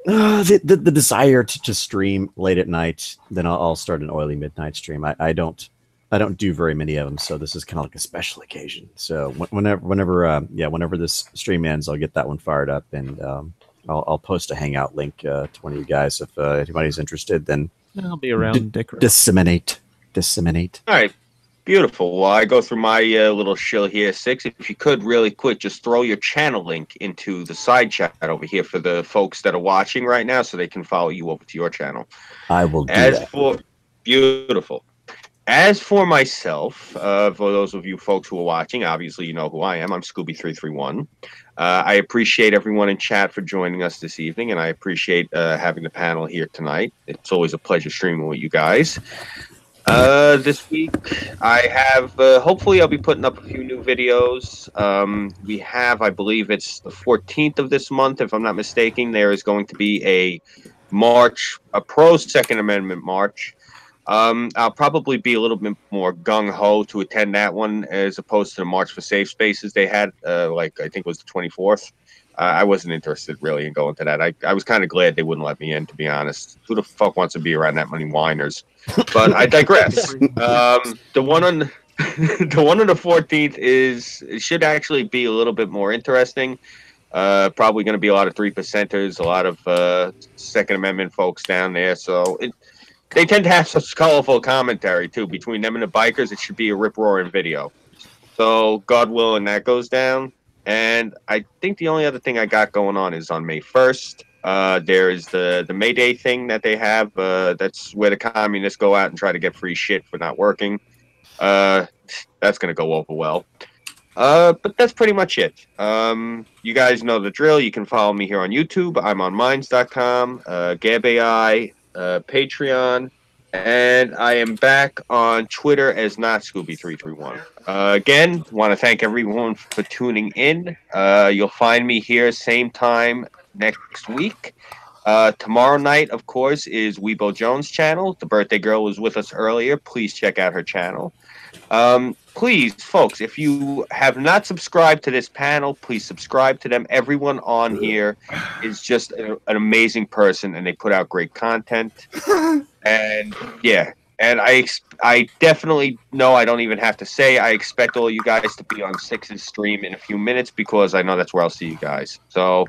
[SPEAKER 8] the desire to stream late at night, then I'll start an oily midnight stream. I don't do very many of them, so this is kind of like a special occasion. So whenever this stream ends, I'll get that one fired up, and I'll post a Hangout link to one of you guys if anybody's interested. Then
[SPEAKER 2] I'll be around.
[SPEAKER 8] Disseminate.
[SPEAKER 1] All right. Beautiful. Well, I go through my little shill here, 6. If you could really quick, just throw your channel link into the side chat over here for the folks that are watching right now, so they can follow you over to your channel.
[SPEAKER 8] I will do that.
[SPEAKER 1] Beautiful. As for myself, for those of you folks who are watching, obviously you know who I am. I'm Scooby331. I appreciate everyone in chat for joining us this evening, and I appreciate having the panel here tonight. It's always a pleasure streaming with you guys. This week, I have, hopefully I'll be putting up a few new videos. We have, I believe it's the 14th of this month, if I'm not mistaken. There is going to be a pro-Second Amendment march. I'll probably be a little bit more gung-ho to attend that one as opposed to the March for Safe Spaces they had, I think it was the 24th. I wasn't interested really in going to that. I was kind of glad they wouldn't let me in, to be honest. Who the fuck wants to be around that many whiners? But I digress. The one on the 14th it should actually be a little bit more interesting. Probably going to be a lot of 3%ers, a lot of Second Amendment folks down there. So they tend to have such colorful commentary too. Between them and the bikers, it should be a rip-roaring video. So God willing, that goes down. And I think the only other thing I got going on is on May 1st. There is the May Day thing that they have. That's where the communists go out and try to get free shit for not working. That's going to go over well. But that's pretty much it. You guys know the drill. You can follow me here on YouTube. I'm on Minds.com, GabAI, Patreon. And I am back on Twitter as not Scooby331. Again, want to thank everyone for tuning in. You'll find me here same time next week. Tomorrow night, of course, is Weebo Jones' channel. The birthday girl was with us earlier. Please check out her channel. Please, folks, if you have not subscribed to this panel, please subscribe to them. Everyone on here is just an amazing person, and they put out great content. And yeah, and I definitely know I don't even have to say I expect all you guys to be on 6's stream in a few minutes, because I know that's where I'll see you guys. So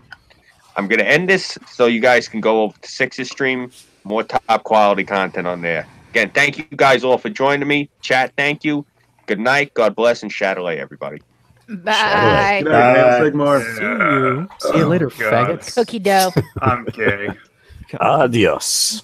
[SPEAKER 1] I'm going to end this so you guys can go over to 6's stream. More top quality content on there. Again, thank you guys all for joining me. Chat, thank you. Good night. God bless and Shadowlay, everybody.
[SPEAKER 5] Bye.
[SPEAKER 4] Good night, Hail Sigmar.
[SPEAKER 2] See you.
[SPEAKER 6] See you later,
[SPEAKER 10] God.
[SPEAKER 6] faggots.
[SPEAKER 5] Cookie dough.
[SPEAKER 10] I'm gay.
[SPEAKER 8] Adios.